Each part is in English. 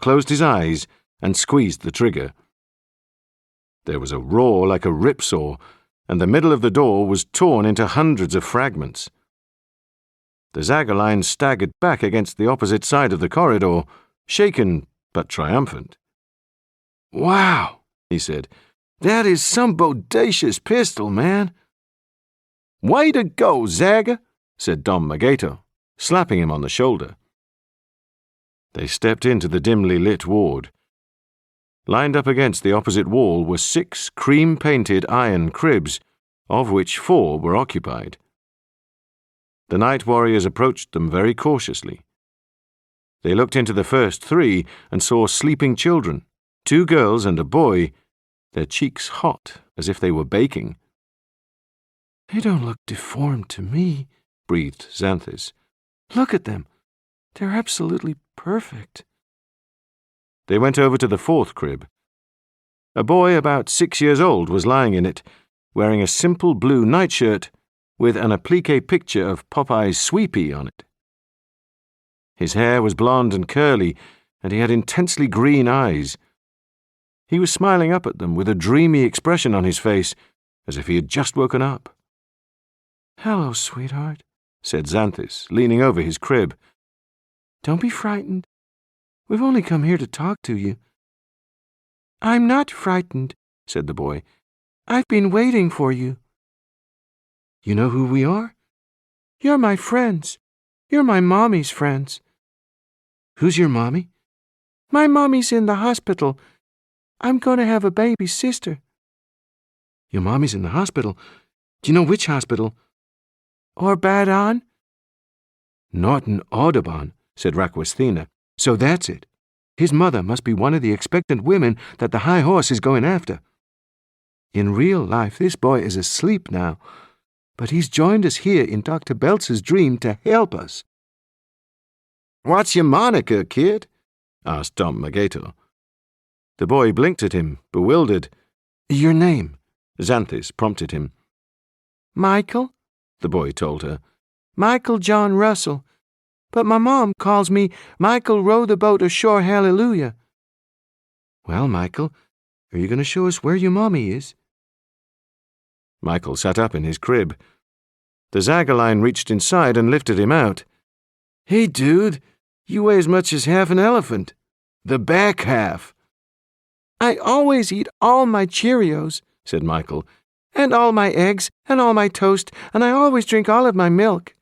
closed his eyes, and squeezed the trigger. There was a roar like a ripsaw, and the middle of the door was torn into hundreds of fragments. The Zagaline staggered back against the opposite side of the corridor, shaken but triumphant. "Wow," he said. "That is some bodacious pistol, man." "Way to go, Zaga," said Dom Magato, slapping him on the shoulder. They stepped into the dimly lit ward. Lined up against the opposite wall were 6 cream-painted iron cribs, of which 4 were occupied. The night warriors approached them very cautiously. They looked into the first 3 and saw sleeping children, 2 girls and a boy, their cheeks hot as if they were baking. "They don't look deformed to me," breathed Xanthis. "Look at them. They're absolutely perfect." They went over to the 4th crib. A boy about 6 years old was lying in it, wearing a simple blue nightshirt with an appliqué picture of Popeye's Sweepy on it. His hair was blonde and curly, and he had intensely green eyes. He was smiling up at them with a dreamy expression on his face, as if he had just woken up. "Hello, sweetheart," said Xanthis, leaning over his crib. "Don't be frightened. We've only come here to talk to you." "I'm not frightened," said the boy. "I've been waiting for you." "You know who we are?" "You're my friends. You're my mommy's friends." "Who's your mommy?" "My mommy's in the hospital. I'm going to have a baby sister." "Your mommy's in the hospital? Do you know which hospital?" "Orbadan." "Norton Audubon," said Raquisthena. "So that's it. His mother must be one of the expectant women that the high horse is going after. In real life, this boy is asleep now, but he's joined us here in Dr. Beltz's dream to help us." "What's your moniker, kid?" asked Dom Magato. The boy blinked at him, bewildered. "Your name," Xanthis prompted him. "Michael," the boy told her. "Michael John Russell. But my mom calls me Michael Row the Boat Ashore Hallelujah." "Well, Michael, are you going to show us where your mommy is?" Michael sat up in his crib. The Zagaline reached inside and lifted him out. "Hey, dude, you weigh as much as half an elephant. The back half." "I always eat all my Cheerios," said Michael, "and all my eggs, and all my toast, and I always drink all of my milk."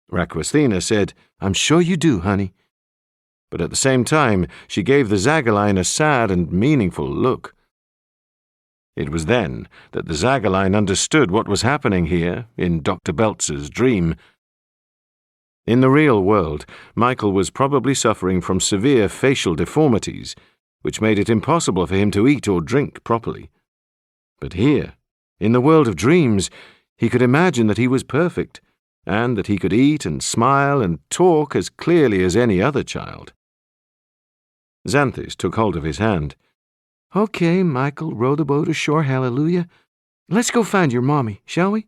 Raquisthena said, "I'm sure you do, honey." But at the same time, she gave the Zagaline a sad and meaningful look. It was then that the Zagaline understood what was happening here in Dr. Beltz's dream. In the real world, Michael was probably suffering from severe facial deformities, which made it impossible for him to eat or drink properly. But here, in the world of dreams, he could imagine that he was perfect, and that he could eat and smile and talk as clearly as any other child. Xanthis took hold of his hand. "Okay, Michael, row the boat ashore, hallelujah. Let's go find your mommy, shall we?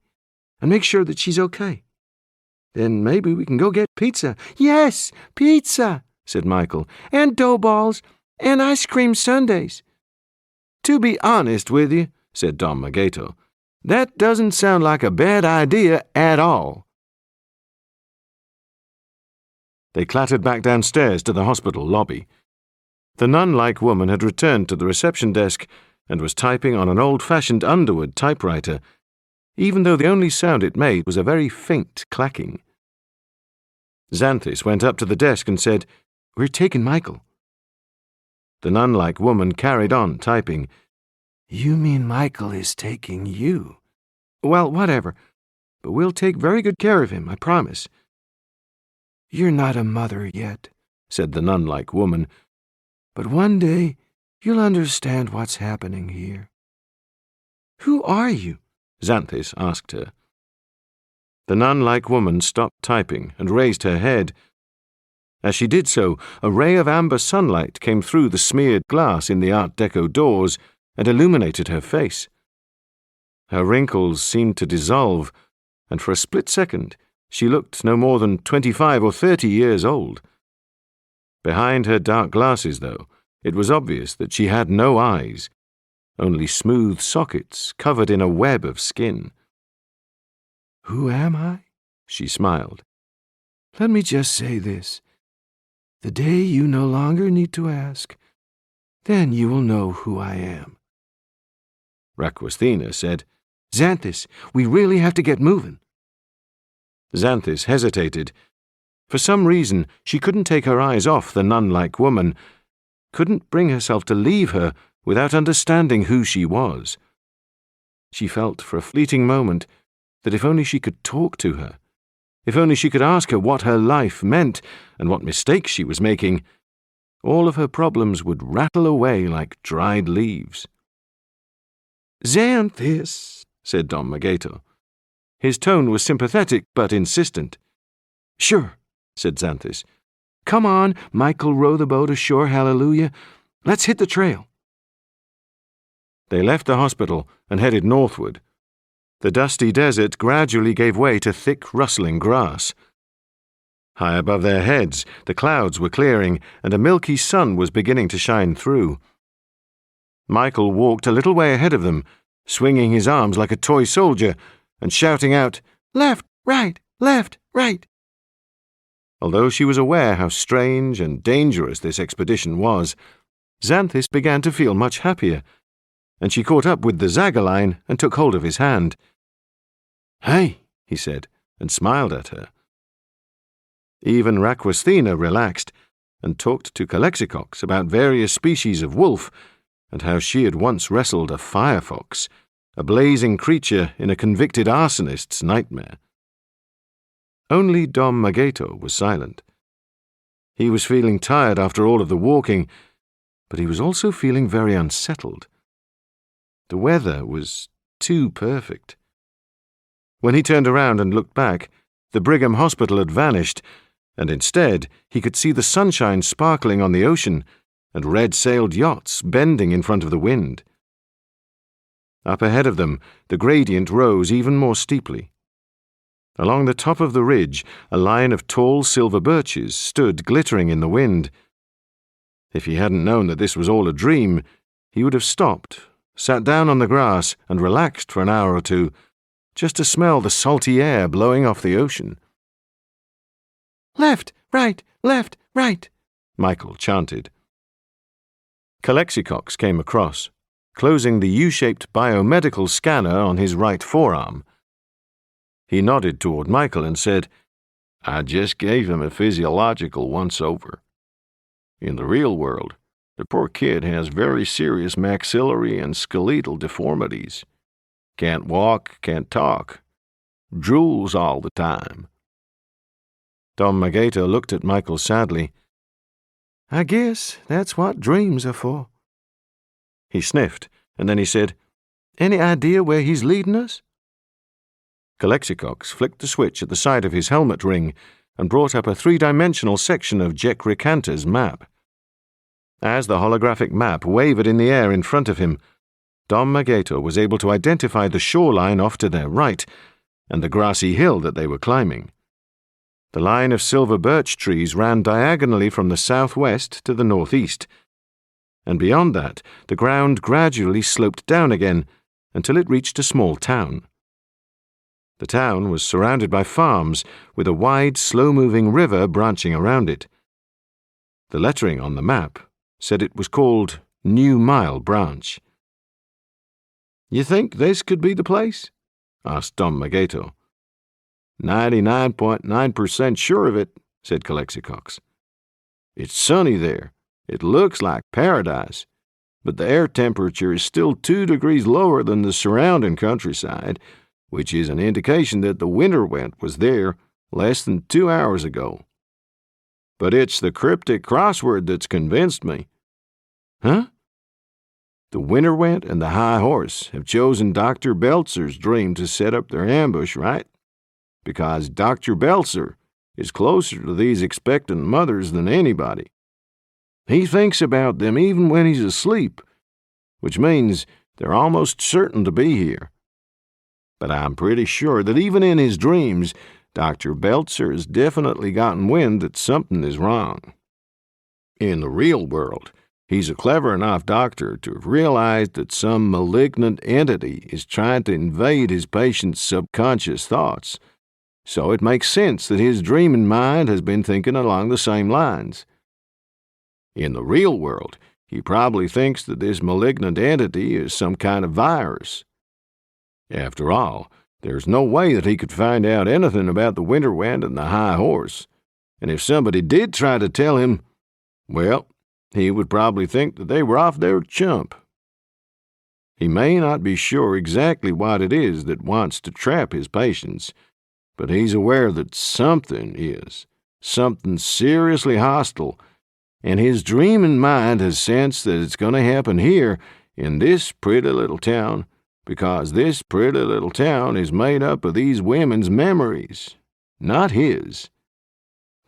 And make sure that she's okay. Then maybe we can go get pizza." "Yes, pizza," said Michael, "and dough balls, and ice cream sundaes." "To be honest with you," said Dom Magato, "that doesn't sound like a bad idea at all." They clattered back downstairs to the hospital lobby. The nun-like woman had returned to the reception desk and was typing on an old-fashioned Underwood typewriter, even though the only sound it made was a very faint clacking. Xanthis went up to the desk and said, "We're taking Michael." The nun-like woman carried on typing. "You mean Michael is taking you?" "Well, whatever. But we'll take very good care of him, I promise." "You're not a mother yet," said the nun-like woman, "but one day you'll understand what's happening here." "Who are you?" Xanthis asked her. The nun-like woman stopped typing and raised her head. As she did so, a ray of amber sunlight came through the smeared glass in the Art Deco doors and illuminated her face. Her wrinkles seemed to dissolve, and for a split second she looked no more than 25 or 30 years old. Behind her dark glasses, though, it was obvious that she had no eyes, only smooth sockets covered in a web of skin. "Who am I?" she smiled. "Let me just say this. The day you no longer need to ask, then you will know who I am." Rakwasthena said, "Xanthus, we really have to get moving." Xanthus hesitated. For some reason, she couldn't take her eyes off the nun-like woman, couldn't bring herself to leave her without understanding who she was. She felt for a fleeting moment that if only she could talk to her, if only she could ask her what her life meant and what mistakes she was making, all of her problems would rattle away like dried leaves. "Xanthus," said Dom Magato. His tone was sympathetic but insistent. "Sure," said Xanthus. "Come on, Michael, row the boat ashore, hallelujah. Let's hit the trail." They left the hospital and headed northward. The dusty desert gradually gave way to thick, rustling grass. High above their heads, the clouds were clearing, and a milky sun was beginning to shine through. Michael walked a little way ahead of them, swinging his arms like a toy soldier, and shouting out, "Left, right, left, right." Although she was aware how strange and dangerous this expedition was, Xanthus began to feel much happier, and she caught up with the Zagaline and took hold of his hand. "Hey," he said, and smiled at her. Even Rakwasthena relaxed and talked to Calexicox about various species of wolf and how she had once wrestled a firefox, a blazing creature in a convicted arsonist's nightmare. Only Dom Magato was silent. He was feeling tired after all of the walking, but he was also feeling very unsettled. The weather was too perfect. When he turned around and looked back, the Brigham Hospital had vanished, and instead he could see the sunshine sparkling on the ocean and red-sailed yachts bending in front of the wind. Up ahead of them, the gradient rose even more steeply. Along the top of the ridge, a line of tall silver birches stood glittering in the wind. If he hadn't known that this was all a dream, he would have stopped, sat down on the grass and relaxed for an hour or two, just to smell the salty air blowing off the ocean. "Left, right, Michael chanted. Calexicox came across, closing the U-shaped biomedical scanner on his right forearm. He nodded toward Michael and said, "I just gave him a physiological once-over. In the real world, the poor kid has very serious maxillary and skeletal deformities. Can't walk, can't talk. Drools all the time." Dom Magato looked at Michael sadly. "I guess that's what dreams are for." He sniffed, and then he said, "Any idea where he's leading us?" Calexicox flicked the switch at the side of his helmet ring and brought up a three-dimensional section of Jekrikanta's map. As the holographic map wavered in the air in front of him, Dom Magato was able to identify the shoreline off to their right and the grassy hill that they were climbing. The line of silver birch trees ran diagonally from the southwest to the northeast, and beyond that, the ground gradually sloped down again until it reached a small town. The town was surrounded by farms with a wide, slow-moving river branching around it. The lettering on the map said it was called New Mile Branch. "You think this could be the place?" asked Dom Magato. 99.9% sure of it," said Calexicox. "It's sunny there. It looks like paradise, but the air temperature is still 2 degrees lower than the surrounding countryside, which is an indication that the winter wet was there less than 2 hours ago. But it's the cryptic crossword that's convinced me." "Huh?" "The winter wet and the high horse have chosen Dr. Belzer's dream to set up their ambush, right? Because Dr. Belzer is closer to these expectant mothers than anybody. He thinks about them even when he's asleep, which means they're almost certain to be here. But I'm pretty sure that even in his dreams, Dr. Belzer has definitely gotten wind that something is wrong." In the real world, he's a clever enough doctor to have realized that some malignant entity is trying to invade his patient's subconscious thoughts, so it makes sense that his dreaming mind has been thinking along the same lines. In the real world, he probably thinks that this malignant entity is some kind of virus. After all, there's no way that he could find out anything about the winter wind and the high horse, and if somebody did try to tell him, well, he would probably think that they were off their chump. He may not be sure exactly what it is that wants to trap his patients, but he's aware that something is, something seriously hostile, and his dreaming mind has sensed that it's going to happen here in this pretty little town, because this pretty little town is made up of these women's memories, not his.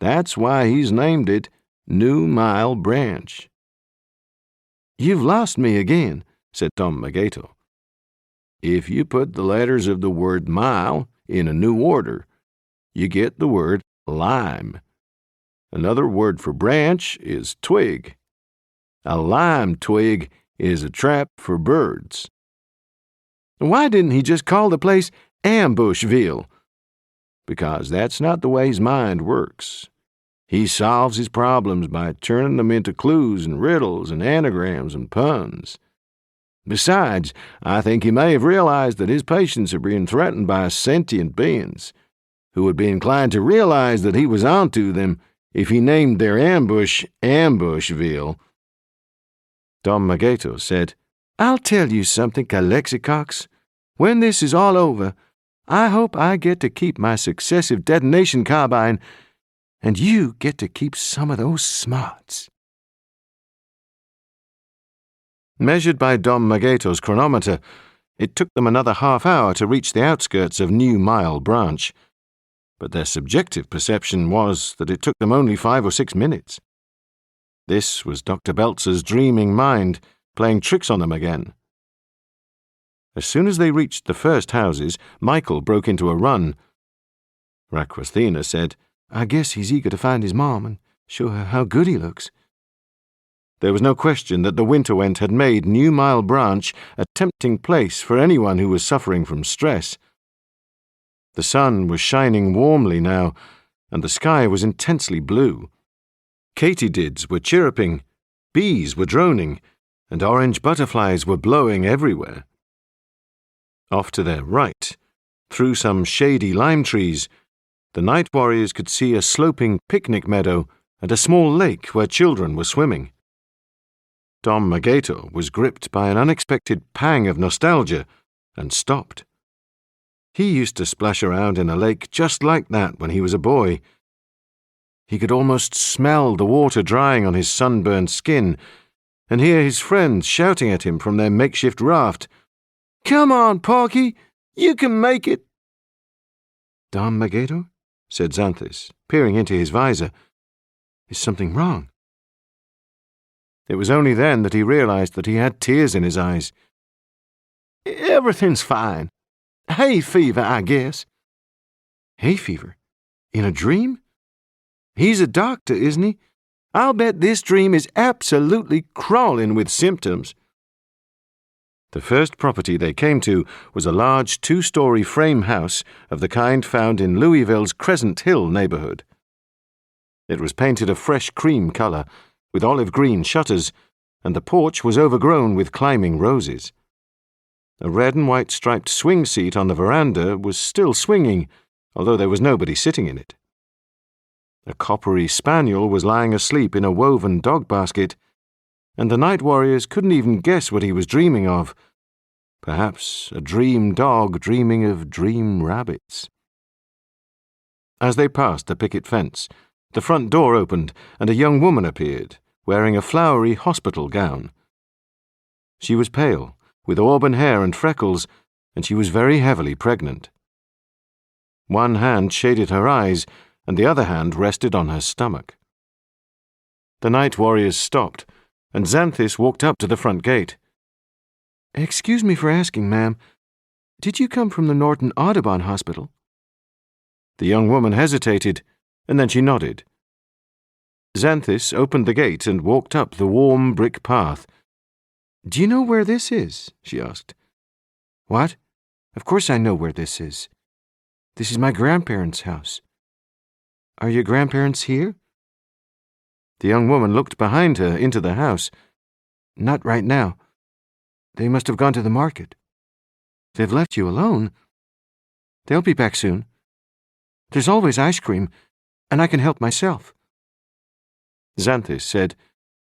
That's why he's named it New Mile Branch. "You've lost me again," said Tom Magato. If you put the letters of the word mile in a new order, you get the word lime. Another word for branch is twig. A lime twig is a trap for birds. Why didn't he just call the place Ambushville? Because that's not the way his mind works. He solves his problems by turning them into clues and riddles and anagrams and puns. Besides, I think he may have realized that his patients are being threatened by sentient beings, who would be inclined to realize that he was onto them if he named their ambush Ambushville. Tom Magato said, "I'll tell you something, Calexicox. When this is all over, I hope I get to keep my successive detonation carbine, and you get to keep some of those smarts." Measured by Dom Magato's chronometer, it took them another half-hour to reach the outskirts of New Mile Branch, but their subjective perception was that it took them only 5 or 6 minutes. This was Dr. Beltzer's dreaming mind playing tricks on them again. As soon as they reached the first houses, Michael broke into a run. Raquathina said, "I guess he's eager to find his mom and show her how good he looks." There was no question that the winter wind had made New Mile Branch a tempting place for anyone who was suffering from stress. The sun was shining warmly now, and the sky was intensely blue. Katydids were chirruping, bees were droning, and orange butterflies were blowing everywhere. Off to their right, through some shady lime trees, the night warriors could see a sloping picnic meadow and a small lake where children were swimming. Dom Magato was gripped by an unexpected pang of nostalgia and stopped. He used to splash around in a lake just like that when he was a boy. He could almost smell the water drying on his sunburned skin and hear his friends shouting at him from their makeshift raft, "Come on, Porky, you can make it." "Dom Magato?" said Xanthus, peering into his visor. "Is something wrong?" It was only then that he realized that he had tears in his eyes. "Everything's fine. Hay fever, I guess." "Hay fever? In a dream? He's a doctor, isn't he? I'll bet this dream is absolutely crawling with symptoms." The first property they came to was a large 2-story frame house of the kind found in Louisville's Crescent Hill neighborhood. It was painted a fresh cream color, with olive green shutters, and the porch was overgrown with climbing roses. A red and white striped swing seat on the veranda was still swinging, although there was nobody sitting in it. A coppery spaniel was lying asleep in a woven dog basket, and the night warriors couldn't even guess what he was dreaming of. Perhaps a dream dog dreaming of dream rabbits. As they passed the picket fence, the front door opened and a young woman appeared, wearing a flowery hospital gown. She was pale, with auburn hair and freckles, and she was very heavily pregnant. One hand shaded her eyes, and the other hand rested on her stomach. The night warriors stopped, and Xanthus walked up to the front gate. "Excuse me for asking, ma'am, did you come from the Norton Audubon Hospital?" The young woman hesitated, and then she nodded. Xanthis opened the gate and walked up the warm brick path. "Do you know where this is?" she asked. "What? Of course I know where this is. This is my grandparents' house. Are your grandparents here?" The young woman looked behind her into the house. "Not right now. They must have gone to the market. They've left you alone. They'll be back soon. There's always ice cream, and I can help myself." Xanthis said,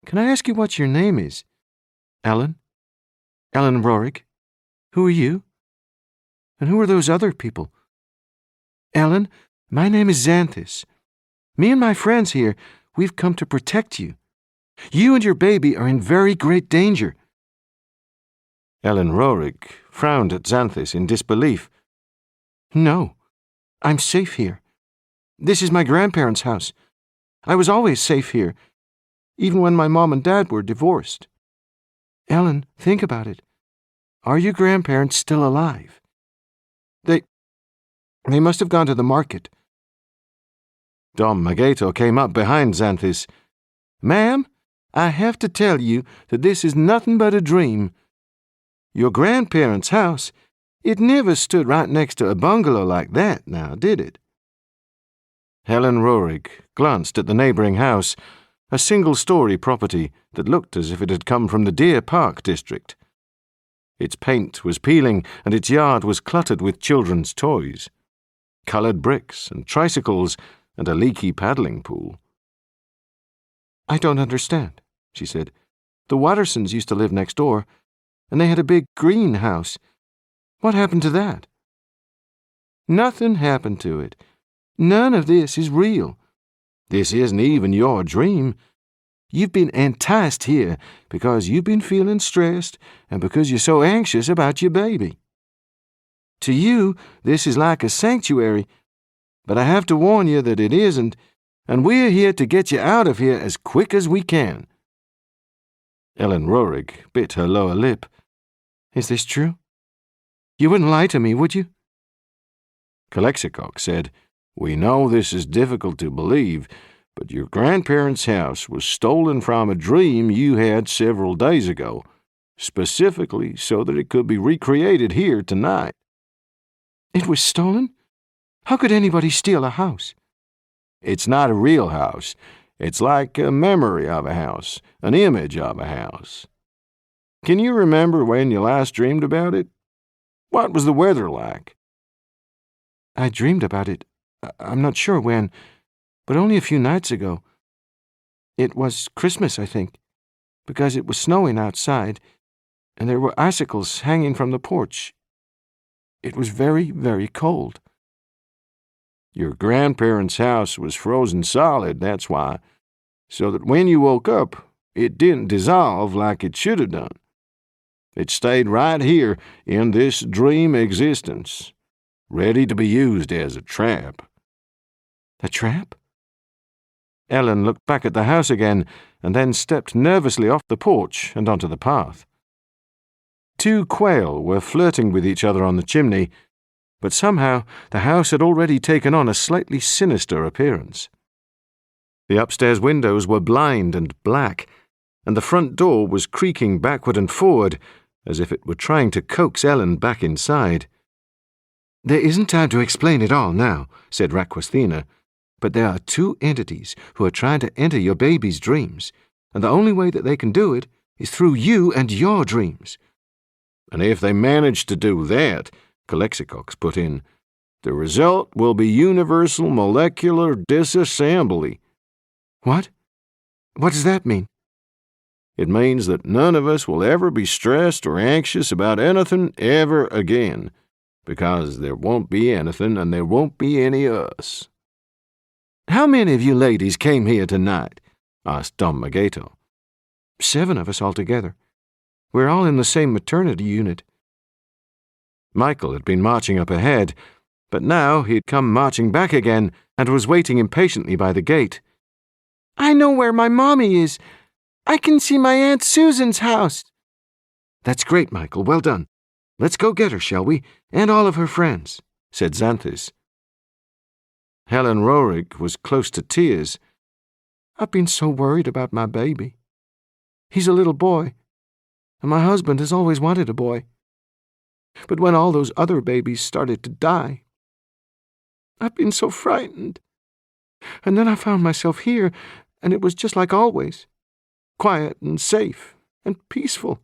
"Can I ask you what your name is?" "Ellen. Ellen Rorig. Who are you? And who are those other people?" "Ellen, my name is Xanthis. Me and my friends here, we've come to protect you. You and your baby are in very great danger." Ellen Rorig frowned at Xanthis in disbelief. "No, I'm safe here. This is my grandparents' house. I was always safe here, even when my mom and dad were divorced. Ellen, think about it. Are your grandparents still alive? They must have gone to the market." Dom Magato came up behind Xanthis. "Ma'am, I have to tell you that this is nothing but a dream. Your grandparents' house, it never stood right next to a bungalow like that now, did it?" Helen Rorig glanced at the neighbouring house, a single-story property that looked as if it had come from the Deer Park district. Its paint was peeling and its yard was cluttered with children's toys, coloured bricks and tricycles and a leaky paddling pool. "I don't understand," she said. "The Wattersons used to live next door, and they had a big green house. What happened to that?" "Nothing happened to it. None of this is real. This isn't even your dream. You've been enticed here because you've been feeling stressed and because you're so anxious about your baby. To you, this is like a sanctuary, but I have to warn you that it isn't, and we're here to get you out of here as quick as we can." Ellen Rorig bit her lower lip. "Is this true? You wouldn't lie to me, would you?" Calexicock said, "We know this is difficult to believe, but your grandparents' house was stolen from a dream you had several days ago, specifically so that it could be recreated here tonight." "It was stolen? How could anybody steal a house?" "It's not a real house. It's like a memory of a house, an image of a house. Can you remember when you last dreamed about it? What was the weather like?" "I dreamed about it. I'm not sure when, but only a few nights ago. It was Christmas, I think, because it was snowing outside, and there were icicles hanging from the porch. It was very, very cold." "Your grandparents' house was frozen solid, that's why, so that when you woke up, it didn't dissolve like it should have done. It stayed right here in this dream existence, ready to be used as a trap." "A trap?" Ellen looked back at the house again and then stepped nervously off the porch and onto the path. 2 quail were flirting with each other on the chimney, but somehow the house had already taken on a slightly sinister appearance. The upstairs windows were blind and black, and the front door was creaking backward and forward as if it were trying to coax Ellen back inside. "There isn't time to explain it all now," said Raquasthena, "but there are 2 entities who are trying to enter your baby's dreams, and the only way that they can do it is through you and your dreams." "And if they manage to do that," Calexicox put in, "the result will be universal molecular disassembly." "What? What does that mean?" "It means that none of us will ever be stressed or anxious about anything ever again, because there won't be anything and there won't be any us." "How many of you ladies came here tonight?" asked Dom Magato. 7 of us altogether. We're all in the same maternity unit." Michael had been marching up ahead, but now he had come marching back again and was waiting impatiently by the gate. "I know where my mommy is. I can see my Aunt Susan's house." "That's great, Michael. Well done. Let's go get her, shall we? And all of her friends," said Xanthis. Helen Rorig was close to tears. I've been so worried about my baby. He's a little boy, and my husband has always wanted a boy. But when all those other babies started to die, I've been so frightened. And then I found myself here, and it was just like always, quiet and safe and peaceful.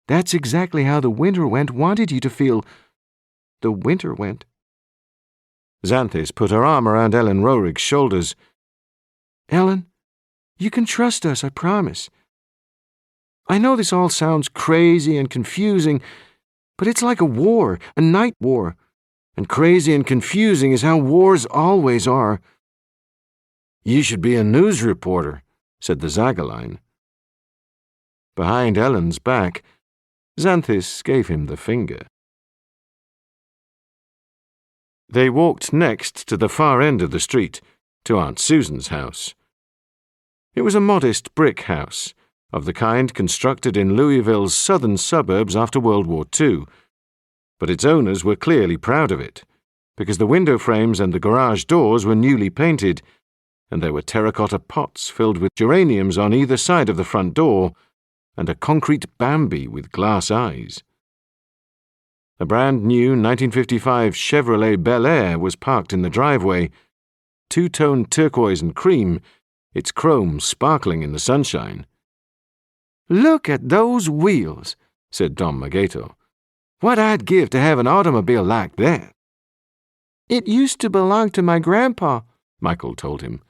That's exactly how the winter went wanted you to feel. The winter went. Xanthis put her arm around Ellen Rorig's shoulders. Ellen, you can trust us, I promise. I know this all sounds crazy and confusing, but it's like a war, a night war. And crazy and confusing is how wars always are. You should be a news reporter, said the Zagaline. Behind Ellen's back, Xanthis gave him the finger. They walked next to the far end of the street, to Aunt Susan's house. It was a modest brick house, of the kind constructed in Louisville's southern suburbs after World War II, but its owners were clearly proud of it, because the window frames and the garage doors were newly painted, and there were terracotta pots filled with geraniums on either side of the front door, and a concrete Bambi with glass eyes. A brand-new 1955 Chevrolet Bel Air was parked in the driveway, two-tone turquoise and cream, its chrome sparkling in the sunshine. "Look at those wheels," said Don Magato. "What I'd give to have an automobile like that." "It used to belong to my grandpa," Michael told him.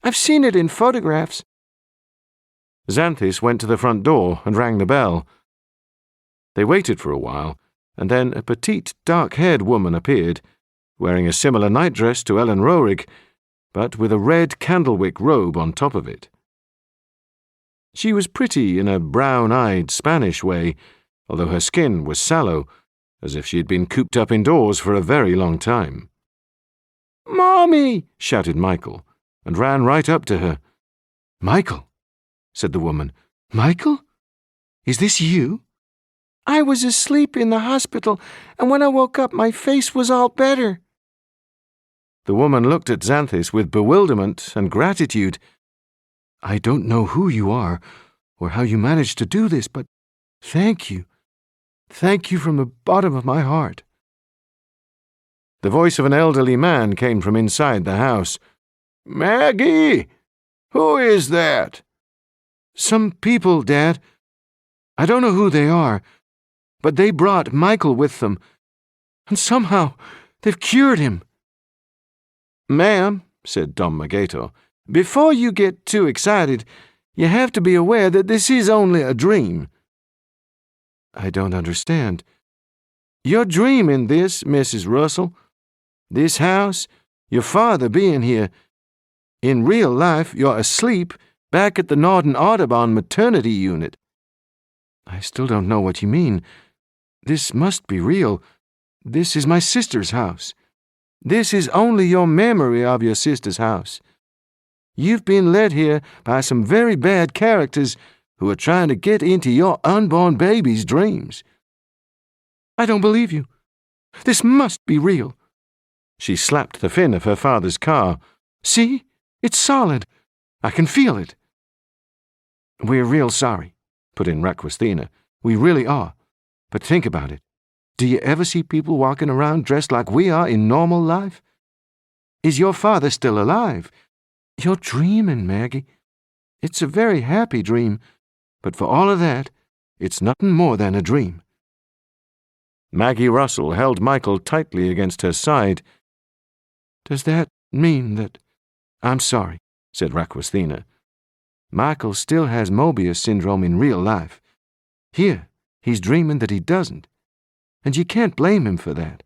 "I've seen it in photographs." Xanthis went to the front door and rang the bell. They waited for a while, and then a petite, dark-haired woman appeared, wearing a similar nightdress to Ellen Rorig, but with a red candlewick robe on top of it. She was pretty in a brown-eyed Spanish way, although her skin was sallow, as if she had been cooped up indoors for a very long time. "Mommy!" shouted Michael, and ran right up to her. "Michael," said the woman. "Michael? Is this you?" "I was asleep in the hospital, and when I woke up my face was all better." The woman looked at Xanthis with bewilderment and gratitude. "I don't know who you are, or how you managed to do this, but thank you. Thank you from the bottom of my heart." The voice of an elderly man came from inside the house. "Maggie! Who is that?" "Some people, Dad. I don't know who they are, but they brought Michael with them, and somehow they've cured him." "Ma'am," said Don Magato, "before you get too excited, you have to be aware that this is only a dream." "I don't understand." "You're dreaming this, Mrs. Russell. This house, your father being here. In real life, you're asleep back at the Northern Audubon maternity unit." "I still don't know what you mean. This must be real. This is my sister's house. This is only your memory of your sister's house. You've been led here by some very bad characters who are trying to get into your unborn baby's dreams." "I don't believe you. This must be real." She slapped the fin of her father's car. "See? It's solid. I can feel it." "We're real sorry," put in Raquistina. "We really are. But think about it. Do you ever see people walking around dressed like we are in normal life? Is your father still alive? You're dreaming, Maggie. It's a very happy dream, but for all of that, it's nothing more than a dream." Maggie Russell held Michael tightly against her side. "Does that mean that—" "I'm sorry," said Raquistina. "Michael still has Mobius syndrome in real life. Here, he's dreaming that he doesn't, and you can't blame him for that."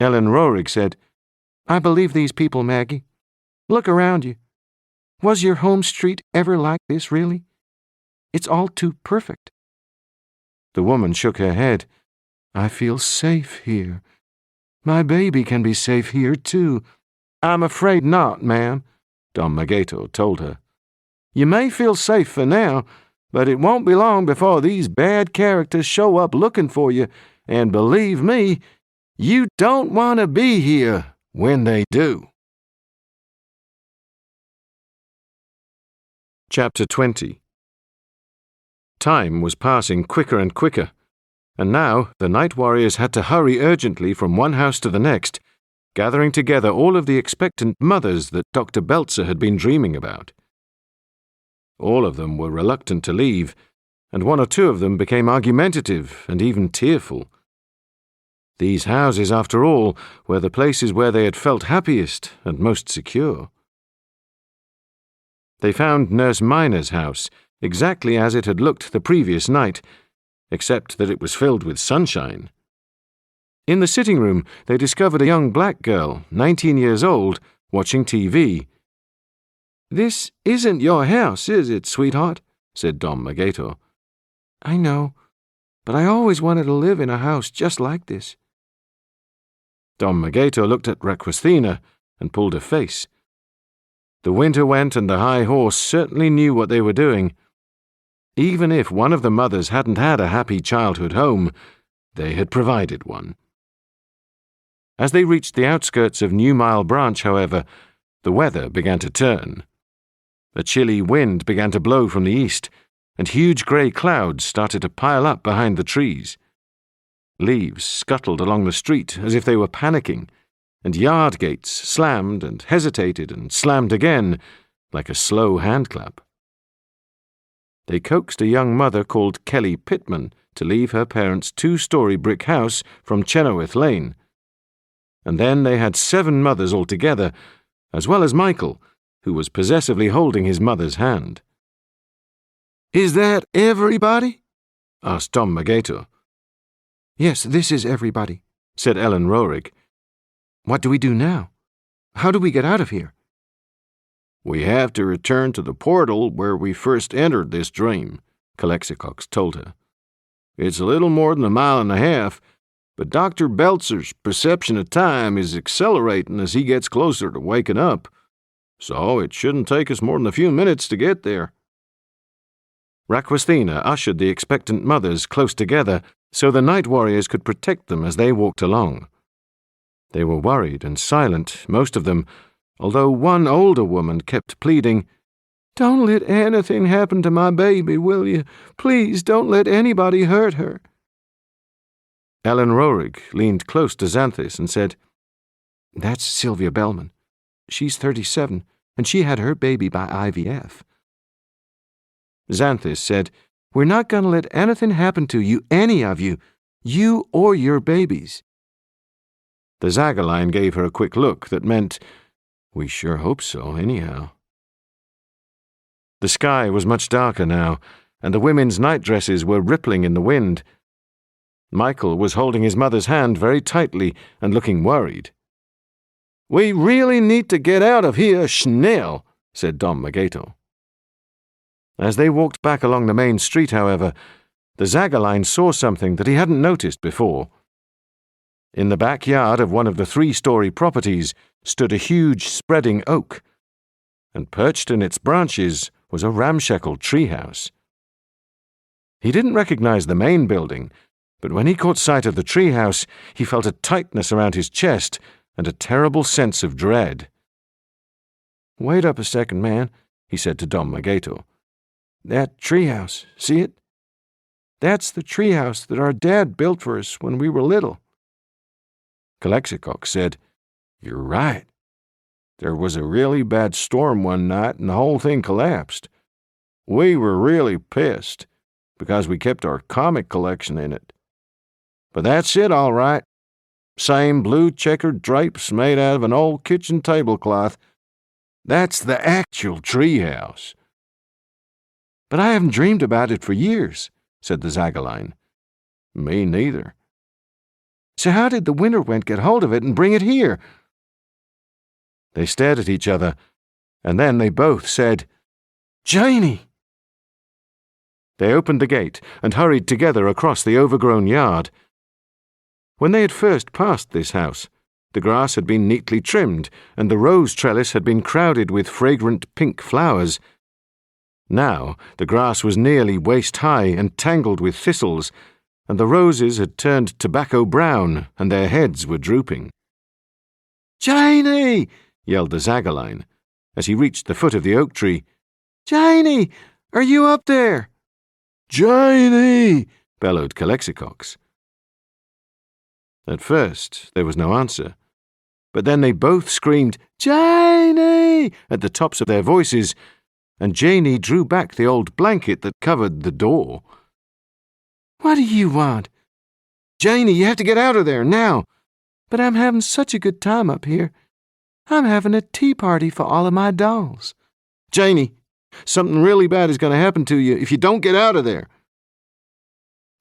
Ellen Rorig said, "I believe these people, Maggie. Look around you. Was your home street ever like this, really? It's all too perfect." The woman shook her head. "I feel safe here. My baby can be safe here, too." "I'm afraid not, ma'am," Don Magato told her. "You may feel safe for now, but it won't be long before these bad characters show up looking for you, and believe me, you don't want to be here when they do." Chapter 20. Time was passing quicker and quicker, and now the night warriors had to hurry urgently from one house to the next, gathering together all of the expectant mothers that Dr. Belzer had been dreaming about. All of them were reluctant to leave, and one or two of them became argumentative and even tearful. These houses, after all, were the places where they had felt happiest and most secure. They found Nurse Miner's house exactly as it had looked the previous night, except that it was filled with sunshine. In the sitting room, they discovered a young black girl, 19 years old, watching TV. "This isn't your house, is it, sweetheart?" said Dom Magator. "I know, but I always wanted to live in a house just like this." Dom Magator looked at Requesthina and pulled a face. The winter went and the high horse certainly knew what they were doing. Even if one of the mothers hadn't had a happy childhood home, they had provided one. As they reached the outskirts of New Mile Branch, however, the weather began to turn. A chilly wind began to blow from the east, and huge grey clouds started to pile up behind the trees. Leaves scuttled along the street as if they were panicking, and yard gates slammed and hesitated and slammed again, like a slow handclap. They coaxed a young mother called Kelly Pittman to leave her parents' two-story brick house from Chenoweth Lane. And then they had 7 mothers altogether, as well as Michael, who was possessively holding his mother's hand. "Is that everybody?" asked Dom Magator. "Yes, this is everybody," said Ellen Roerig. "What do we do now? How do we get out of here?" "We have to return to the portal where we first entered this dream," Calexicox told her. "It's a little more than 1.5 miles, but Dr. Belzer's perception of time is accelerating as he gets closer to waking up, so it shouldn't take us more than a few minutes to get there." Requesthina ushered the expectant mothers close together so the night warriors could protect them as they walked along. They were worried and silent, most of them, although one older woman kept pleading, "Don't let anything happen to my baby, will you? Please don't let anybody hurt her." Ellen Roerig leaned close to Xanthus and said, "That's Sylvia Bellman. She's 37, and she had her baby by IVF." Xanthus said, "We're not going to let anything happen to you, any of you or your babies." The Zagaline gave her a quick look that meant, "We sure hope so, anyhow." The sky was much darker now, and the women's nightdresses were rippling in the wind. Michael was holding his mother's hand very tightly and looking worried. "We really need to get out of here, schnell," said Dom Magator. As they walked back along the main street, however, the Zagaline saw something that he hadn't noticed before. In the backyard of one of the 3-story properties stood a huge spreading oak, and perched in its branches was a ramshackle treehouse. He didn't recognize the main building, but when he caught sight of the treehouse, he felt a tightness around his chest and a terrible sense of dread. "Wait up a second, man," he said to Dom Magator. "That treehouse, see it? That's the treehouse that our dad built for us when we were little." Calexicox said, "You're right. There was a really bad storm one night and the whole thing collapsed. We were really pissed because we kept our comic collection in it. But that's it, all right. Same blue checkered drapes made out of an old kitchen tablecloth. That's the actual treehouse." "But I haven't dreamed about it for years," said the Zagaline. "Me neither." "So how did the winter wind get hold of it and bring it here?" They stared at each other, and then they both said, "Janie!" They opened the gate and hurried together across the overgrown yard. When they had first passed this house, the grass had been neatly trimmed and the rose trellis had been crowded with fragrant pink flowers. Now the grass was nearly waist-high and tangled with thistles, and the roses had turned tobacco brown and their heads were drooping. "Janie!" yelled the Zagaline. As he reached the foot of the oak tree, Janie, are you up there? Janie! Bellowed Calexicox. At first, there was no answer, but then they both screamed, Janie! At the tops of their voices, and Janie drew back the old blanket that covered the door. What do you want? Janie, you have to get out of there, now! But I'm having such a good time up here. I'm having a tea party for all of my dolls. Janie, something really bad is going to happen to you if you don't get out of there.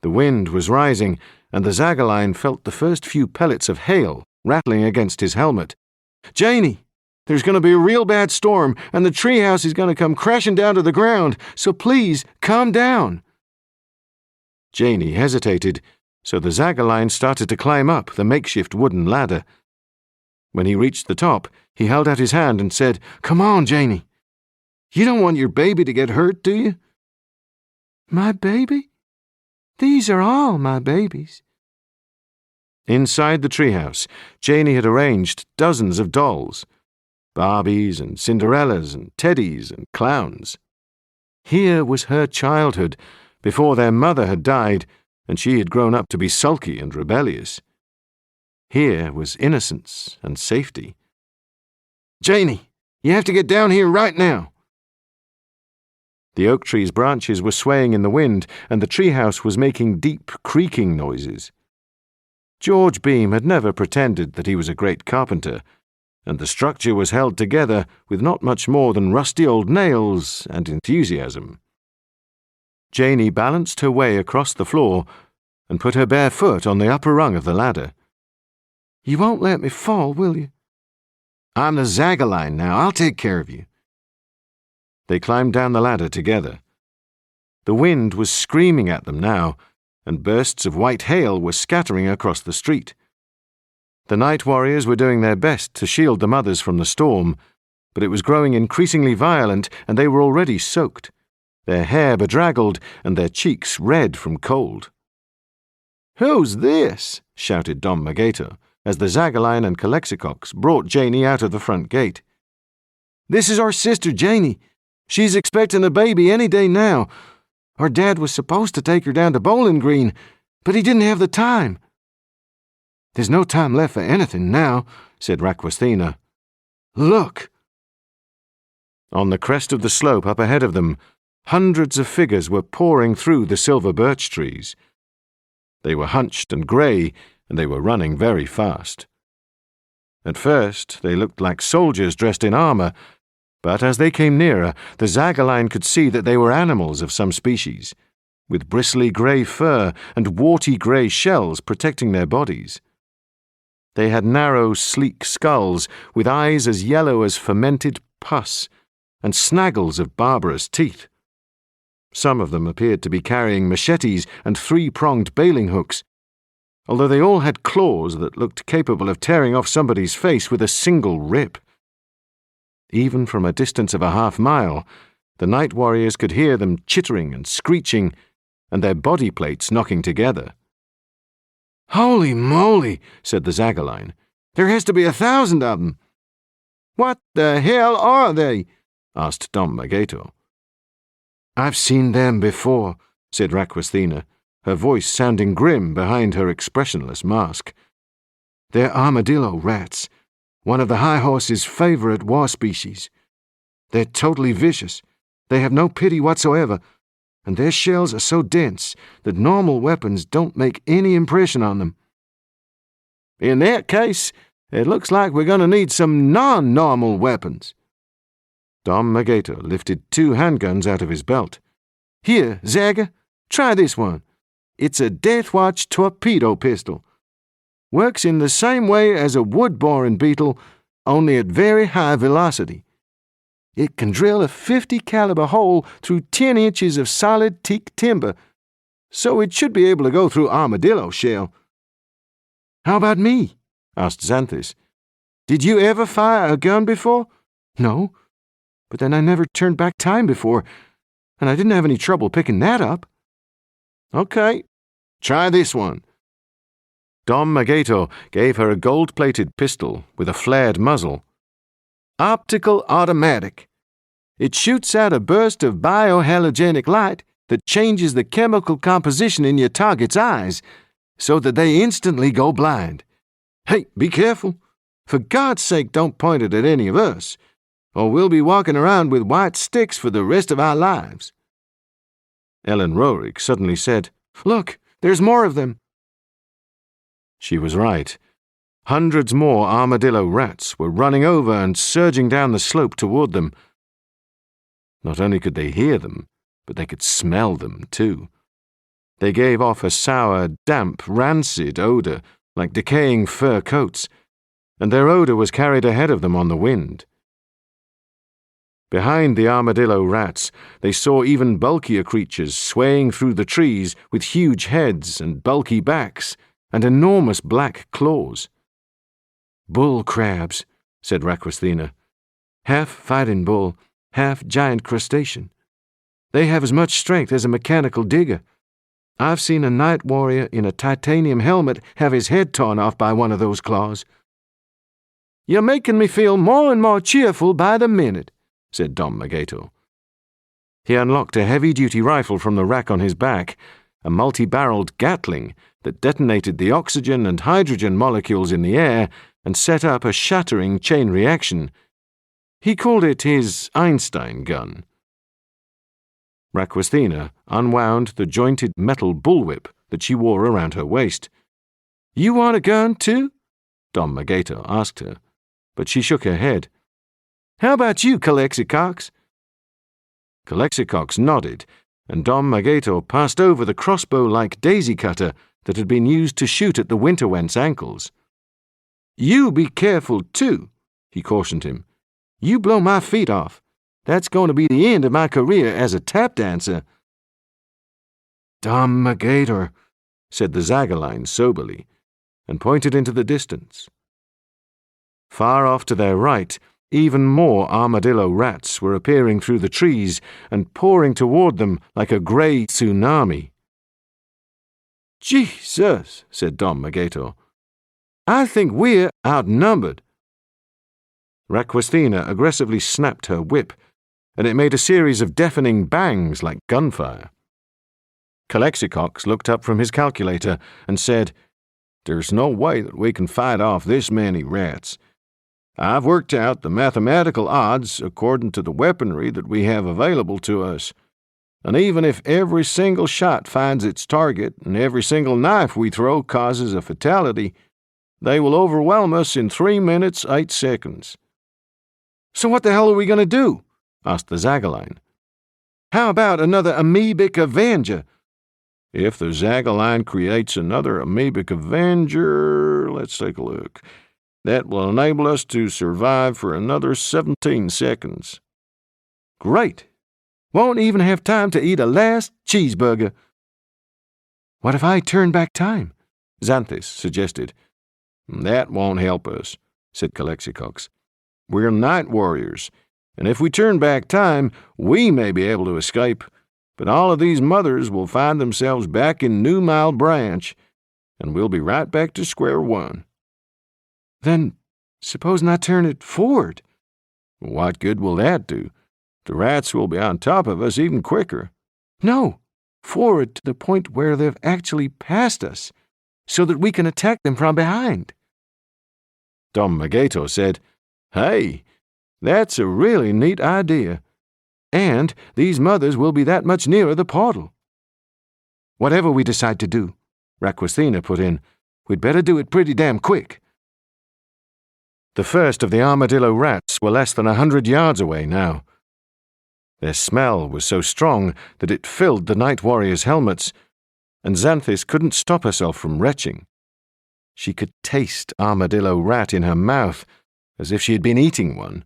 The wind was rising, and the Zagaline felt the first few pellets of hail rattling against his helmet. Janie, there's going to be a real bad storm, and the treehouse is going to come crashing down to the ground, so please, calm down. Janie hesitated, so the Zagaline started to climb up the makeshift wooden ladder. When he reached the top, he held out his hand and said, Come on, Janie. You don't want your baby to get hurt, do you? My baby? These are all my babies. Inside the treehouse, Janie had arranged dozens of dolls, Barbies and Cinderellas and Teddies and clowns. Here was her childhood, before their mother had died, and she had grown up to be sulky and rebellious. Here was innocence and safety. Janie, you have to get down here right now. The oak tree's branches were swaying in the wind, and the treehouse was making deep, creaking noises. George Beam had never pretended that he was a great carpenter, and the structure was held together with not much more than rusty old nails and enthusiasm. Janie balanced her way across the floor and put her bare foot on the upper rung of the ladder. You won't let me fall, will you? I'm the Zagaline now. I'll take care of you. They climbed down the ladder together. The wind was screaming at them now, and bursts of white hail were scattering across the street. The night warriors were doing their best to shield the mothers from the storm, but it was growing increasingly violent, and they were already soaked, their hair bedraggled and their cheeks red from cold. "Who's this?" shouted Dom Magato, as the Zagaline and Calexicox brought Janie out of the front gate. "This is our sister Janie. She's expecting a baby any day now. Our dad was supposed to take her down to Bowling Green, but he didn't have the time." "There's no time left for anything now," said Raquisthena. "Look!" On the crest of the slope up ahead of them, hundreds of figures were pouring through the silver birch trees. They were hunched and grey, and they were running very fast. At first, they looked like soldiers dressed in armour, but as they came nearer, the Zagaline could see that they were animals of some species, with bristly grey fur and warty grey shells protecting their bodies. They had narrow, sleek skulls, with eyes as yellow as fermented pus, and snaggles of barbarous teeth. Some of them appeared to be carrying machetes and three-pronged bailing hooks, although they all had claws that looked capable of tearing off somebody's face with a single rip. Even from a distance of a half-mile, the night warriors could hear them chittering and screeching, and their body plates knocking together. "Holy moly," said the Zagaline. "There has to be 1,000 of them." "What the hell are they?" asked Dom Magato. "I've seen them before," said Raquisthena, her voice sounding grim behind her expressionless mask. "They're armadillo rats, one of the high horse's favourite war species. They're totally vicious. They have no pity whatsoever, and their shells are so dense that normal weapons don't make any impression on them." "In that case, it looks like we're going to need some non-normal weapons." Dom Magato lifted 2 handguns out of his belt. "Here, Zaga, try this one. It's a Death Watch torpedo pistol. Works in the same way as a wood-boring beetle, only at very high velocity. It can drill a 50 caliber hole through 10 inches of solid teak timber, so it should be able to go through armadillo shell." "How about me?" asked Xanthus. "Did you ever fire a gun before?" "No, but then I never turned back time before, and I didn't have any trouble picking that up." "Okay, try this one." Dom Magato gave her a gold-plated pistol with a flared muzzle. "Optical automatic. It shoots out a burst of biohalogenic light that changes the chemical composition in your target's eyes so that they instantly go blind. Hey, be careful. For God's sake, don't point it at any of us, or we'll be walking around with white sticks for the rest of our lives." Ellen Roerich suddenly said, "Look, there's more of them." She was right. Hundreds more armadillo rats were running over and surging down the slope toward them. Not only could they hear them, but they could smell them too. They gave off a sour, damp, rancid odor like decaying fur coats, and their odor was carried ahead of them on the wind. Behind the armadillo rats, they saw even bulkier creatures swaying through the trees with huge heads and bulky backs and enormous black claws. "Bull crabs," said Raquisthena. "Half fighting bull, half giant crustacean. They have as much strength as a mechanical digger. I've seen a night warrior in a titanium helmet have his head torn off by one of those claws." "You're making me feel more and more cheerful by the minute," said Dom Magato. He unlocked a heavy-duty rifle from the rack on his back, a multi-barreled Gatling that detonated the oxygen and hydrogen molecules in the air and set up a shattering chain reaction. He called it his Einstein gun. Raquisthena unwound the jointed metal bullwhip that she wore around her waist. "You want a gun, too?" Dom Magato asked her, but she shook her head. "How about you, Calexicox?" Calexicox nodded, and Dom Magato passed over the crossbow-like daisy cutter that had been used to shoot at the winterwent's ankles. "You be careful, too," he cautioned him. "You blow my feet off. That's going to be the end of my career as a tap dancer." "Dom Magator," said the Zagaline soberly, and pointed into the distance. Far off to their right, even more armadillo rats were appearing through the trees and pouring toward them like a grey tsunami. "Jesus," said Dom Magato. "I think we're outnumbered." Raquisthena aggressively snapped her whip, and it made a series of deafening bangs like gunfire. Calexicox looked up from his calculator and said, "There's no way that we can fight off this many rats. I've worked out the mathematical odds according to the weaponry that we have available to us, and even if every single shot finds its target and every single knife we throw causes a fatality, they will overwhelm us in 3 minutes, 8 seconds. "So what the hell are we going to do?" asked the Zagaline. "How about another amoebic Avenger?" "If the Zagaline creates another amoebic Avenger, let's take a look. That will enable us to survive for another 17 seconds. "Great. Won't even have time to eat a last cheeseburger." "What if I turn back time?" Xanthus suggested. "That won't help us," said Calexicox. "We're night warriors, and if we turn back time, we may be able to escape, but all of these mothers will find themselves back in New Mile Branch, and we'll be right back to square one." "Then, supposing I turn it forward?" "What good will that do? The rats will be on top of us even quicker." "No, forward to the point where they've actually passed us, so that we can attack them from behind." Dom Magato said, "Hey, that's a really neat idea. And these mothers will be that much nearer the portal." "Whatever we decide to do," Raquisthena put in, "we'd better do it pretty damn quick." The first of the armadillo rats were less than 100 yards away now. Their smell was so strong that it filled the night warriors' helmets, and Xanthus couldn't stop herself from retching. She could taste armadillo rat in her mouth, as if she had been eating one.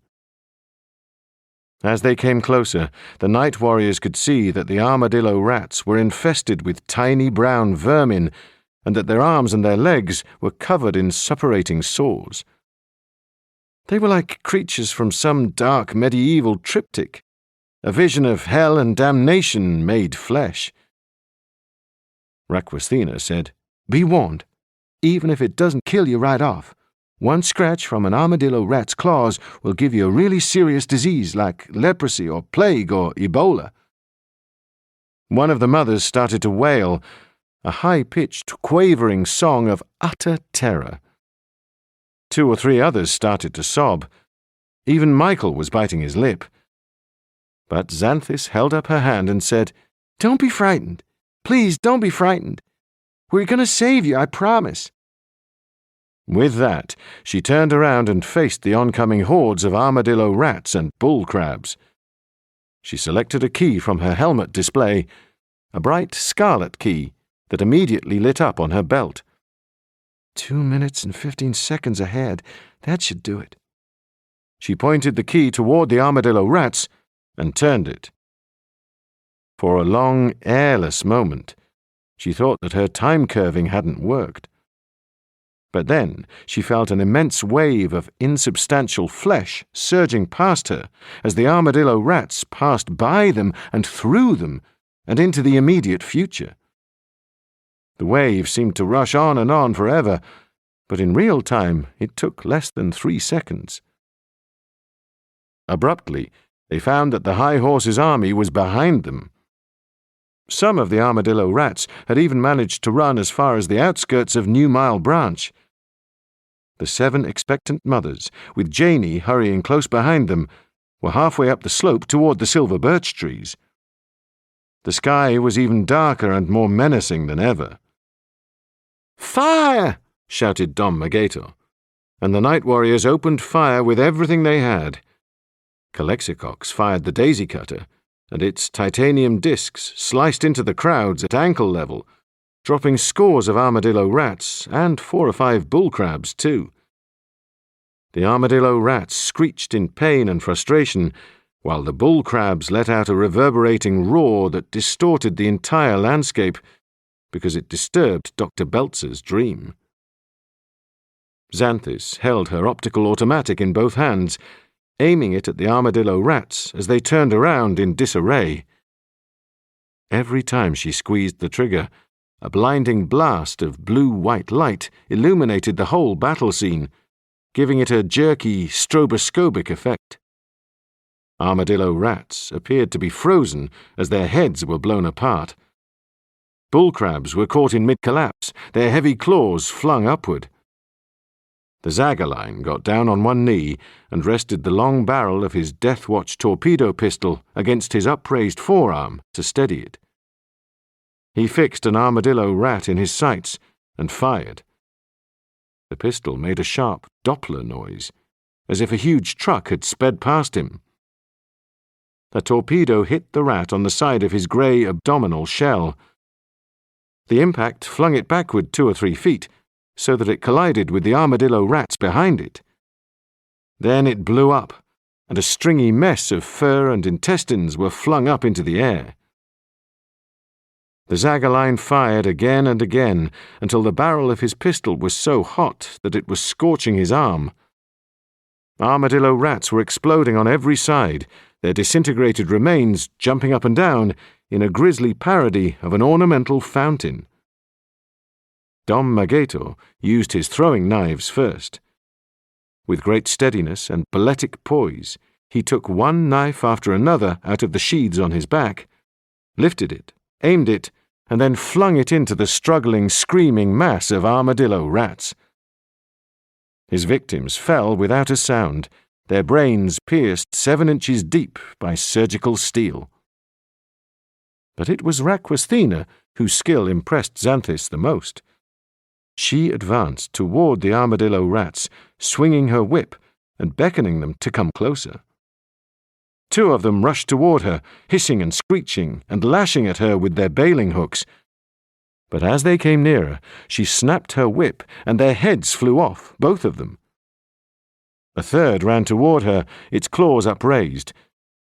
As they came closer, the night warriors could see that the armadillo rats were infested with tiny brown vermin, and that their arms and their legs were covered in suppurating sores. They were like creatures from some dark medieval triptych, a vision of hell and damnation made flesh. Raquisthena said, "Be warned, even if it doesn't kill you right off, One scratch from an armadillo rat's claws will give you a really serious disease like leprosy or plague or Ebola. One of the mothers started to wail, a high-pitched, quavering song of utter terror. 2 or 3 others started to sob. Even Michael was biting his lip. But Xanthis held up her hand and said, "Don't be frightened. Please don't be frightened. We're going to save you, I promise." With that, she turned around and faced the oncoming hordes of armadillo rats and bull crabs. She selected a key from her helmet display, a bright scarlet key that immediately lit up on her belt. 2 minutes and 15 seconds ahead. That should do it. She pointed the key toward the armadillo rats and turned it. For a long, airless moment, she thought that her time-curving hadn't worked. But then she felt an immense wave of insubstantial flesh surging past her as the armadillo rats passed by them and through them and into the immediate future. The wave seemed to rush on and on forever, but in real time it took less than 3 seconds. Abruptly, they found that the high horse's army was behind them. Some of the armadillo rats had even managed to run as far as the outskirts of New Mile Branch. The 7 expectant mothers, with Janey hurrying close behind them, were halfway up the slope toward the silver birch trees. The sky was even darker and more menacing than ever. "Fire!" shouted Dom Magator, and the night warriors opened fire with everything they had. Calexicox fired the daisy cutter, and its titanium discs sliced into the crowds at ankle level, dropping scores of armadillo rats and 4 or 5 bull crabs too. The armadillo rats screeched in pain and frustration, while the bull crabs let out a reverberating roar that distorted the entire landscape because it disturbed Dr. Beltzer's dream. Xanthis held her optical automatic in both hands, aiming it at the armadillo rats as they turned around in disarray. Every time she squeezed the trigger, a blinding blast of blue-white light illuminated the whole battle scene, giving it a jerky, stroboscopic effect. Armadillo rats appeared to be frozen as their heads were blown apart. Bull crabs were caught in mid-collapse, their heavy claws flung upward. The Zagaline got down on one knee and rested the long barrel of his Death Watch torpedo pistol against his upraised forearm to steady it. He fixed an armadillo rat in his sights and fired. The pistol made a sharp Doppler noise, as if a huge truck had sped past him. A torpedo hit the rat on the side of his grey abdominal shell. The impact flung it backward 2 or 3 feet, so that it collided with the armadillo rats behind it. Then it blew up, and a stringy mess of fur and intestines were flung up into the air. The Zagaline fired again and again until the barrel of his pistol was so hot that it was scorching his arm. Armadillo rats were exploding on every side, their disintegrated remains jumping up and down in a grisly parody of an ornamental fountain. Dom Magator used his throwing knives first. With great steadiness and balletic poise, he took one knife after another out of the sheaths on his back, lifted it, aimed it, and then flung it into the struggling, screaming mass of armadillo rats. His victims fell without a sound, their brains pierced 7 inches deep by surgical steel. But it was Raquisthena whose skill impressed Xanthis the most. She advanced toward the armadillo rats, swinging her whip and beckoning them to come closer. 2 of them rushed toward her, hissing and screeching and lashing at her with their bailing hooks. But as they came nearer, she snapped her whip and their heads flew off, both of them. A 3rd ran toward her, its claws upraised,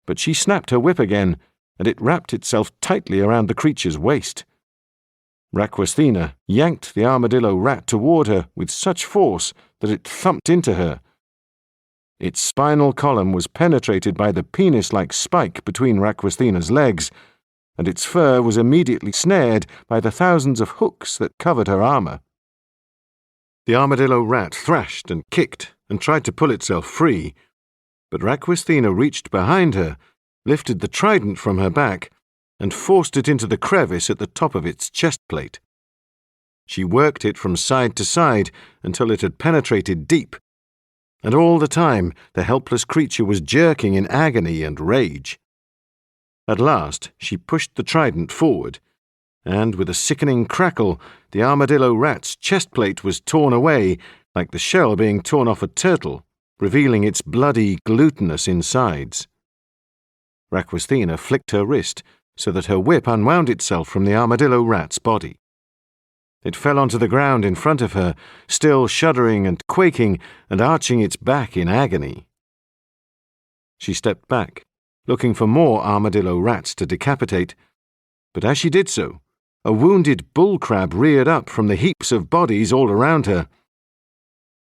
but she snapped her whip again, and it wrapped itself tightly around the creature's waist. Raquisthena yanked the armadillo rat toward her with such force that it thumped into her. Its spinal column was penetrated by the penis-like spike between Raquisthena's legs, and its fur was immediately snared by the thousands of hooks that covered her armor. The armadillo rat thrashed and kicked and tried to pull itself free, but Raquisthina reached behind her, lifted the trident from her back, and forced it into the crevice at the top of its chest plate. She worked it from side to side until it had penetrated deep, and all the time the helpless creature was jerking in agony and rage. At last she pushed the trident forward, and with a sickening crackle, the armadillo rat's chest plate was torn away like the shell being torn off a turtle, revealing its bloody, glutinous insides. Raquisthina flicked her wrist so that her whip unwound itself from the armadillo rat's body. It fell onto the ground in front of her, still shuddering and quaking and arching its back in agony. She stepped back, looking for more armadillo rats to decapitate, but as she did so, a wounded bull crab reared up from the heaps of bodies all around her.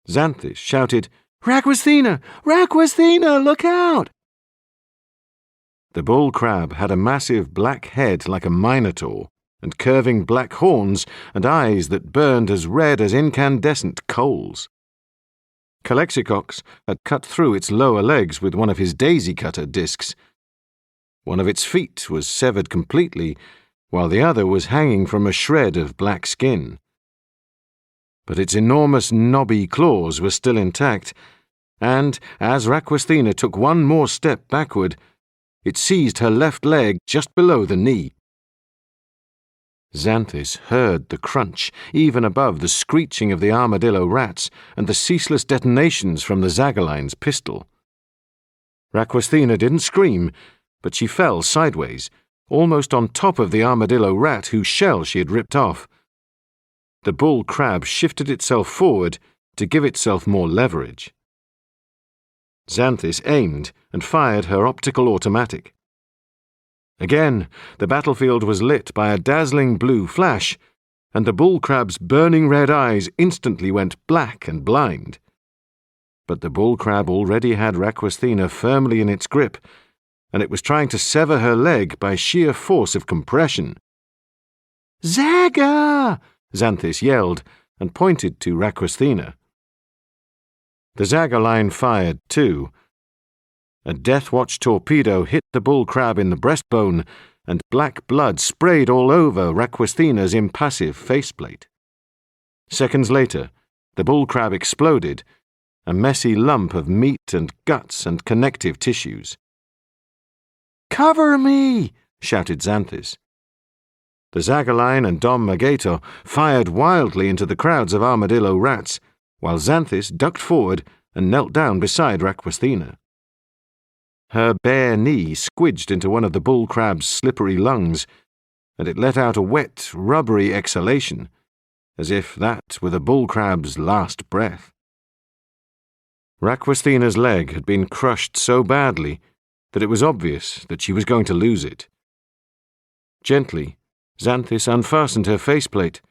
Xanthus shouted, "Raquisthina! Raquisthina, look out!" The bull crab had a massive black head like a minotaur, and curving black horns and eyes that burned as red as incandescent coals. Calexicox had cut through its lower legs with one of his daisy-cutter discs. One of its feet was severed completely, while the other was hanging from a shred of black skin. But its enormous knobby claws were still intact, and, as Raquisthina took one more step backward, it seized her left leg just below the knee. Xanthus heard the crunch, even above the screeching of the armadillo rats and the ceaseless detonations from the Zagaline's pistol. Raquisthina didn't scream, but she fell sideways, almost on top of the armadillo rat whose shell she had ripped off. The bull crab shifted itself forward to give itself more leverage. Xanthus aimed and fired her optical automatic. Again, the battlefield was lit by a dazzling blue flash, and the bull crab's burning red eyes instantly went black and blind. But the bull crab already had Raquisthina firmly in its grip, and it was trying to sever her leg by sheer force of compression. "Zaga!" Xanthus yelled, and pointed to Raquisthina. The Zagaline fired too. A Death Watch torpedo hit the bull crab in the breastbone, and black blood sprayed all over Raquisthina's impassive faceplate. Seconds later, the bull crab exploded, a messy lump of meat and guts and connective tissues. "Cover me!" shouted Xanthus. The Zagaline and Dom Magator fired wildly into the crowds of armadillo rats, while Xanthus ducked forward and knelt down beside Raquisthina. Her bare knee squidged into one of the bull crab's slippery lungs, and it let out a wet, rubbery exhalation, as if that were the bull crab's last breath. Raquisthina's leg had been crushed so badly that it was obvious that she was going to lose it. Gently, Xanthus unfastened her faceplate.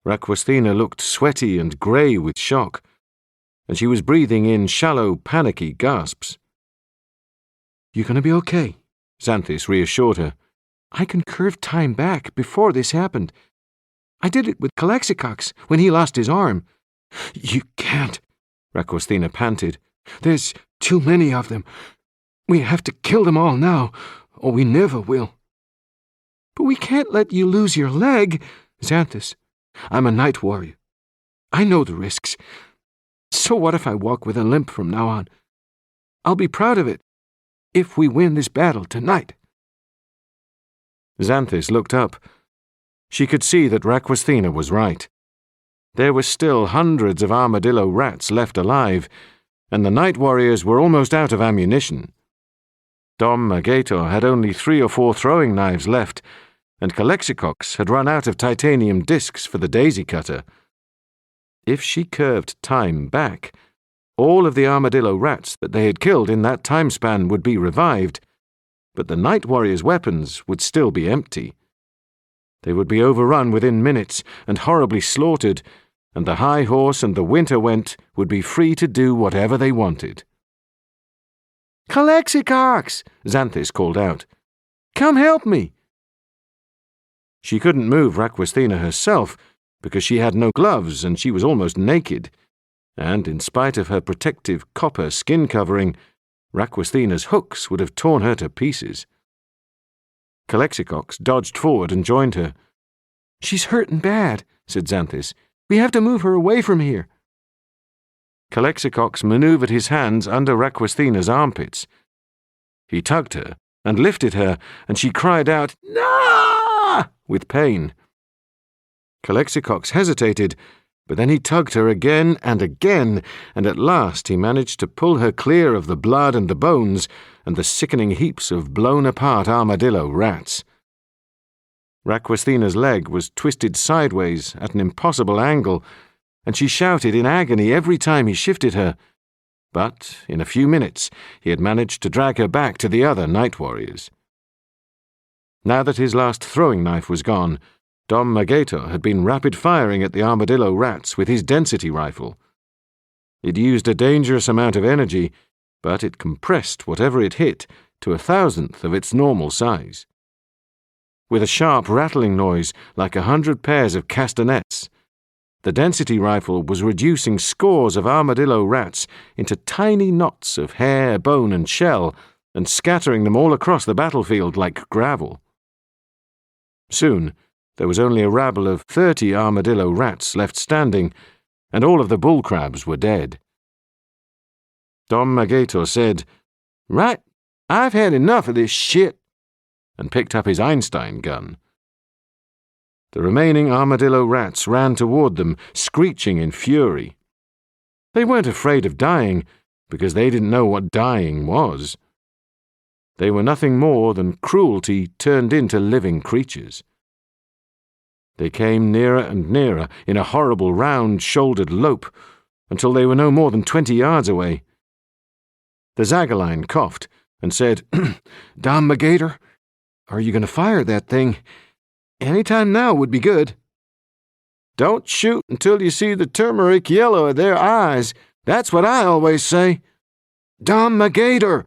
Raquisthina looked sweaty and grey with shock, and she was breathing in shallow, panicky gasps. "You're going to be okay," Xanthus reassured her. "I can curve time back before this happened. I did it with Calexicox when he lost his arm." "You can't," Raquisthina panted. "There's too many of them. We have to kill them all now, or we never will." "But we can't let you lose your leg." "Xanthus, I'm a night warrior. I know the risks. So what if I walk with a limp from now on? I'll be proud of it if we win this battle tonight." Xanthus looked up. She could see that Raquisthina was right. There were still hundreds of armadillo rats left alive, and the night warriors were almost out of ammunition. Dom Magator had only 3 or 4 throwing knives left, and Calexicox had run out of titanium discs for the daisy cutter. If she curved time back, all of the armadillo rats that they had killed in that time span would be revived, but the night warriors' weapons would still be empty. They would be overrun within minutes and horribly slaughtered, and the High Horse and the Winter Went would be free to do whatever they wanted. "Calexicox!" Xanthus called out. "Come help me!" She couldn't move Raquisthina herself, because she had no gloves and she was almost naked, and in spite of her protective copper skin covering, Raquisthina's hooks would have torn her to pieces. Calexicox dodged forward and joined her. "She's hurtin' bad," said Xanthis. "We have to move her away from here." Calexicox manoeuvred his hands under Raquisthina's armpits. He tugged her and lifted her, and she cried out, "No!" with pain. Calexicox hesitated, but then he tugged her again, and at last he managed to pull her clear of the blood and the bones and the sickening heaps of blown-apart armadillo rats. Raquisthina's leg was twisted sideways at an impossible angle, and she shouted in agony every time he shifted her. But in a few minutes he had managed to drag her back to the other night warriors. Now that his last throwing knife was gone, Dom Magator had been rapid-firing at the armadillo rats with his density rifle. It used a dangerous amount of energy, but it compressed whatever it hit to 1,000th of its normal size. With a sharp rattling noise like 100 pairs of castanets, the density rifle was reducing scores of armadillo rats into tiny knots of hair, bone, and shell, and scattering them all across the battlefield like gravel. Soon, there was only a rabble of 30 armadillo rats left standing, and all of the bullcrabs were dead. Dom Magator said, "Right, I've had enough of this shit," and picked up his Einstein gun. The remaining armadillo rats ran toward them, screeching in fury. They weren't afraid of dying, because they didn't know what dying was. They were nothing more than cruelty turned into living creatures. They came nearer and nearer in a horrible round-shouldered lope, until they were no more than 20 yards away. The Zagaline coughed and said, "Dom Magator, are you going to fire that thing? Any time now would be good." "Don't shoot until you see the turmeric yellow of their eyes. That's what I always say." "Dom Magator!"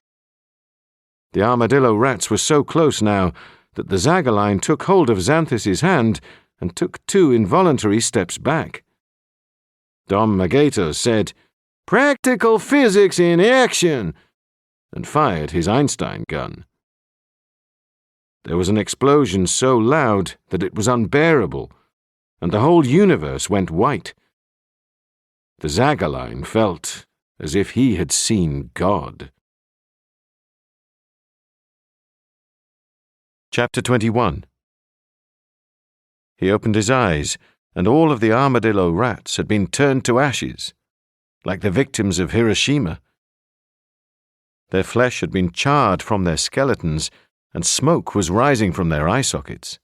The armadillo rats were so close now that the Zagaline took hold of Xanthis's hand and took 2 involuntary steps back. Dom Magator said, "Practical physics in action!" and fired his Einstein gun. There was an explosion so loud that it was unbearable, and the whole universe went white. The Zagaline felt as if he had seen God. Chapter 21. He opened his eyes, and all of the armadillo rats had been turned to ashes, like the victims of Hiroshima. Their flesh had been charred from their skeletons, and smoke was rising from their eye sockets.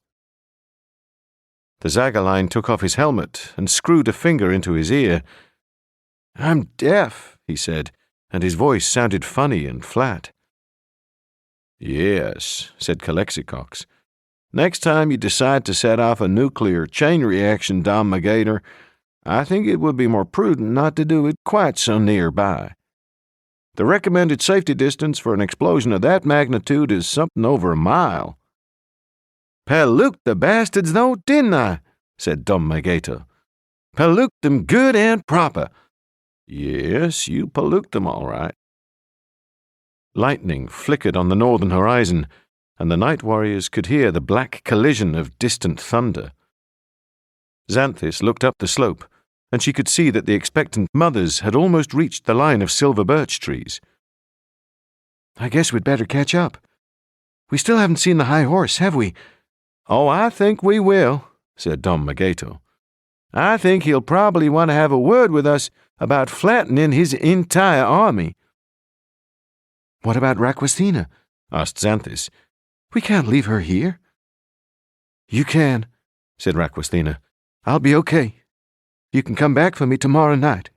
The Zagaline took off his helmet and screwed a finger into his ear. "I'm deaf," he said, and his voice sounded funny and flat. "Yes," said Calexicox. "Next time you decide to set off a nuclear chain reaction, Dom Magator, I think it would be more prudent not to do it quite so nearby. The recommended safety distance for an explosion of that magnitude is something over a mile." "Paluked the bastards, though, didn't I?" said Dom Magator. "Paluked them good and proper." "Yes, you paluked them all right." Lightning flickered on the northern horizon, and the night warriors could hear the black collision of distant thunder. Xanthis looked up the slope, and she could see that the expectant mothers had almost reached the line of silver birch trees. "I guess we'd better catch up. We still haven't seen the high horse, have we?" "Oh, I think we will," said Dom Magator. "I think he'll probably want to have a word with us about flattening his entire army." "What about Raquisthina?" asked Xanthis. "We can't leave her here." "You can," said Raquisthina. "I'll be okay. You can come back for me tomorrow night."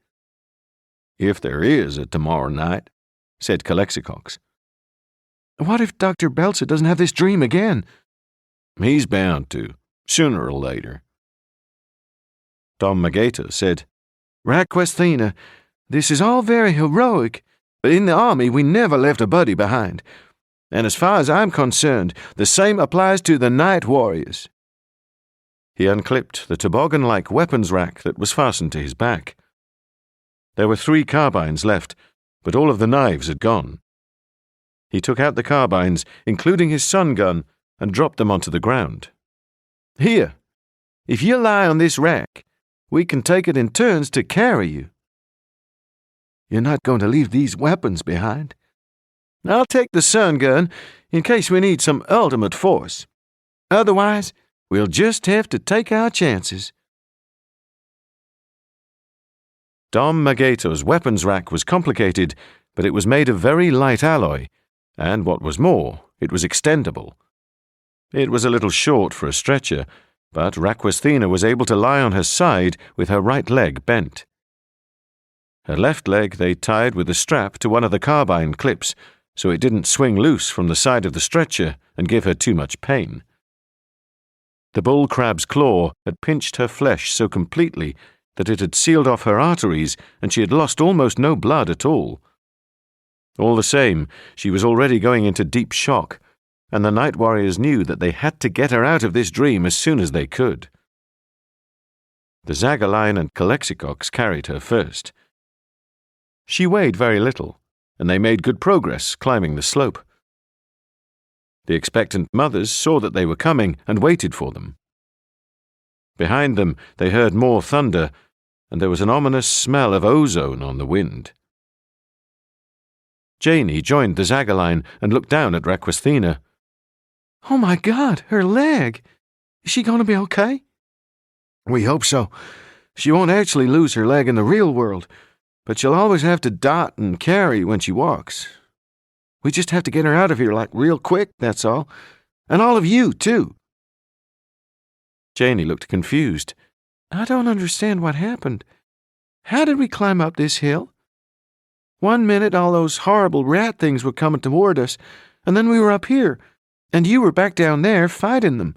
"If there is a tomorrow night," said Calexicox. "What if Dr. Belzer doesn't have this dream again?" "He's bound to, sooner or later." Dom Magator said, "Raquisthina, this is all very heroic, but in the army we never left a buddy behind. And as far as I'm concerned, the same applies to the night warriors." He unclipped the toboggan-like weapons rack that was fastened to his back. There were 3 carbines left, but all of the knives had gone. He took out the carbines, including his sun gun, and dropped them onto the ground. "Here, if you lie on this rack, we can take it in turns to carry you." "You're not going to leave these weapons behind?" "I'll take the sun gun in case we need some ultimate force. Otherwise, we'll just have to take our chances." Dom Magato's weapons rack was complicated, but it was made of very light alloy, and what was more, it was extendable. It was a little short for a stretcher, but Raquisthena was able to lie on her side with her right leg bent. Her left leg they tied with a strap to one of the carbine clips, so it didn't swing loose from the side of the stretcher and give her too much pain. The bull crab's claw had pinched her flesh so completely that it had sealed off her arteries and she had lost almost no blood at all. All the same, she was already going into deep shock, and the night warriors knew that they had to get her out of this dream as soon as they could. The Zagaline and Calexicox carried her first. She weighed very little, and they made good progress climbing the slope. The expectant mothers saw that they were coming and waited for them. Behind them they heard more thunder, and there was an ominous smell of ozone on the wind. Janey joined the Zagaline and looked down at Raquisthena. "Oh my God, her leg! Is she going to be okay?" "We hope so. She won't actually lose her leg in the real world, but she'll always have to dot and carry when she walks. We just have to get her out of here, like, real quick, that's all. And all of you, too." Janey looked confused. "I don't understand what happened. How did we climb up this hill? One minute all those horrible rat things were coming toward us, and then we were up here, and you were back down there fighting them."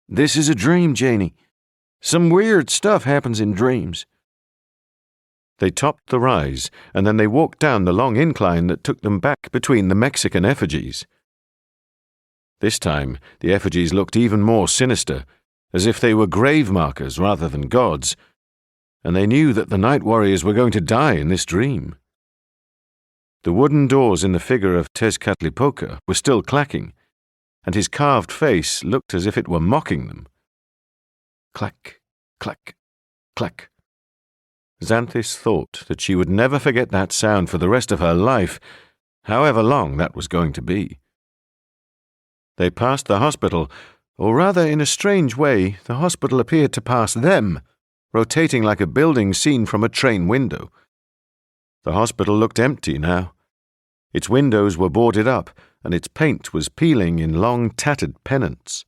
"This is a dream, Janey. Some weird stuff happens in dreams." They topped the rise, and then they walked down the long incline that took them back between the Mexican effigies. This time, the effigies looked even more sinister, as if they were grave markers rather than gods, and they knew that the night warriors were going to die in this dream. The wooden doors in the figure of Tezcatlipoca were still clacking, and his carved face looked as if it were mocking them. Clack, clack, clack. Xanthis thought that she would never forget that sound for the rest of her life, however long that was going to be. They passed the hospital, or rather, in a strange way, the hospital appeared to pass them, rotating like a building seen from a train window. The hospital looked empty now. Its windows were boarded up, and its paint was peeling in long tattered pennants.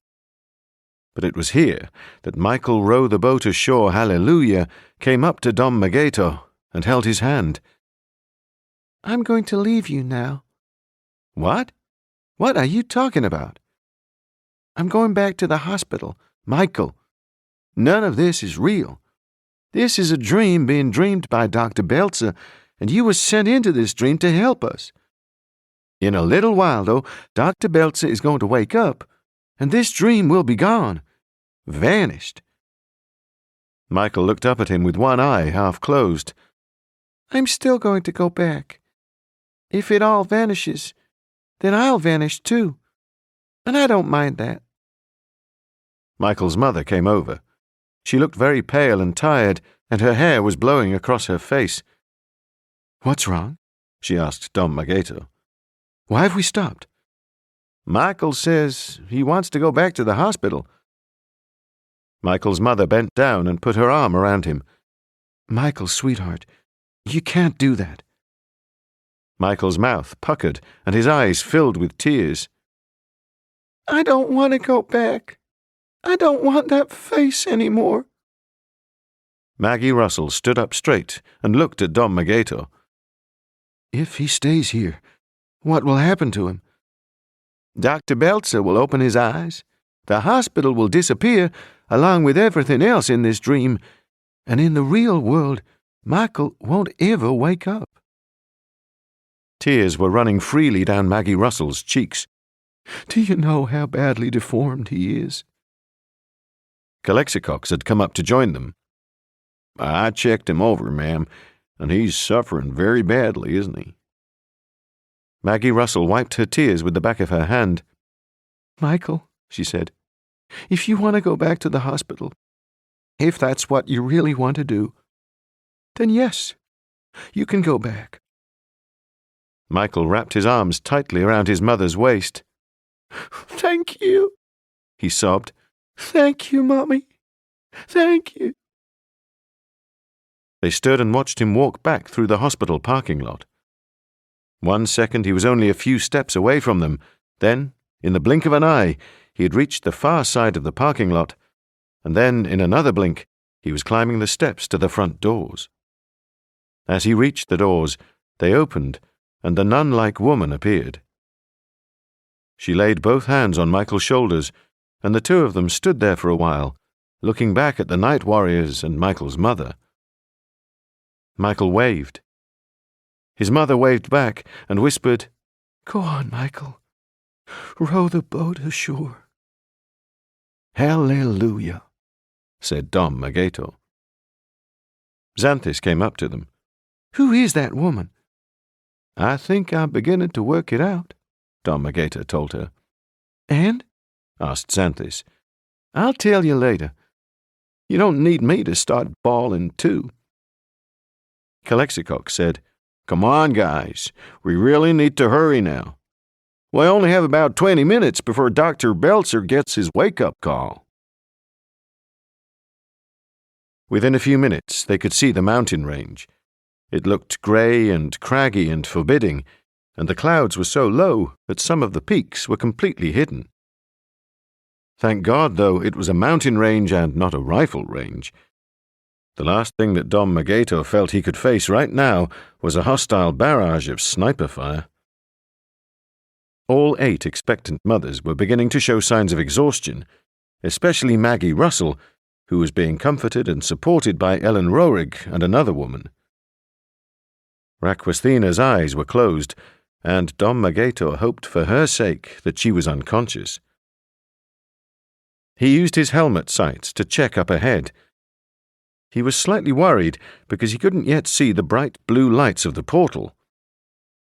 But it was here that Michael Row the Boat Ashore Hallelujah came up to Dom Magato and held his hand. "I'm going to leave you now." "What? What are you talking about?" "I'm going back to the hospital. Michael, none of this is real. This is a dream being dreamed by Dr. Belzer, and you were sent into this dream to help us. In a little while, though, Dr. Belzer is going to wake up, and this dream will be gone. Vanished." Michael looked up at him with one eye half closed. "I'm still going to go back. If it all vanishes, then I'll vanish too, and I don't mind that." Michael's mother came over. She looked very pale and tired, and her hair was blowing across her face. "What's wrong?" she asked Dom Magato. "Why have we stopped?" "Michael says he wants to go back to the hospital." Michael's mother bent down and put her arm around him. "Michael, sweetheart, you can't do that." Michael's mouth puckered and his eyes filled with tears. "I don't want to go back. I don't want that face anymore." Maggie Russell stood up straight and looked at Dom Magato. "If he stays here, what will happen to him?" "Dr. Belzer will open his eyes. The hospital will disappear, along with everything else in this dream, and in the real world, Michael won't ever wake up." Tears were running freely down Maggie Russell's cheeks. "Do you know how badly deformed he is?" Calexicox had come up to join them. I checked him over, ma'am, and he's suffering very badly, isn't he? Maggie Russell wiped her tears with the back of her hand. Michael, she said, if you want to go back to the hospital, if that's what you really want to do, then yes, you can go back. Michael wrapped his arms tightly around his mother's waist. Thank you, he sobbed. Thank you, Mommy. Thank you. They stood and watched him walk back through the hospital parking lot. 1 second he was only a few steps away from them. Then, in the blink of an eye, he had reached the far side of the parking lot, and then, in another blink, he was climbing the steps to the front doors. As he reached the doors, they opened, and the nun-like woman appeared. She laid both hands on Michael's shoulders, and the two of them stood there for a while, looking back at the night warriors and Michael's mother. Michael waved. His mother waved back and whispered, Go on, Michael. Row the boat ashore. Hallelujah, said Dom Magato. Xanthis came up to them. Who is that woman? I think I'm beginning to work it out, Dom Magato told her. And? Asked Xanthis. I'll tell you later. You don't need me to start bawling, too. Calexicox said, Come on, guys. We really need to hurry now. We only have about 20 minutes before Dr. Belzer gets his wake-up call. Within a few minutes, they could see the mountain range. It looked grey and craggy and forbidding, and the clouds were so low that some of the peaks were completely hidden. Thank God, though, it was a mountain range and not a rifle range. The last thing that Dom Magato felt he could face right now was a hostile barrage of sniper fire. All 8 expectant mothers were beginning to show signs of exhaustion, especially Maggie Russell, who was being comforted and supported by Ellen Roerig and another woman. Raquisthina's eyes were closed, and Dom Magato hoped for her sake that she was unconscious. He used his helmet sights to check up ahead. He was slightly worried because he couldn't yet see the bright blue lights of the portal.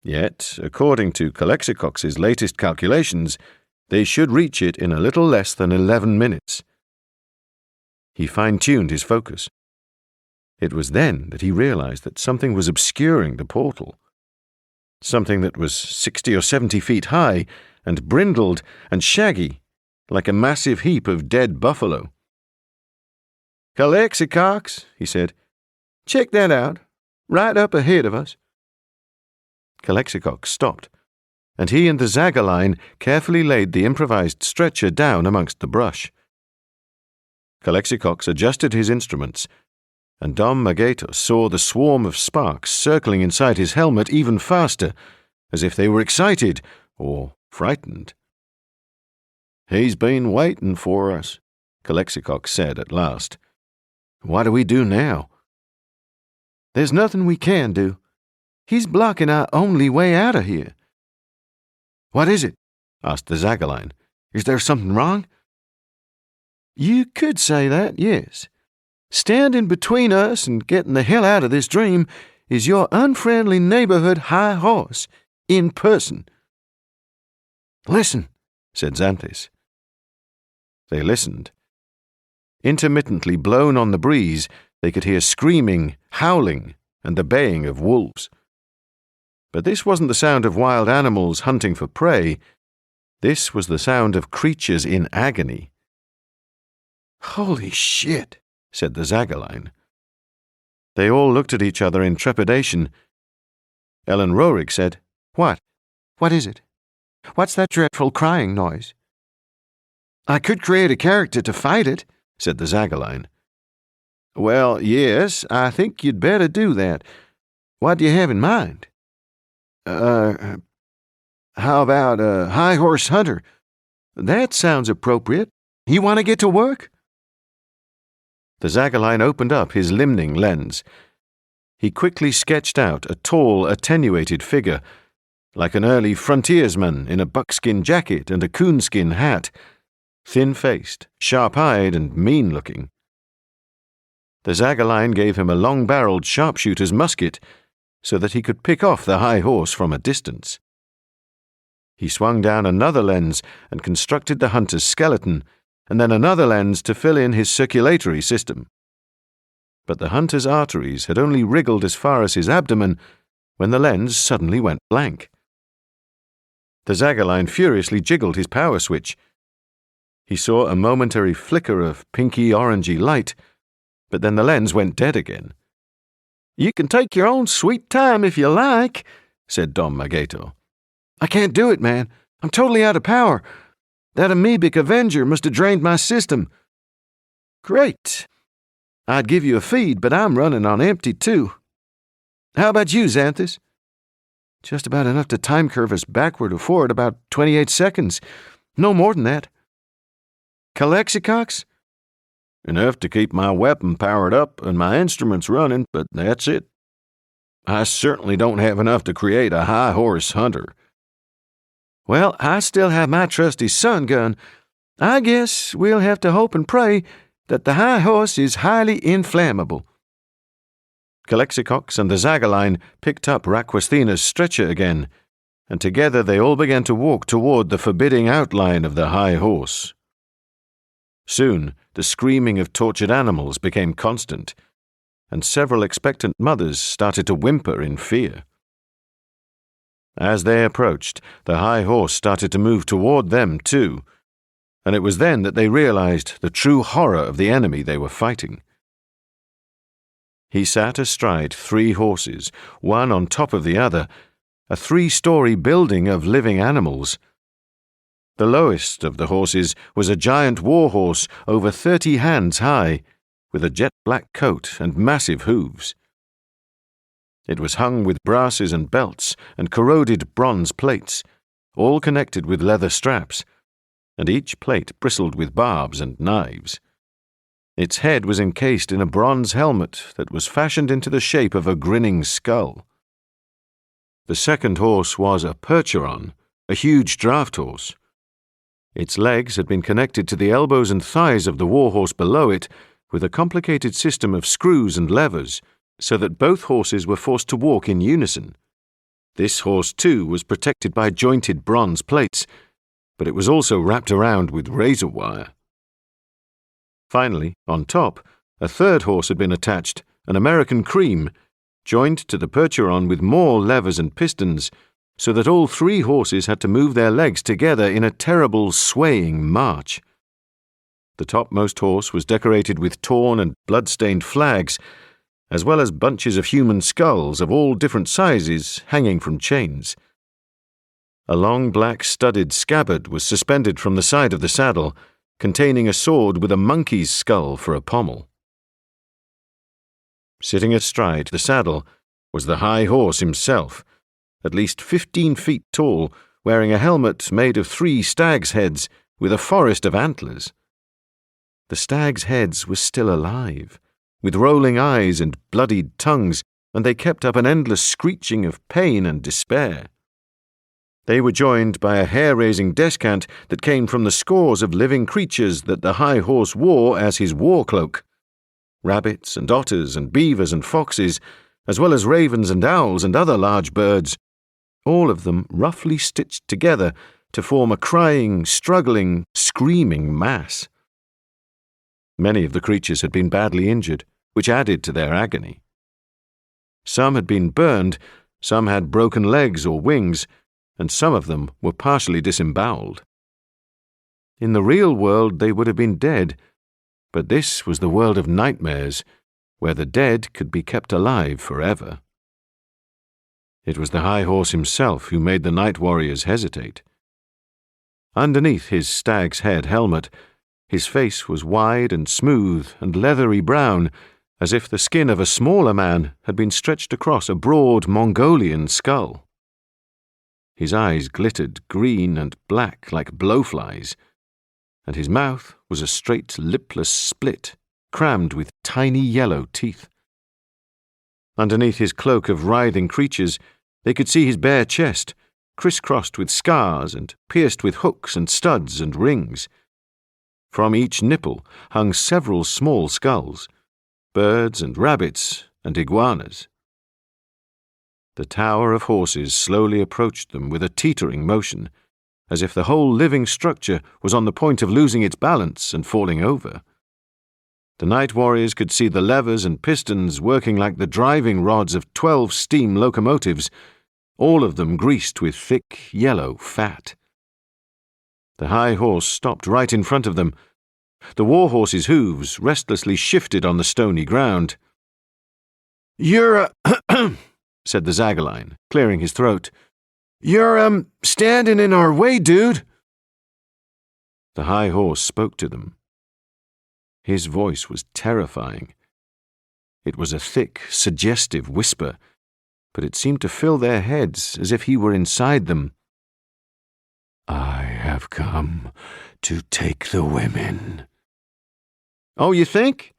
Yet, according to Calexicox's latest calculations, they should reach it in a little less than 11 minutes. He fine-tuned his focus. It was then that he realized that something was obscuring the portal. Something that was 60 or 70 feet high and brindled and shaggy, like a massive heap of dead buffalo. Calexicox, he said. Check that out, right up ahead of us. Calexicox stopped, and he and the Zagaline carefully laid the improvised stretcher down amongst the brush. Calexicox adjusted his instruments, and Dom Magato saw the swarm of sparks circling inside his helmet even faster, as if they were excited or frightened. He's been waiting for us, Calexicox said at last. What do we do now? There's nothing we can do. He's blocking our only way out of here. What is it? Asked the Zagaline. Is there something wrong? You could say that, yes. Standing between us and getting the hell out of this dream is your unfriendly neighborhood high horse, in person. Listen, said Xanthis. They listened. Intermittently blown on the breeze, they could hear screaming, howling, and the baying of wolves. But this wasn't the sound of wild animals hunting for prey. This was the sound of creatures in agony. Holy shit, said the Zagaline. They all looked at each other in trepidation. Ellen Roerig said, What? What is it? What's that dreadful crying noise? I could create a character to fight it, said the Zagaline. Well, yes, I think you'd better do that. What do you have in mind? How about a high horse hunter? That sounds appropriate. You want to get to work? The Zagaline opened up his limning lens. He quickly sketched out a tall, attenuated figure, like an early frontiersman in a buckskin jacket and a coonskin hat, thin-faced, sharp-eyed, and mean-looking. The Zagaline gave him a long-barreled sharpshooter's musket so that he could pick off the high horse from a distance. He swung down another lens and constructed the hunter's skeleton, and then another lens to fill in his circulatory system. But the hunter's arteries had only wriggled as far as his abdomen when the lens suddenly went blank. The Zagaline furiously jiggled his power switch. He saw a momentary flicker of pinky-orangey light, but then the lens went dead again. "You can take your own sweet time if you like," said Dom Magato. "I can't do it, man. I'm totally out of power. That amoebic Avenger must have drained my system." "Great. I'd give you a feed, but I'm running on empty, too. How about you, Xanthus?" "Just about enough to time curve us backward or forward about 28 seconds. No more than that." "Calexicox?" "Enough to keep my weapon powered up and my instruments running, but that's it. I certainly don't have enough to create a high horse hunter." "Well, I still have my trusty sun gun. I guess we'll have to hope and pray that the high horse is highly inflammable." Calexicox and the Zagaline picked up Raquisthina's stretcher again, and together they all began to walk toward the forbidding outline of the high horse. Soon, the screaming of tortured animals became constant, and several expectant mothers started to whimper in fear. As they approached, the high horse started to move toward them too, and it was then that they realized the true horror of the enemy they were fighting. He sat astride 3 horses, one on top of the other, a 3-story building of living animals. The lowest of the horses was a giant war horse over 30 hands high, with a jet-black coat and massive hooves. It was hung with brasses and belts and corroded bronze plates, all connected with leather straps, and each plate bristled with barbs and knives. Its head was encased in a bronze helmet that was fashioned into the shape of a grinning skull. The second horse was a Percheron, a huge draft horse. Its legs had been connected to the elbows and thighs of the warhorse below it with a complicated system of screws and levers, so that both horses were forced to walk in unison. This horse, too, was protected by jointed bronze plates, but it was also wrapped around with razor wire. Finally, on top, a third horse had been attached, an American cream, joined to the Percheron with more levers and pistons, so that all 3 horses had to move their legs together in a terrible swaying march. The topmost horse was decorated with torn and blood-stained flags, as well as bunches of human skulls of all different sizes hanging from chains. A long black studded scabbard was suspended from the side of the saddle, containing a sword with a monkey's skull for a pommel. Sitting astride the saddle was the high horse himself, at least 15 feet tall, wearing a helmet made of 3 stags' heads with a forest of antlers. The stags' heads were still alive, with rolling eyes and bloodied tongues, and they kept up an endless screeching of pain and despair. They were joined by a hair-raising descant that came from the scores of living creatures that the high horse wore as his war cloak. Rabbits and otters and beavers and foxes, as well as ravens and owls and other large birds, all of them roughly stitched together to form a crying, struggling, screaming mass. Many of the creatures had been badly injured, which added to their agony. Some had been burned, some had broken legs or wings, and some of them were partially disemboweled. In the real world they would have been dead, but this was the world of nightmares, where the dead could be kept alive forever. It was the high horse himself who made the night warriors hesitate. Underneath his stag's head helmet, his face was wide and smooth and leathery brown, as if the skin of a smaller man had been stretched across a broad Mongolian skull. His eyes glittered green and black like blowflies, and his mouth was a straight lipless split, crammed with tiny yellow teeth. Underneath his cloak of writhing creatures, they could see his bare chest, crisscrossed with scars and pierced with hooks and studs and rings. From each nipple hung several small skulls, birds and rabbits and iguanas. The tower of horses slowly approached them with a teetering motion, as if the whole living structure was on the point of losing its balance and falling over. The night warriors could see the levers and pistons working like the driving rods of 12 steam locomotives, all of them greased with thick, yellow fat. The high horse stopped right in front of them. The war horse's hooves restlessly shifted on the stony ground. "You're, said the Zagaline, clearing his throat. "You're, standing in our way, dude." The high horse spoke to them. His voice was terrifying. It was a thick, suggestive whisper, but it seemed to fill their heads as if he were inside them. "I have come to take the women." "Oh, you think?"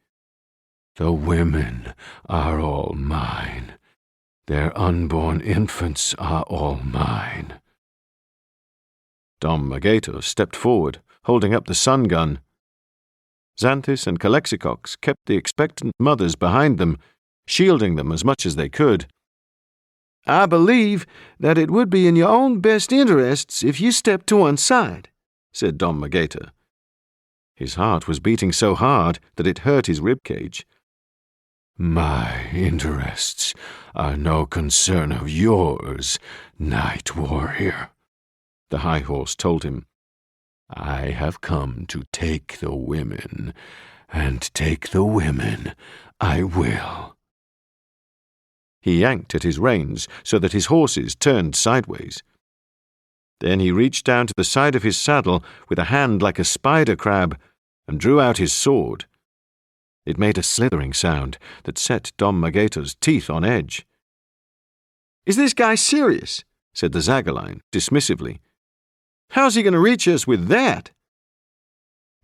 "The women are all mine. Their unborn infants are all mine." Dom Magator stepped forward, holding up the sun gun. Xanthus and Calexicox kept the expectant mothers behind them, shielding them as much as they could. "I believe that it would be in your own best interests if you stepped to one side," said Dom Magator. His heart was beating so hard that it hurt his ribcage. "My interests are no concern of yours, Night Warrior," the high horse told him. "I have come to take the women, and take the women I will." He yanked at his reins so that his horses turned sideways. Then he reached down to the side of his saddle with a hand like a spider crab and drew out his sword. It made a slithering sound that set Dom Magator's teeth on edge. "Is this guy serious?" said the Zagaline dismissively. "How's he going to reach us with that?"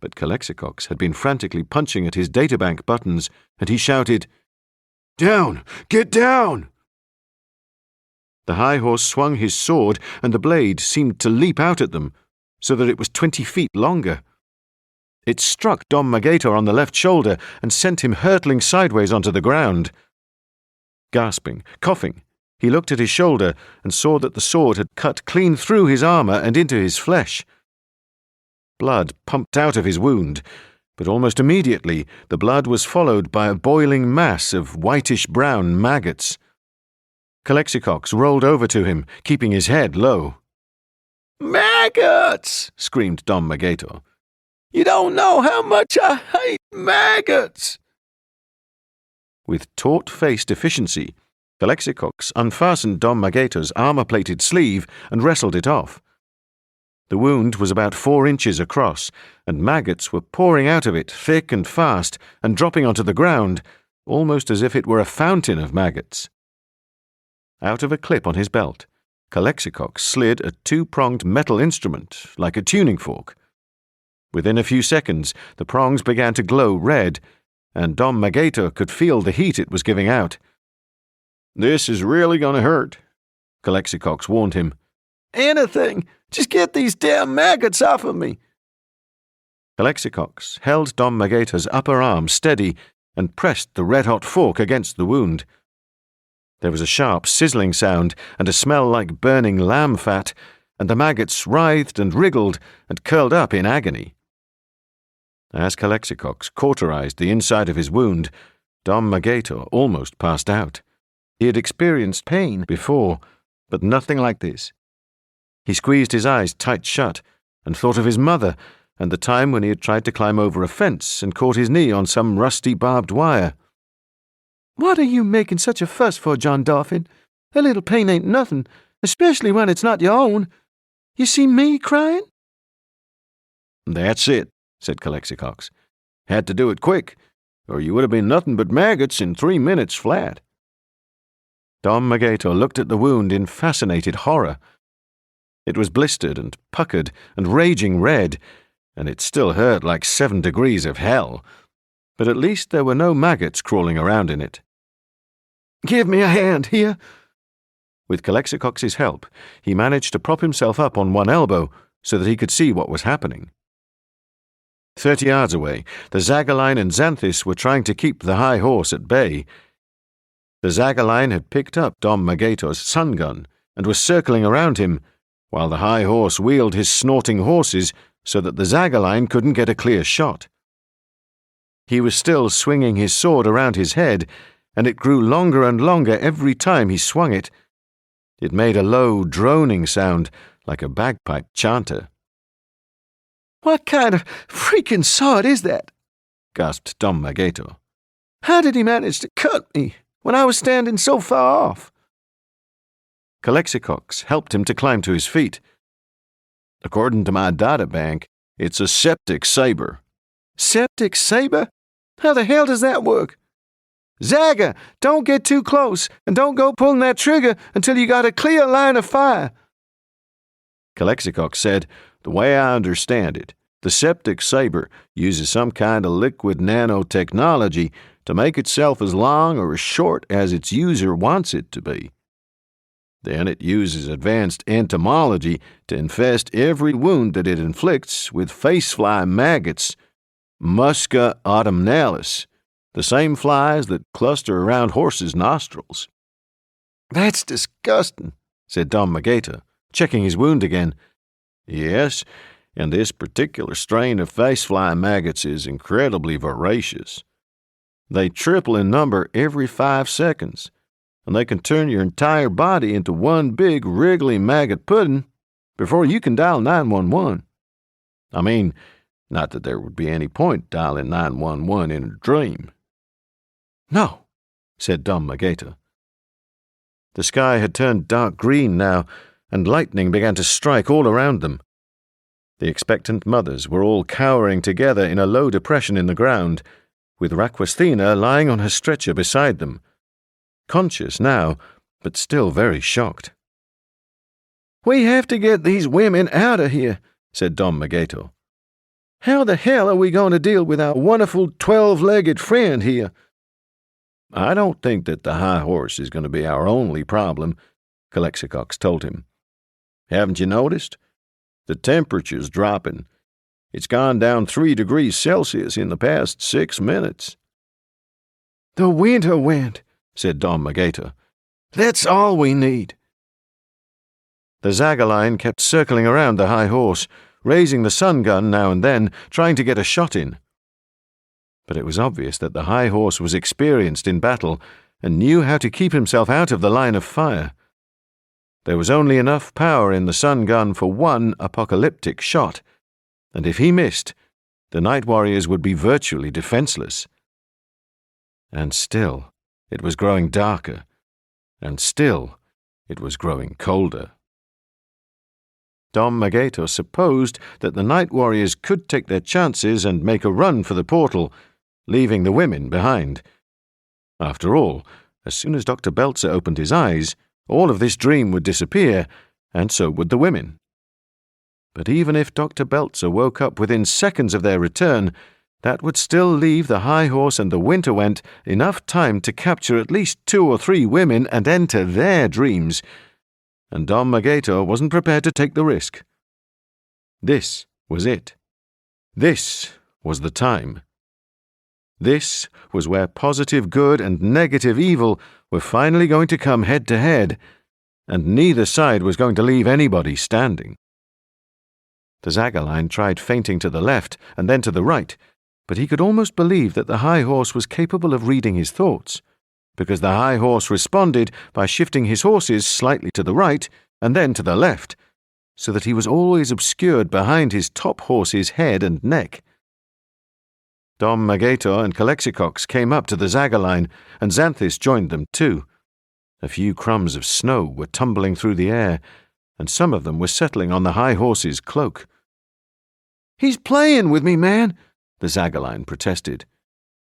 But Calexicox had been frantically punching at his databank buttons, and he shouted, "Down! Get down!" The high horse swung his sword, and the blade seemed to leap out at them, so that it was 20 feet longer. It struck Dom Magator on the left shoulder and sent him hurtling sideways onto the ground. Gasping, coughing, he looked at his shoulder and saw that the sword had cut clean through his armor and into his flesh. Blood pumped out of his wound, but almost immediately the blood was followed by a boiling mass of whitish-brown maggots. Calexicox rolled over to him, keeping his head low. "Maggots!" screamed Dom Magator. "You don't know how much I hate maggots!" With taut-faced efficiency, Calexicox unfastened Dom Magator's armor-plated sleeve and wrestled it off. The wound was about 4 inches across, and maggots were pouring out of it thick and fast and dropping onto the ground, almost as if it were a fountain of maggots. Out of a clip on his belt, Calexicox slid a 2-pronged metal instrument, like a tuning fork. Within a few seconds, the prongs began to glow red, and Dom Magator could feel the heat it was giving out. "This is really going to hurt," Calexicox warned him. "Anything! Just get these damn maggots off of me!" Calexicox held Dom Magator's upper arm steady and pressed the red-hot fork against the wound. There was a sharp, sizzling sound and a smell like burning lamb fat, and the maggots writhed and wriggled and curled up in agony. As Calexicox cauterized the inside of his wound, Dom Magator almost passed out. He had experienced pain before, but nothing like this. He squeezed his eyes tight shut and thought of his mother and the time when he had tried to climb over a fence and caught his knee on some rusty barbed wire. "What are you making such a fuss for, John Dolphin? A little pain ain't nothing, especially when it's not your own. You see me crying?" "That's it," said Calexicox. "Had to do it quick, or you would have been nothing but maggots in 3 minutes flat." Dom Magator looked at the wound in fascinated horror. It was blistered and puckered and raging red, and it still hurt like 7 degrees of hell, but at least there were no maggots crawling around in it. "Give me a hand here." With Calexicox's help, he managed to prop himself up on one elbow so that he could see what was happening. 30 yards away, the Zagaline and Xanthus were trying to keep the high horse at bay. The Zagaline had picked up Dom Magator's sun gun and was circling around him, while the high horse wheeled his snorting horses so that the Zagaline couldn't get a clear shot. He was still swinging his sword around his head, and it grew longer and longer every time he swung it. It made a low, droning sound like a bagpipe chanter. "What kind of freaking sword is that?" gasped Dom Magator. "How did he manage to cut me when I was standing so far off?" Calexicox helped him to climb to his feet. "According to my data bank, it's a septic saber." "Septic saber? How the hell does that work?" "Zaga, don't get too close, and don't go pulling that trigger until you got a clear line of fire." Calexicox said, "The way I understand it, the septic saber uses some kind of liquid nanotechnology to make itself as long or as short as its user wants it to be. Then it uses advanced entomology to infest every wound that it inflicts with facefly maggots, Musca autumnalis, the same flies that cluster around horses' nostrils." "That's disgusting," said Dom Magator, checking his wound again. "Yes, and this particular strain of facefly maggots is incredibly voracious. They triple in number every 5 seconds, and they can turn your entire body into one big wriggly maggot pudding before you can dial 911. I mean, not that there would be any point dialing 911 in a dream." "No," said Dom Magator. The sky had turned dark green now, and lightning began to strike all around them. The expectant mothers were all cowering together in a low depression in the ground, with Raquisthena lying on her stretcher beside them, conscious now, but still very shocked. "We have to get these women out of here," said Dom Magator. "How the hell are we going to deal with our wonderful 12-legged friend here?" "I don't think that the high horse is going to be our only problem," Calexicox told him. "Haven't you noticed? The temperature's dropping. It's gone down 3 degrees Celsius in the past 6 minutes. "The winter wind," said Dom Magator. "That's all we need." The Zagaline kept circling around the high horse, raising the sun gun now and then, trying to get a shot in. But it was obvious that the high horse was experienced in battle and knew how to keep himself out of the line of fire. There was only enough power in the sun gun for one apocalyptic shot, and if he missed, the night warriors would be virtually defenseless. And still, it was growing darker, and still, it was growing colder. Dom Magator supposed that the night warriors could take their chances and make a run for the portal, leaving the women behind. After all, as soon as Dr. Belzer opened his eyes, all of this dream would disappear, and so would the women. But even if Dr. Belzer woke up within seconds of their return, that would still leave the high horse and the winterwent enough time to capture at least 2 or 3 women and enter their dreams, and Dom Magator wasn't prepared to take the risk. This was it. This was the time. This was where positive good and negative evil were finally going to come head to head, and neither side was going to leave anybody standing. The Zagaline tried feinting to the left and then to the right, but he could almost believe that the high horse was capable of reading his thoughts, because the high horse responded by shifting his horses slightly to the right and then to the left, so that he was always obscured behind his top horse's head and neck. Dom Magator and Calexicox came up to the Zagaline, and Xanthus joined them too. A few crumbs of snow were tumbling through the air, and some of them were settling on the high horse's cloak. "He's playing with me, man," the Zagaline protested.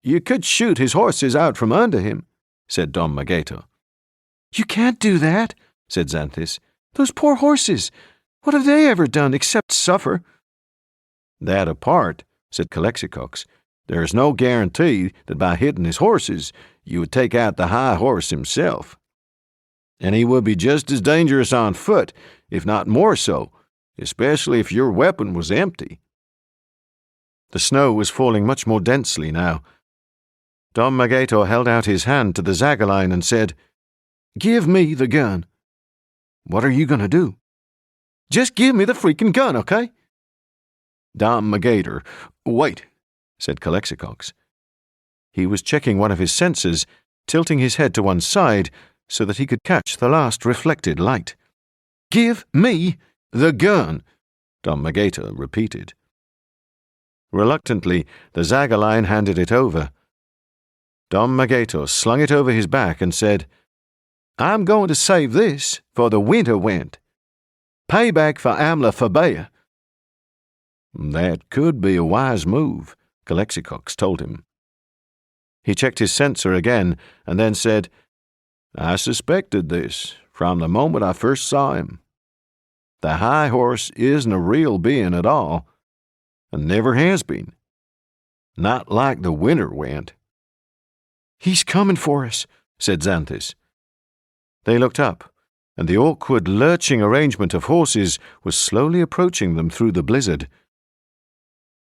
"You could shoot his horses out from under him," said Dom Magator. "You can't do that," said Xanthus. "Those poor horses, what have they ever done except suffer?" "That apart," said Calexicox, "there is no guarantee that by hitting his horses you would take out the high horse himself. And he would be just as dangerous on foot, if not more so, especially if your weapon was empty." The snow was falling much more densely now. Dom Magator held out his hand to the Zagaline and said, "Give me the gun." "What are you going to do?" "Just give me the freaking gun, okay?" "Dom Magator, wait," said Calexicox. He was checking one of his sensors, tilting his head to one side so that he could catch the last reflected light. "Give me the gun," Dom Magator repeated. Reluctantly, the Zagaline handed it over. Dom Magator slung it over his back and said, "I'm going to save this for the winter wind. Payback for Amla. "That could be a wise move," Calexicox told him. He checked his sensor again and then said, "I suspected this from the moment I first saw him. The high horse isn't a real being at all, and never has been. Not like the winter wind." "He's coming for us," said Xanthus. They looked up, and the awkward, lurching arrangement of horses was slowly approaching them through the blizzard.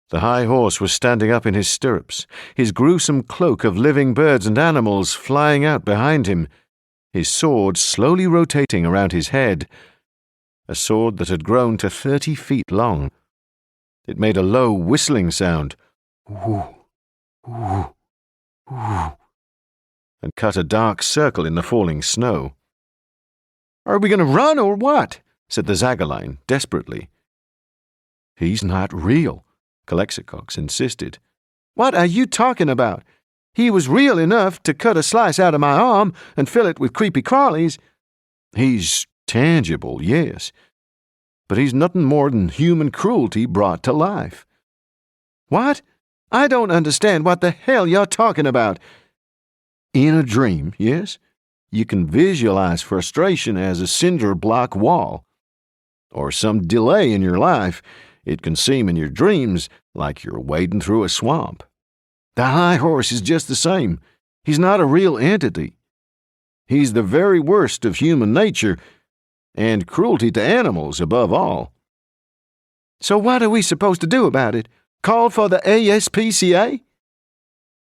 The high horse was standing up in his stirrups, his gruesome cloak of living birds and animals flying out behind him, his sword slowly rotating around his head, a sword that had grown to 30 feet long. It made a low whistling sound, whoo, whoo, whoo, and cut a dark circle in the falling snow. "Are we going to run or what?" said the Zagaline desperately. "He's not real," Calexicox insisted. "What are you talking about? He was real enough to cut a slice out of my arm and fill it with creepy crawlies." "He's tangible, yes, but he's nothing more than human cruelty brought to life." "What? I don't understand what the hell you're talking about." "In a dream, yes, you can visualize frustration as a cinder block wall, or some delay in your life. It can seem in your dreams like you're wading through a swamp. The high horse is just the same. He's not a real entity. He's the very worst of human nature, and cruelty to animals above all." "So what are we supposed to do about it? Call for the ASPCA?"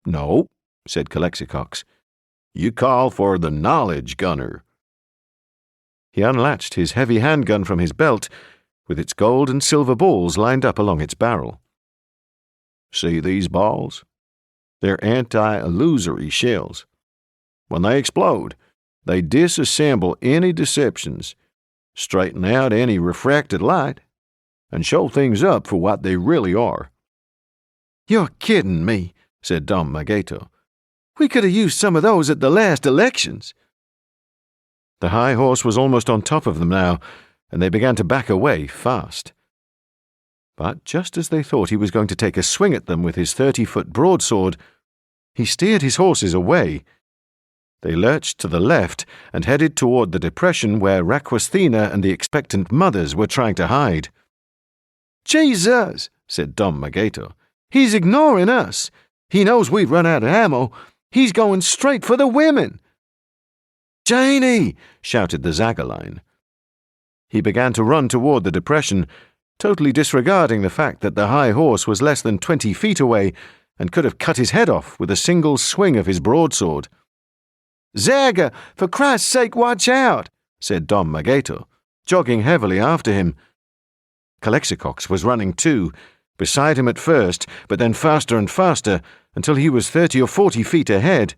"No," said Calexicox. "You call for the knowledge gunner." He unlatched his heavy handgun from his belt, with its gold and silver balls lined up along its barrel. "See these balls? They're anti-illusory shells. When they explode, they disassemble any deceptions, straighten out any refracted light, and show things up for what they really are." "You're kidding me," said Dom Magator. "We could have used some of those at the last elections." The high horse was almost on top of them now, and they began to back away fast. But just as they thought he was going to take a swing at them with his 30-foot broadsword, he steered his horses away. They lurched to the left and headed toward the depression where Raquasthena and the expectant mothers were trying to hide. "Jesus," said Dom Magator. "He's ignoring us. He knows we've run out of ammo. He's going straight for the women." "Janie!" shouted the Zagaline. He began to run toward the depression, totally disregarding the fact that the high horse was less than 20 feet away and could have cut his head off with a single swing of his broadsword. "Zaga, for Christ's sake, watch out," said Dom Magator, jogging heavily after him. Calexicox was running too, beside him at first, but then faster and faster, until he was 30 or 40 feet ahead.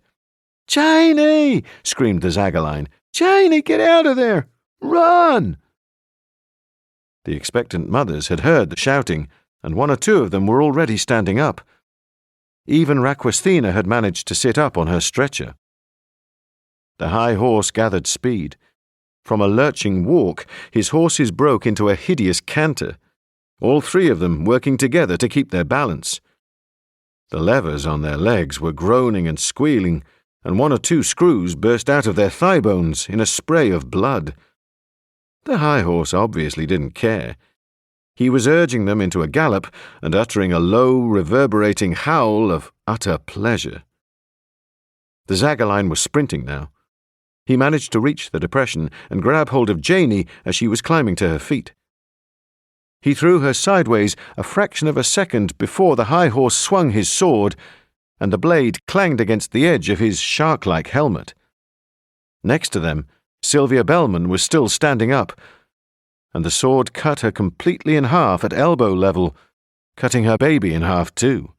"Janie!" screamed the Zagaline. "Janie, get out of there! Run!" The expectant mothers had heard the shouting, and one or two of them were already standing up. Even Raquasthena had managed to sit up on her stretcher. The high horse gathered speed. From a lurching walk, his horses broke into a hideous canter, all three of them working together to keep their balance. The levers on their legs were groaning and squealing, and one or two screws burst out of their thigh bones in a spray of blood. The high horse obviously didn't care. He was urging them into a gallop and uttering a low, reverberating howl of utter pleasure. The Zagaline was sprinting now. He managed to reach the depression and grab hold of Janie as she was climbing to her feet. He threw her sideways a fraction of a second before the high horse swung his sword, and the blade clanged against the edge of his shark-like helmet. Next to them, Sylvia Bellman was still standing up, and the sword cut her completely in half at elbow level, cutting her baby in half too.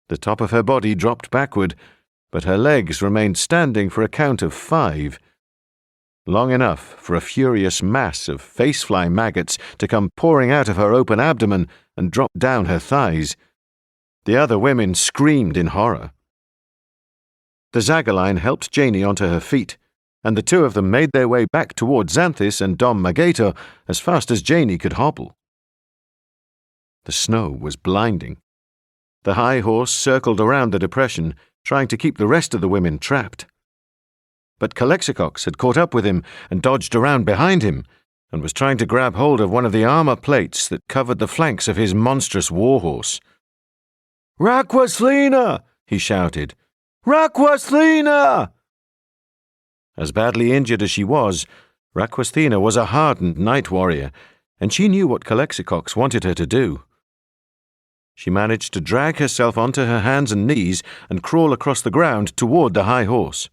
The top of her body dropped backward, but her legs remained standing for a count of 5. Long enough for a furious mass of face-fly maggots to come pouring out of her open abdomen and drop down her thighs. The other women screamed in horror. The Zagaline helped Janey onto her feet, and the two of them made their way back toward Xanthus and Dom Magator as fast as Janey could hobble. The snow was blinding. The high horse circled around the depression, trying to keep the rest of the women trapped. But Calexicox had caught up with him and dodged around behind him, and was trying to grab hold of one of the armor plates that covered the flanks of his monstrous warhorse. "Raquaslina!" he shouted. "Raquaslina!" As badly injured as she was, Raquaslina was a hardened night warrior, and she knew what Calexicox wanted her to do. She managed to drag herself onto her hands and knees and crawl across the ground toward the high horse.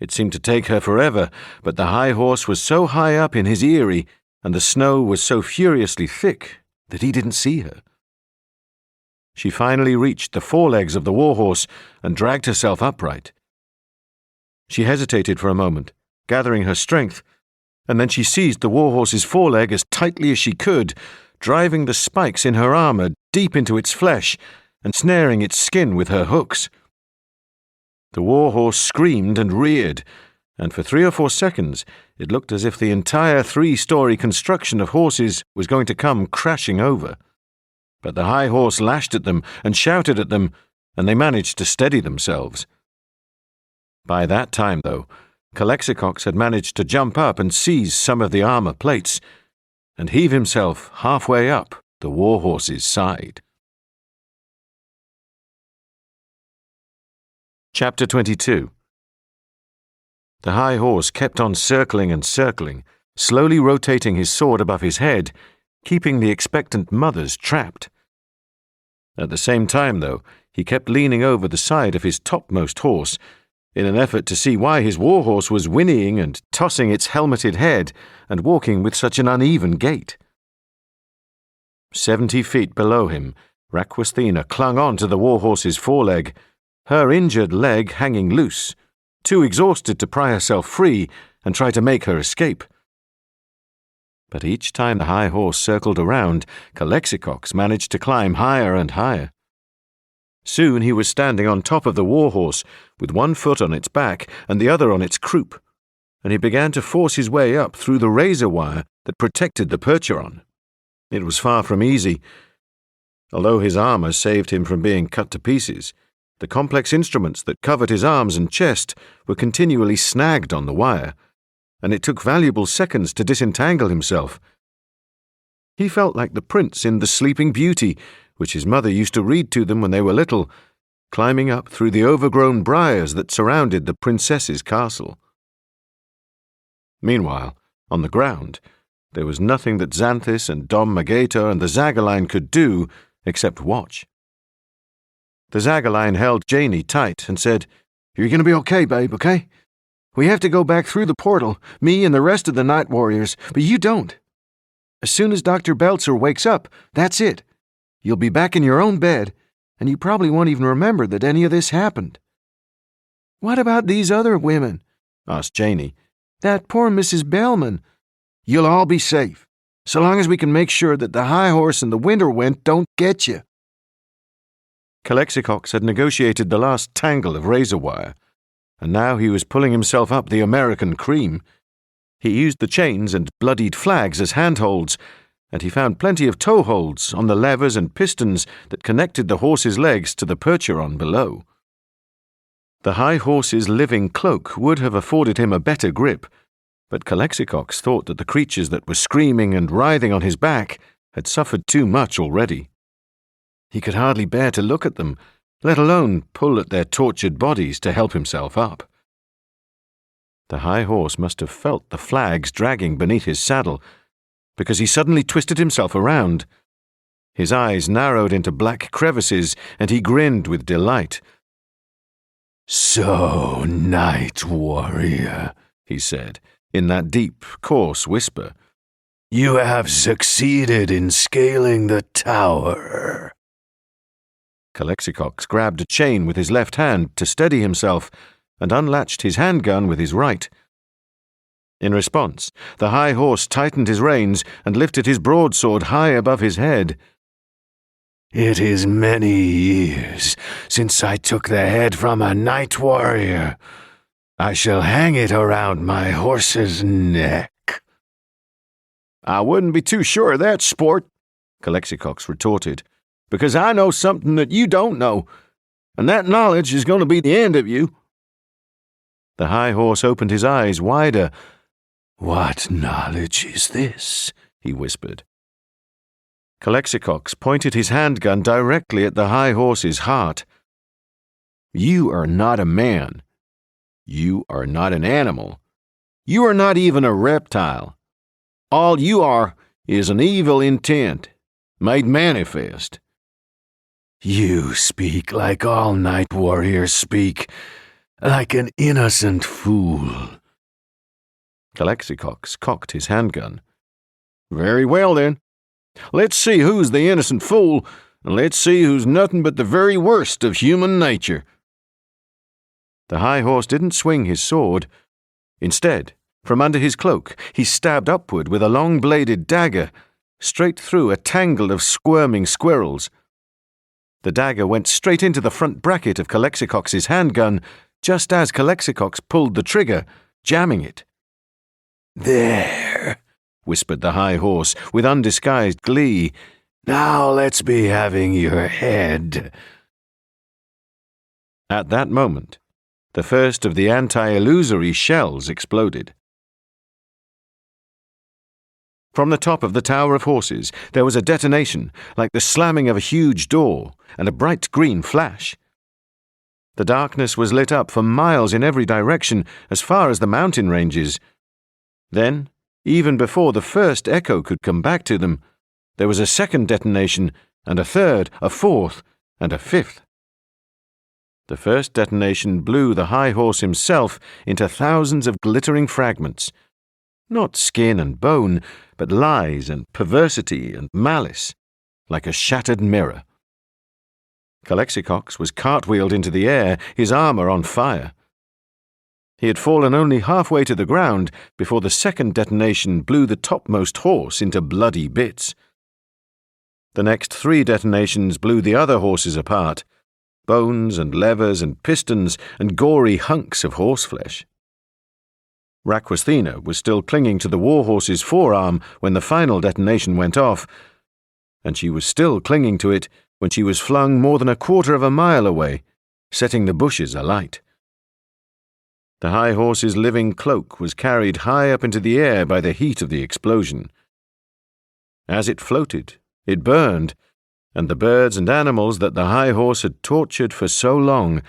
It seemed to take her forever, but the high horse was so high up in his eyrie, and the snow was so furiously thick that he didn't see her. She finally reached the forelegs of the warhorse and dragged herself upright. She hesitated for a moment, gathering her strength, and then she seized the warhorse's foreleg as tightly as she could, driving the spikes in her armor deep into its flesh and snaring its skin with her hooks. The warhorse screamed and reared, and for 3 or 4 seconds it looked as if the entire 3-story construction of horses was going to come crashing over. But the high horse lashed at them and shouted at them, and they managed to steady themselves. By that time, though, Calexicox had managed to jump up and seize some of the armor plates, and heave himself halfway up the warhorse's side. Chapter 22. The high horse kept on circling and circling, slowly rotating his sword above his head, keeping the expectant mothers trapped. At the same time, though, he kept leaning over the side of his topmost horse, in an effort to see why his warhorse was whinnying and tossing its helmeted head and walking with such an uneven gait. 70 feet below him, Raquaslina clung on to the warhorse's foreleg, her injured leg hanging loose, too exhausted to pry herself free and try to make her escape. But each time the high horse circled around, Calexicox managed to climb higher and higher. Soon he was standing on top of the warhorse, with one foot on its back and the other on its croup, and he began to force his way up through the razor wire that protected the percheron. It was far from easy. Although his armor saved him from being cut to pieces, the complex instruments that covered his arms and chest were continually snagged on the wire, and it took valuable seconds to disentangle himself. He felt like the prince in The Sleeping Beauty, which his mother used to read to them when they were little, climbing up through the overgrown briars that surrounded the princess's castle. Meanwhile, on the ground, there was nothing that Xanthus and Dom Magator and the Zagaline could do except watch. The Zagaline held Janey tight and said, "You're going to be okay, babe, okay? We have to go back through the portal, me and the rest of the Night Warriors, but you don't. As soon as Dr. Belzer wakes up, that's it. You'll be back in your own bed, and you probably won't even remember that any of this happened." "What about these other women?" asked Janey. "That poor Mrs. Bellman." "You'll all be safe, so long as we can make sure that the high horse and the winter wind don't get you." Calexicox had negotiated the last tangle of razor wire, and now he was pulling himself up the American cream. He used the chains and bloodied flags as handholds, and he found plenty of toeholds on the levers and pistons that connected the horse's legs to the percheron below. The high horse's living cloak would have afforded him a better grip, but Calexicox thought that the creatures that were screaming and writhing on his back had suffered too much already. He could hardly bear to look at them, let alone pull at their tortured bodies to help himself up. The high horse must have felt the flags dragging beneath his saddle, because he suddenly twisted himself around. His eyes narrowed into black crevices, and he grinned with delight. "So, Night Warrior," he said, in that deep, coarse whisper, "you have succeeded in scaling the tower." Calexicox grabbed a chain with his left hand to steady himself and unlatched his handgun with his right. In response, the high horse tightened his reins and lifted his broadsword high above his head. "It is many years since I took the head from a night warrior. I shall hang it around my horse's neck." "I wouldn't be too sure of that, sport," Calexicox retorted, "because I know something that you don't know, and that knowledge is going to be the end of you." The high horse opened his eyes wider. "What knowledge is this?" he whispered. Calexicox pointed his handgun directly at the high horse's heart. "You are not a man. You are not an animal. You are not even a reptile. All you are is an evil intent, made manifest." "You speak like all night warriors speak, like an innocent fool." Calexicox cocked his handgun. "Very well, then. Let's see who's the innocent fool, and let's see who's nothing but the very worst of human nature." The high horse didn't swing his sword. Instead, from under his cloak, he stabbed upward with a long-bladed dagger, straight through a tangle of squirming squirrels. The dagger went straight into the front bracket of Calexicox's handgun, just as Calexicox pulled the trigger, jamming it. "There," whispered the high horse with undisguised glee. "Now let's be having your head." At that moment, the first of the anti-illusory shells exploded. From the top of the Tower of Horses, there was a detonation, like the slamming of a huge door, and a bright green flash. The darkness was lit up for miles in every direction, as far as the mountain ranges. Then, even before the first echo could come back to them, there was a second detonation, and a third, a fourth, and a fifth. The first detonation blew the high horse himself into thousands of glittering fragments. Not skin and bone, but lies and perversity and malice, like a shattered mirror. Calexicox was cartwheeled into the air, his armor on fire. He had fallen only halfway to the ground before the second detonation blew the topmost horse into bloody bits. The next 3 detonations blew the other horses apart, bones and levers and pistons and gory hunks of horseflesh. Raquisthena was still clinging to the warhorse's forearm when the final detonation went off, and she was still clinging to it when she was flung more than a quarter of a mile away, setting the bushes alight. The high horse's living cloak was carried high up into the air by the heat of the explosion. As it floated, it burned, and the birds and animals that the high horse had tortured for so long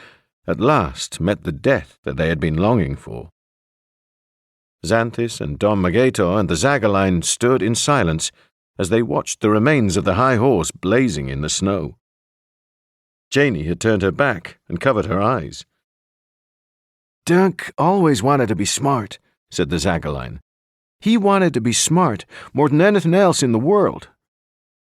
at last met the death that they had been longing for. Xanthus and Dom Magator and the Zagaline stood in silence as they watched the remains of the high horse blazing in the snow. Janey had turned her back and covered her eyes. "Dunk always wanted to be smart," said the Zagaline. "He wanted to be smart more than anything else in the world.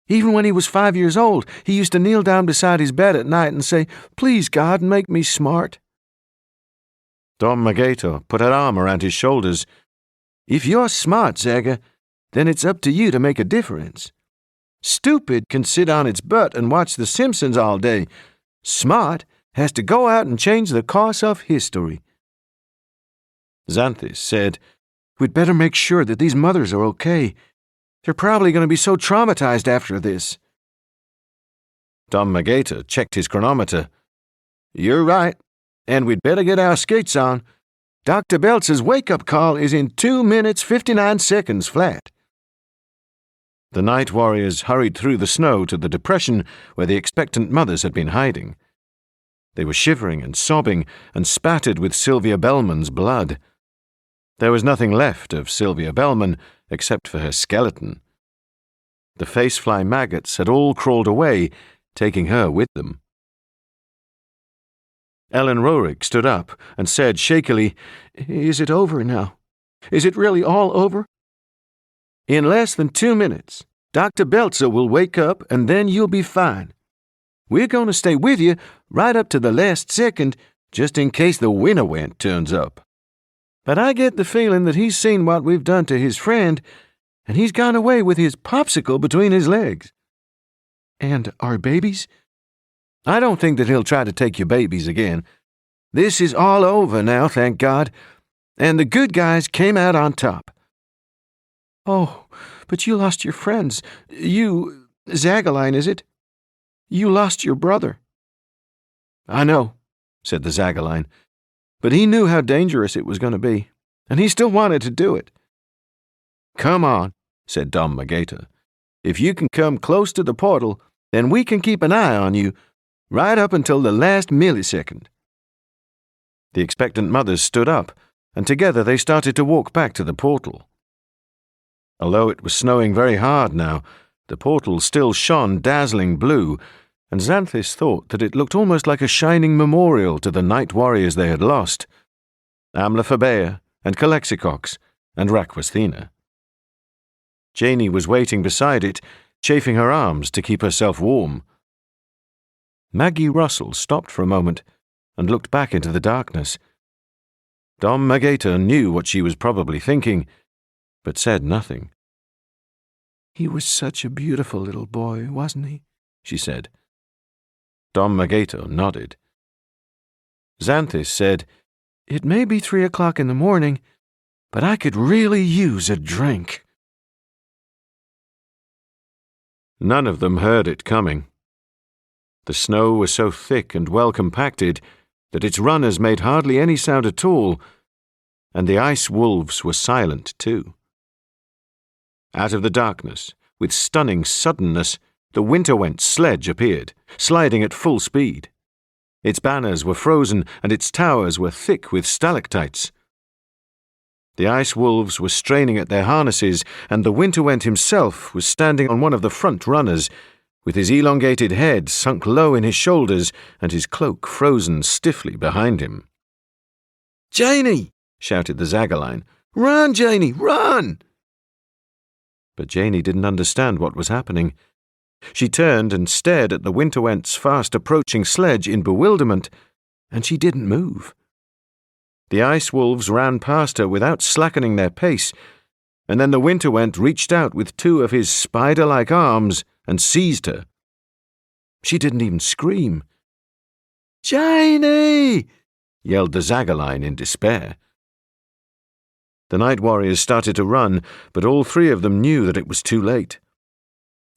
Even when he was 5 years old, he used to kneel down beside his bed at night and say, 'Please, God, make me smart.'" Dom Magator put her arm around his shoulders. "If you're smart, Zaga, then it's up to you to make a difference. Stupid can sit on its butt and watch The Simpsons all day. Smart has to go out and change the course of history." Xanthus said, "We'd better make sure that these mothers are okay. They're probably going to be so traumatized after this." Dom Magator checked his chronometer. "You're right, and we'd better get our skates on. Dr. Beltz's wake-up call is in 2 minutes 59 seconds flat." The night warriors hurried through the snow to the depression where the expectant mothers had been hiding. They were shivering and sobbing and spattered with Sylvia Bellman's blood. There was nothing left of Sylvia Bellman except for her skeleton, The face-fly maggots had all crawled away, taking her with them. Ellen Roerick stood up and said shakily, "Is it over now? Is it really all over?" "In less than 2 minutes. Dr. Belzer will wake up and then you'll be fine. We're going to stay with you right up to the last second, just in case the winterwent turns up. But I get the feeling that he's seen what we've done to his friend, and he's gone away with his popsicle between his legs." "And our babies?" "I don't think that he'll try to take your babies again. This is all over now, thank God, and the good guys came out on top." "Oh, but you lost your friends. Zagaline, is it? You lost your brother." "I know," said the Zagaline, "but he knew how dangerous it was going to be, and he still wanted to do it." "Come on," said Dom Magator. "If you can come close to the portal, then we can keep an eye on you right up until the last millisecond." The expectant mothers stood up, and together they started to walk back to the portal. Although it was snowing very hard now, the portal still shone dazzling blue, and Xanthis thought that it looked almost like a shining memorial to the night warriors they had lost, Amlaphabea and Calexicox and Raquasthena. Janey was waiting beside it, chafing her arms to keep herself warm. Maggie Russell stopped for a moment and looked back into the darkness. Dom Magator knew what she was probably thinking, but said nothing. "He was such a beautiful little boy, wasn't he?" she said. Dom Magator nodded. Xanthis said, "It may be 3 o'clock in the morning, but I could really use a drink." None of them heard it coming. The snow was so thick and well compacted that its runners made hardly any sound at all, and the ice wolves were silent too. Out of the darkness, with stunning suddenness, the winterwent sledge appeared, sliding at full speed. Its banners were frozen, and its towers were thick with stalactites. The ice wolves were straining at their harnesses, and the winterwent himself was standing on one of the front runners, with his elongated head sunk low in his shoulders and his cloak frozen stiffly behind him. "Janey!" shouted the Zagaline. "Run, Janey, run!" But Janey didn't understand what was happening. She turned and stared at the winterwent's fast-approaching sledge in bewilderment, and she didn't move. The ice wolves ran past her without slackening their pace, and then the winterwent reached out with 2 of his spider-like arms and seized her. She didn't even scream. "Janey!" yelled the Zagaline in despair. The night warriors started to run, but all 3 of them knew that it was too late.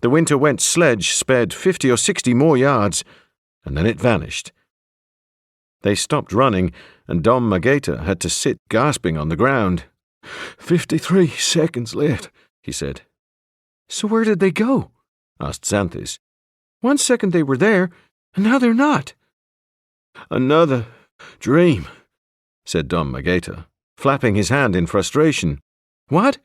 The winterwent sledge sped 50 or 60 more yards, and then it vanished. They stopped running, and Dom Magator had to sit gasping on the ground. 53 seconds left, he said. "So where did they go?" asked Xanthis. 1 second they were there, and now they're not." "Another dream," said Dom Magator, flapping his hand in frustration. "What?"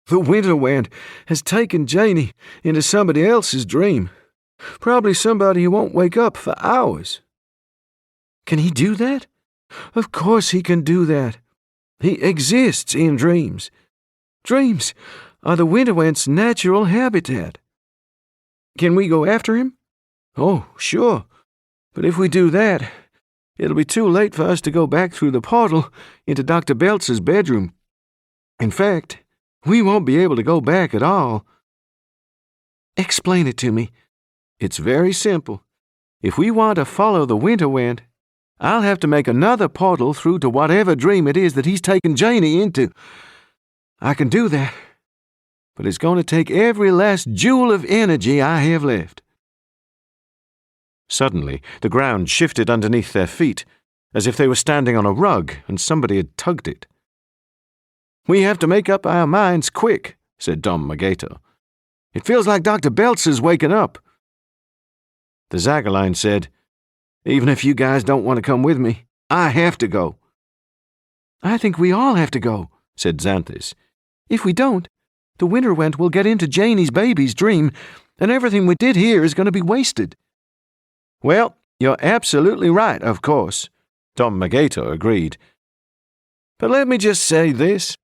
"The winterwent has taken Janey into somebody else's dream. Probably somebody who won't wake up for hours." "Can he do that?" "Of course he can do that. He exists in dreams. Dreams are the winterwent's natural habitat." "Can we go after him?" "Oh, sure. But if we do that, it'll be too late for us to go back through the portal into Dr. Belzer's bedroom. In fact, we won't be able to go back at all." "Explain it to me." "It's very simple. If we want to follow the winterwent, I'll have to make another portal through to whatever dream it is that he's taken Janey into. I can do that, but it's going to take every last joule of energy I have left." Suddenly, the ground shifted underneath their feet, as if they were standing on a rug and somebody had tugged it. "We have to make up our minds quick," said Dom Magator. "It feels like Dr. Belzer's waking up." The Zagaline said, "Even if you guys don't want to come with me, I have to go." "I think we all have to go," said Xanthis. "If we don't, the winter wind will get into Janie's baby's dream, and everything we did here is going to be wasted." "Well, you're absolutely right, of course," Tom Magator agreed. "But let me just say this.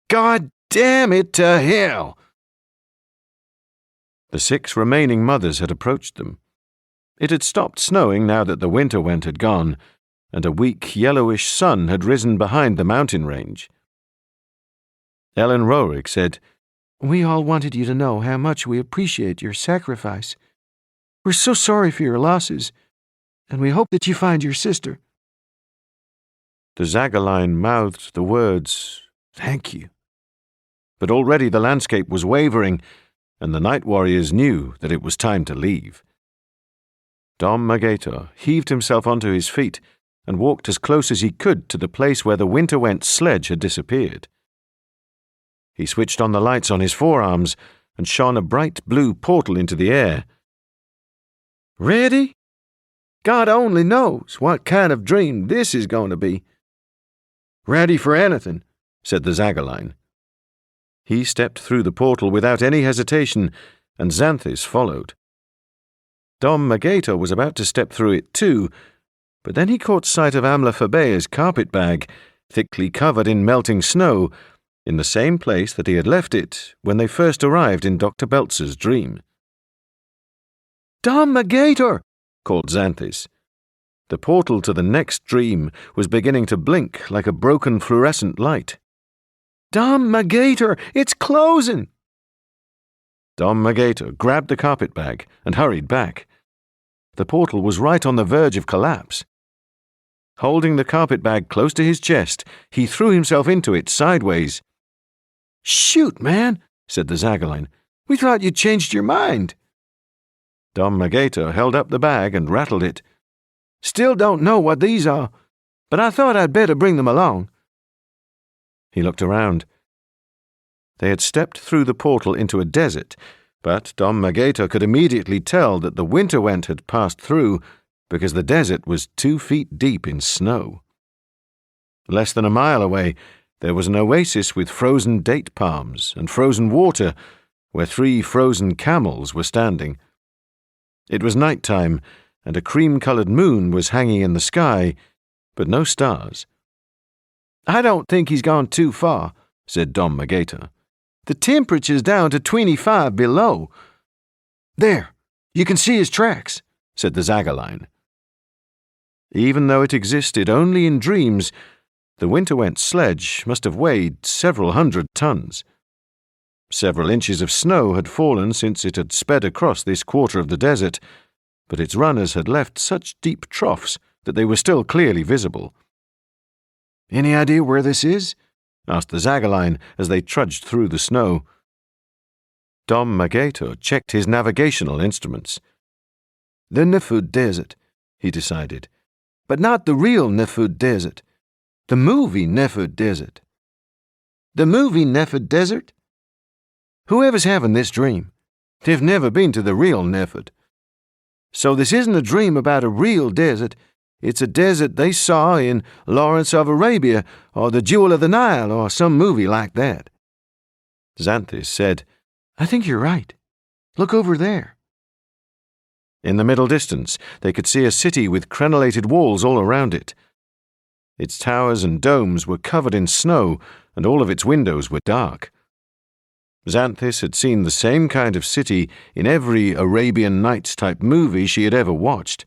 God damn it to hell!" The 6 remaining mothers had approached them. It had stopped snowing now that the winter wind had gone, and a weak yellowish sun had risen behind the mountain range. Ellen Roerick said, "We all wanted you to know how much we appreciate your sacrifice. We're so sorry for your losses, and we hope that you find your sister." The Zagaline mouthed the words, "Thank you." But already the landscape was wavering, and the night warriors knew that it was time to leave. Dom Magator heaved himself onto his feet and walked as close as he could to the place where the Winterwent's sledge had disappeared. He switched on the lights on his forearms and shone a bright blue portal into the air. "Ready? God only knows what kind of dream this is going to be." "Ready for anything," said the Zagaline. He stepped through the portal without any hesitation, and Xanthis followed. Dom Magator was about to step through it too, but then he caught sight of Amla Fabea's carpet bag, thickly covered in melting snow, in the same place that he had left it when they first arrived in Dr. Beltzer's dream. "Dom Magator!" called Xanthis. The portal to the next dream was beginning to blink like a broken fluorescent light. "Dom Magator, it's closing!" Dom Magator grabbed the carpetbag and hurried back. The portal was right on the verge of collapse. Holding the carpetbag close to his chest, he threw himself into it sideways. "Shoot, man," said the Zagaline. "We thought you'd changed your mind." Dom Magator held up the bag and rattled it. "Still don't know what these are, but I thought I'd better bring them along." He looked around. They had stepped through the portal into a desert, but Dom Magator could immediately tell that the Winterwent had passed through because the desert was 2 feet deep in snow. Less than a mile away, there was an oasis with frozen date palms and frozen water, where 3 frozen camels were standing. It was night time, and a cream-coloured moon was hanging in the sky, but no stars. "I don't think he's gone too far," said Dom Magator. "The temperature's down to 25 below." "There, you can see his tracks," said the Zagaline. Even though it existed only in dreams, the Winterwent sledge must have weighed several hundred tons. Several inches of snow had fallen since it had sped across this quarter of the desert, but its runners had left such deep troughs that they were still clearly visible. "Any idea where this is?" asked the Zagaline as they trudged through the snow. Dom Magator checked his navigational instruments. "The Nefud Desert," he decided. "But not the real Nefud Desert. The movie Nefud Desert." "The movie Nefud Desert? Whoever's having this dream, they've never been to the real Nefud. So this isn't a dream about a real desert. It's a desert they saw in Lawrence of Arabia or The Jewel of the Nile or some movie like that." Xanthis said, "I think you're right. Look over there." In the middle distance, they could see a city with crenellated walls all around it. Its towers and domes were covered in snow, and all of its windows were dark. Xanthis had seen the same kind of city in every Arabian Nights-type movie she had ever watched.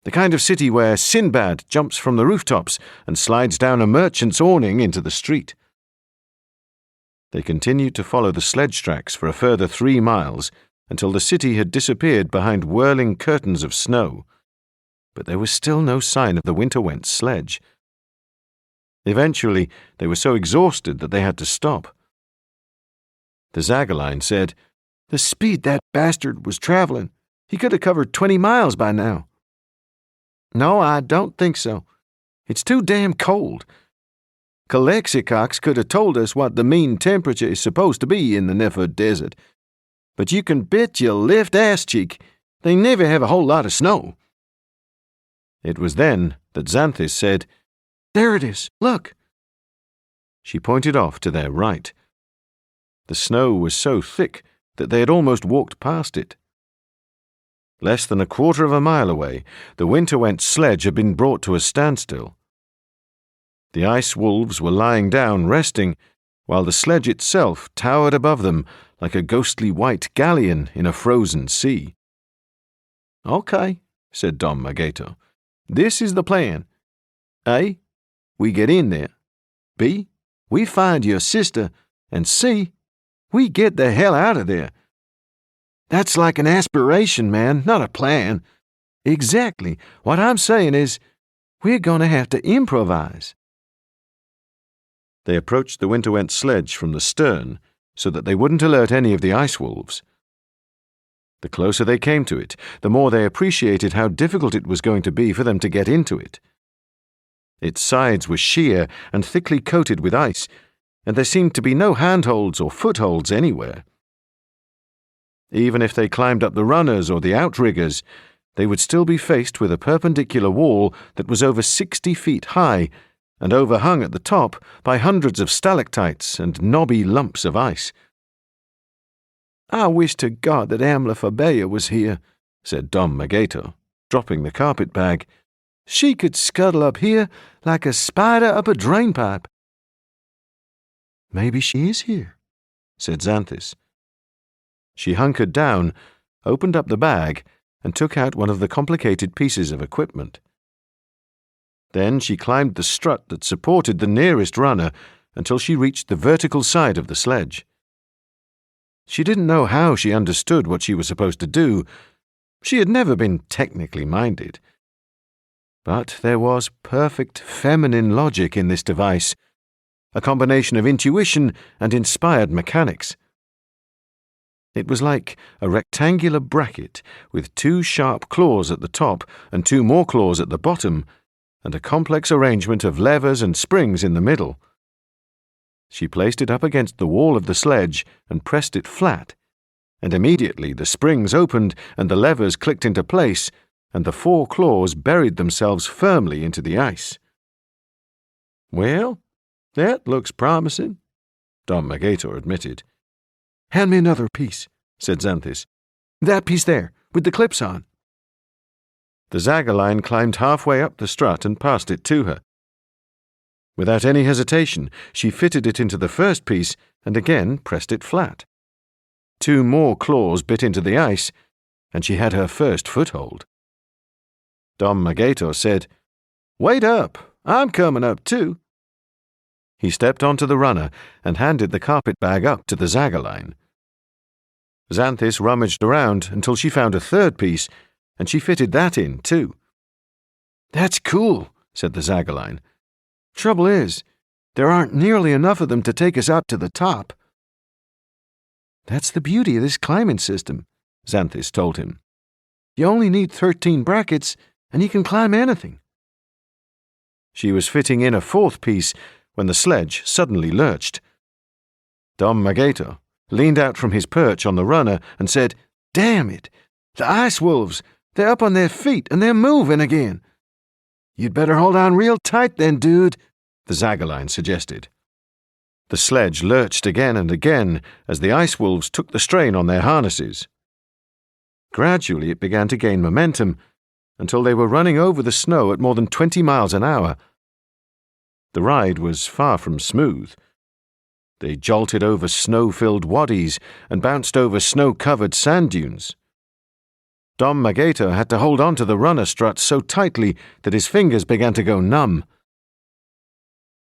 The kind of city where Sinbad jumps from the rooftops and slides down a merchant's awning into the street. They continued to follow the sledge tracks for a further 3 miles until the city had disappeared behind whirling curtains of snow. But there was still no sign of the Winterwent sledge. Eventually, they were so exhausted that they had to stop. The Zagaline said, "The speed that bastard was traveling, he could have covered 20 miles by now." "No, I don't think so. It's too damn cold. Calexicox could have told us what the mean temperature is supposed to be in the Nefud Desert. But you can bet your left ass cheek they never have a whole lot of snow." It was then that Xanthis said, "There it is, look." She pointed off to their right. The snow was so thick that they had almost walked past it. Less than a quarter of a mile away, the Winterwent sledge had been brought to a standstill. The ice wolves were lying down, resting, while the sledge itself towered above them like a ghostly white galleon in a frozen sea. "Okay," said Dom Magato. "This is the plan. A, we get in there. B, we find your sister. And C, we get the hell out of there." "That's like an aspiration, man, not a plan." "Exactly. What I'm saying is, we're going to have to improvise." They approached the Winterwent sledge from the stern so that they wouldn't alert any of the ice wolves. The closer they came to it, the more they appreciated how difficult it was going to be for them to get into it. Its sides were sheer and thickly coated with ice, and there seemed to be no handholds or footholds anywhere. Even if they climbed up the runners or the outriggers, they would still be faced with a perpendicular wall that was over 60 feet high and overhung at the top by hundreds of stalactites and knobby lumps of ice. "I wish to God that Amlaphabea was here," said Dom Magato, dropping the carpet-bag. "She could scuttle up here like a spider up a drainpipe." "Maybe she is here," said Xanthis. She hunkered down, opened up the bag, and took out one of the complicated pieces of equipment. Then she climbed the strut that supported the nearest runner until she reached the vertical side of the sledge. She didn't know how she understood what she was supposed to do. She had never been technically minded. But there was perfect feminine logic in this device, a combination of intuition and inspired mechanics. It was like a rectangular bracket with 2 sharp claws at the top and 2 more claws at the bottom, and a complex arrangement of levers and springs in the middle. She placed it up against the wall of the sledge and pressed it flat, and immediately the springs opened and the levers clicked into place, and the 4 claws buried themselves firmly into the ice. "Well, that looks promising," Dom Magato admitted. "Hand me another piece," said Xanthis. "That piece there, with the clips on." The Zagaline climbed halfway up the strut and passed it to her. Without any hesitation, she fitted it into the first piece and again pressed it flat. 2 more claws bit into the ice, and she had her first foothold. Dom Magato said, "Wait up, I'm coming up too." He stepped onto the runner and handed the carpet bag up to the Zagaline. Xanthis rummaged around until she found a third piece, and she fitted that in too. "That's cool," said the Zagaline. "Trouble is, there aren't nearly enough of them to take us up to the top." "That's the beauty of this climbing system," Xanthis told him. "You only need 13 brackets, and you can climb anything." She was fitting in a 4th piece when the sledge suddenly lurched. Dom Magato leaned out from his perch on the runner and said, "Damn it! The ice wolves! They're up on their feet and they're moving again." "You'd better hold on real tight then, dude," the Zagaline suggested. The sledge lurched again and again as the ice wolves took the strain on their harnesses. Gradually it began to gain momentum until they were running over the snow at more than 20 miles an hour. The ride was far from smooth. They jolted over snow-filled waddies and bounced over snow-covered sand dunes. Dom Magato had to hold on to the runner strut so tightly that his fingers began to go numb.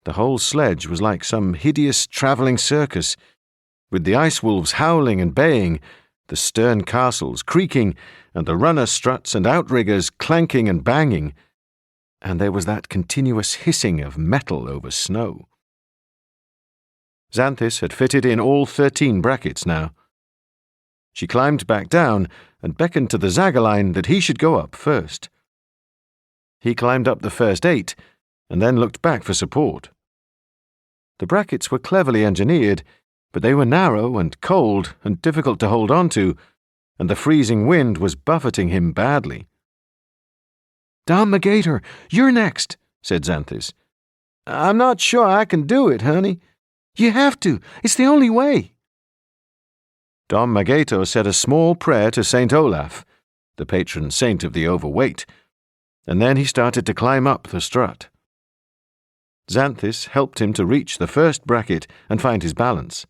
The whole sledge was like some hideous travelling circus, with the ice wolves howling and baying, the stern castles creaking, and the runner struts and outriggers clanking and banging, and there was that continuous hissing of metal over snow. Xanthis had fitted in all 13 brackets now. She climbed back down and beckoned to the Zagaline that he should go up first. He climbed up the first 8 and then looked back for support. The brackets were cleverly engineered, but they were narrow and cold and difficult to hold on to, and the freezing wind was buffeting him badly. "Dom Magator, you're next," said Xanthis. "I'm not sure I can do it, honey." "You have to. It's the only way." Dom Magato said a small prayer to St. Olaf, the patron saint of the overweight, and then he started to climb up the strut. Xanthus helped him to reach the first bracket and find his balance.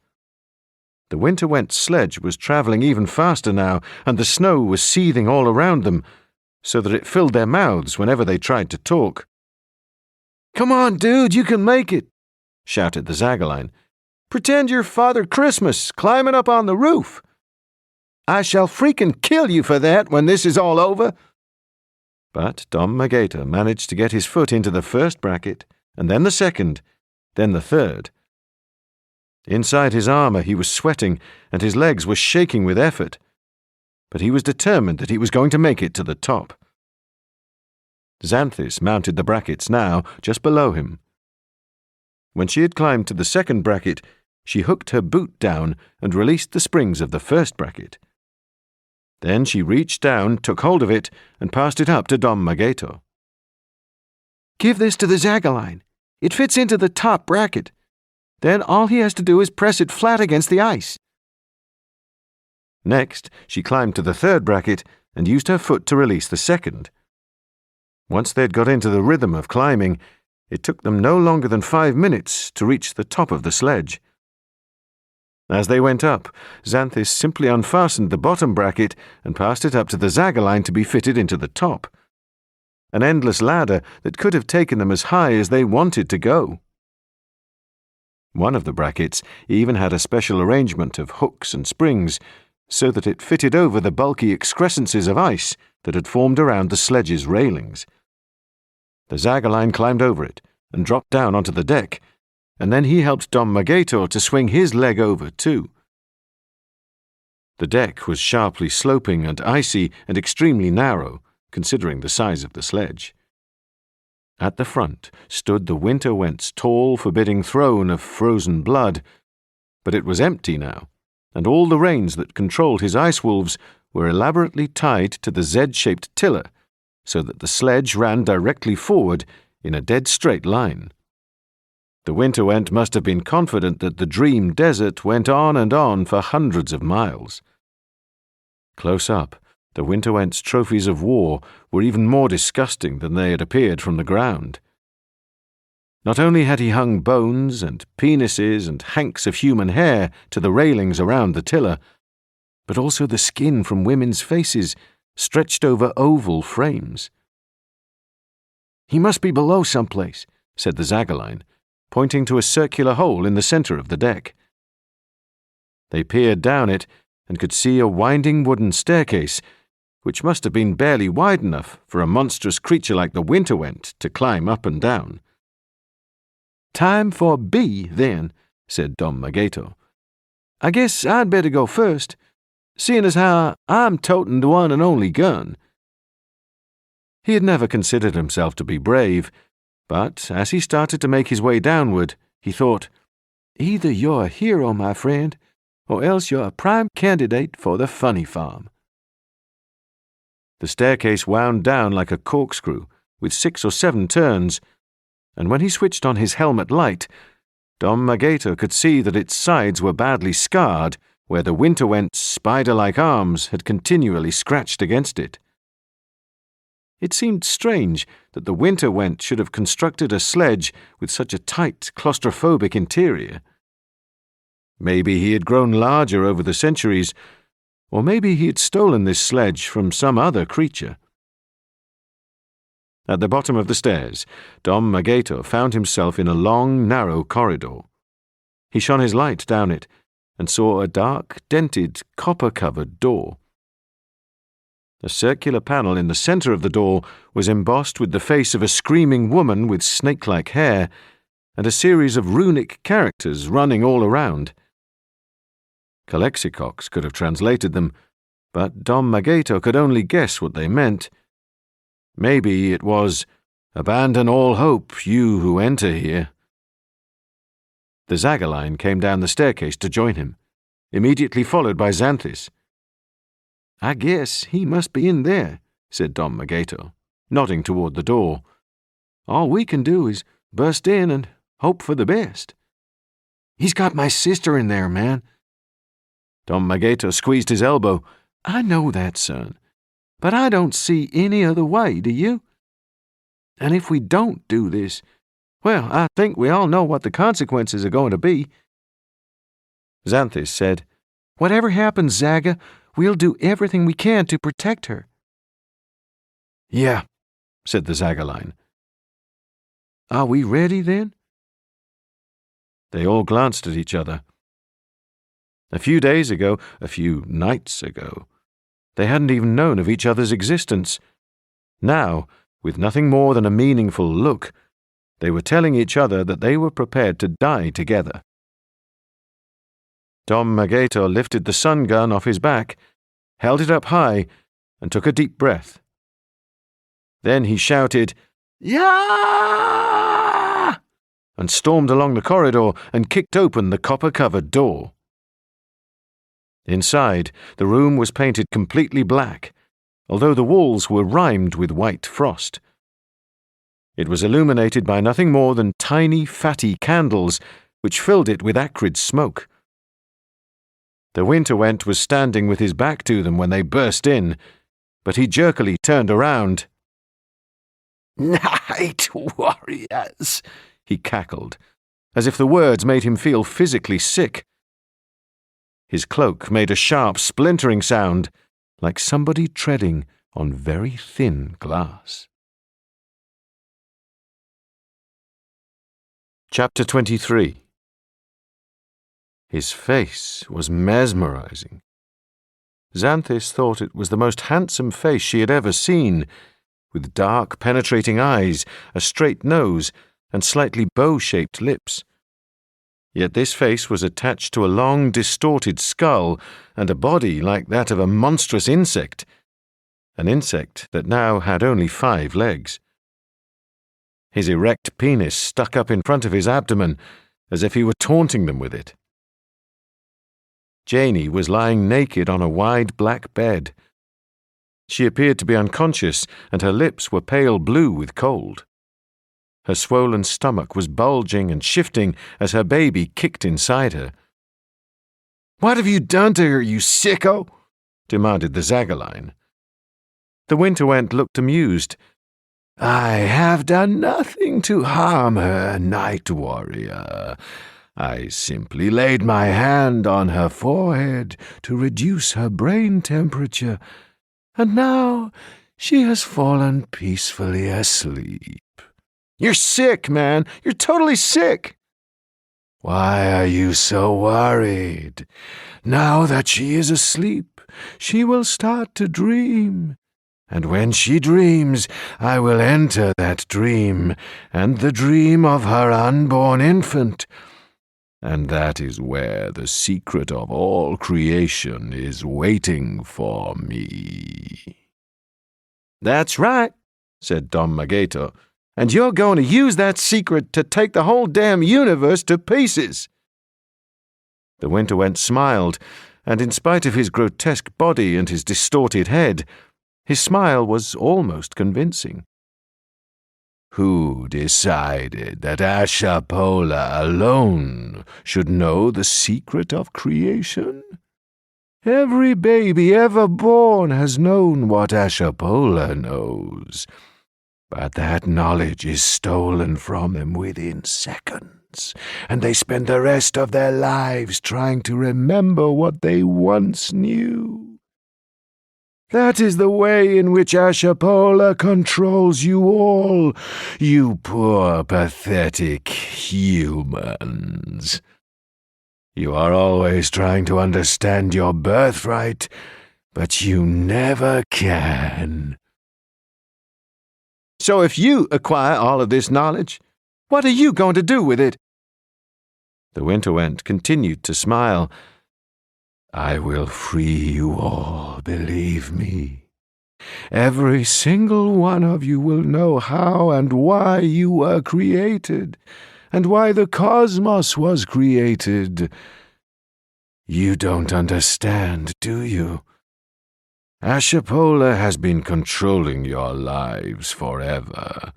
The Winterwent sledge was travelling even faster now, and the snow was seething all around them, so that it filled their mouths whenever they tried to talk. "Come on, dude, you can make it," shouted the Zagaline. "Pretend you're Father Christmas climbing up on the roof. I shall freaking kill you for that when this is all over." But Dom Magato managed to get his foot into the first bracket, and then the second, then the third. Inside his armour he was sweating, and his legs were shaking with effort. But he was determined that he was going to make it to the top. Xanthus mounted the brackets now, just below him. When she had climbed to the second bracket, she hooked her boot down and released the springs of the first bracket. Then she reached down, took hold of it, and passed it up to Dom Magato. "Give this to the Zagaline. It fits into the top bracket. Then all he has to do is press it flat against the ice." Next, she climbed to the third bracket and used her foot to release the second. Once they'd got into the rhythm of climbing, it took them no longer than 5 minutes to reach the top of the sledge. As they went up, Xanthus simply unfastened the bottom bracket and passed it up to the Zagaline to be fitted into the top. An endless ladder that could have taken them as high as they wanted to go. One of the brackets even had a special arrangement of hooks and springs, so that it fitted over the bulky excrescences of ice that had formed around the sledge's railings. The Zagaline climbed over it and dropped down onto the deck, and then he helped Dom Magato to swing his leg over too. The deck was sharply sloping and icy and extremely narrow, considering the size of the sledge. At the front stood the Winterwent's tall, forbidding throne of frozen blood, but it was empty now, and all the reins that controlled his ice wolves were elaborately tied to the Z-shaped tiller, so that the sledge ran directly forward in a dead straight line. The Winterwent must have been confident that the dream desert went on and on for hundreds of miles. Close up, the Winterwent's trophies of war were even more disgusting than they had appeared from the ground. Not only had he hung bones and penises and hanks of human hair to the railings around the tiller, but also the skin from women's faces stretched over oval frames. "He must be below someplace," said the Zagaline, pointing to a circular hole in the centre of the deck. They peered down it and could see a winding wooden staircase, which must have been barely wide enough for a monstrous creature like the Winterwent to climb up and down. "Time for B, then," said Dom Magato. "I guess I'd better go first, seeing as how I'm toting the one and only gun." He had never considered himself to be brave, but as he started to make his way downward, he thought, "Either you're a hero, my friend, or else you're a prime candidate for the funny farm." The staircase wound down like a corkscrew, with 6 or 7 turns, and when he switched on his helmet light, Dom Magato could see that its sides were badly scarred, where the Winterwent's spider-like arms had continually scratched against it. It seemed strange that the Winterwent should have constructed a sledge with such a tight, claustrophobic interior. Maybe he had grown larger over the centuries, or maybe he had stolen this sledge from some other creature. At the bottom of the stairs, Dom Magato found himself in a long, narrow corridor. He shone his light down it and saw a dark, dented, copper-covered door. A circular panel in the centre of the door was embossed with the face of a screaming woman with snake-like hair and a series of runic characters running all around. Calexicox could have translated them, but Dom Magato could only guess what they meant. Maybe it was, "Abandon all hope, you who enter here." The Zagaline came down the staircase to join him, immediately followed by Xanthus. "I guess he must be in there," said Dom Magato, nodding toward the door. "All we can do is burst in and hope for the best." "He's got my sister in there, man." Don Magato squeezed his elbow. I know that, son, but I don't see any other way, do you? And if we don't do this, well, I think we all know what the consequences are going to be. Xanthus said, Whatever happens, Zaga, we'll do everything we can to protect her. Yeah, said the Zagaline. Are we ready, then? They all glanced at each other. A few nights ago, they hadn't even known of each other's existence. Now, with nothing more than a meaningful look, they were telling each other that they were prepared to die together. Dom Magato lifted the sun gun off his back, held it up high, and took a deep breath. Then he shouted, "Yah!" and stormed along the corridor and kicked open the copper-covered door. Inside, the room was painted completely black, although the walls were rimed with white frost. It was illuminated by nothing more than tiny, fatty candles, which filled it with acrid smoke. The Winterwent was standing with his back to them when they burst in, but he jerkily turned around. "Night warriors," he cackled, as if the words made him feel physically sick. His cloak made a sharp, splintering sound, like somebody treading on very thin glass. Chapter 23. His face was mesmerizing. Xanthus thought it was the most handsome face she had ever seen, with dark, penetrating eyes, a straight nose, and slightly bow-shaped lips. Yet this face was attached to a long, distorted skull and a body like that of a monstrous insect, an insect that now had only 5 legs. His erect penis stuck up in front of his abdomen, as if he were taunting them with it. Janey was lying naked on a wide black bed. She appeared to be unconscious, and her lips were pale blue with cold. Her swollen stomach was bulging and shifting as her baby kicked inside her. "What have you done to her, you sicko?" demanded the Zagaline. The Winterwent looked amused. "I have done nothing to harm her, Night Warrior. I simply laid my hand on her forehead to reduce her brain temperature, and now she has fallen peacefully asleep." "You're sick, man. You're totally sick." "Why are you so worried? Now that she is asleep, she will start to dream. And when she dreams, I will enter that dream, and the dream of her unborn infant. And that is where the secret of all creation is waiting for me." "That's right," said Dom Magato. "And you're going to use that secret to take the whole damn universe to pieces." The Winterwent smiled, and in spite of his grotesque body and his distorted head, his smile was almost convincing. "Who decided that Ashapola alone should know the secret of creation? Every baby ever born has known what Ashapola knows. But that knowledge is stolen from them within seconds, and they spend the rest of their lives trying to remember what they once knew. That is the way in which Ashapola controls you all, you poor, pathetic humans. You are always trying to understand your birthright, but you never can." "So if you acquire all of this knowledge, what are you going to do with it?" The Winterwent continued to smile. "I will free you all, believe me. Every single one of you will know how and why you were created, and why the cosmos was created. You don't understand, do you? Ashapola has been controlling your lives forever,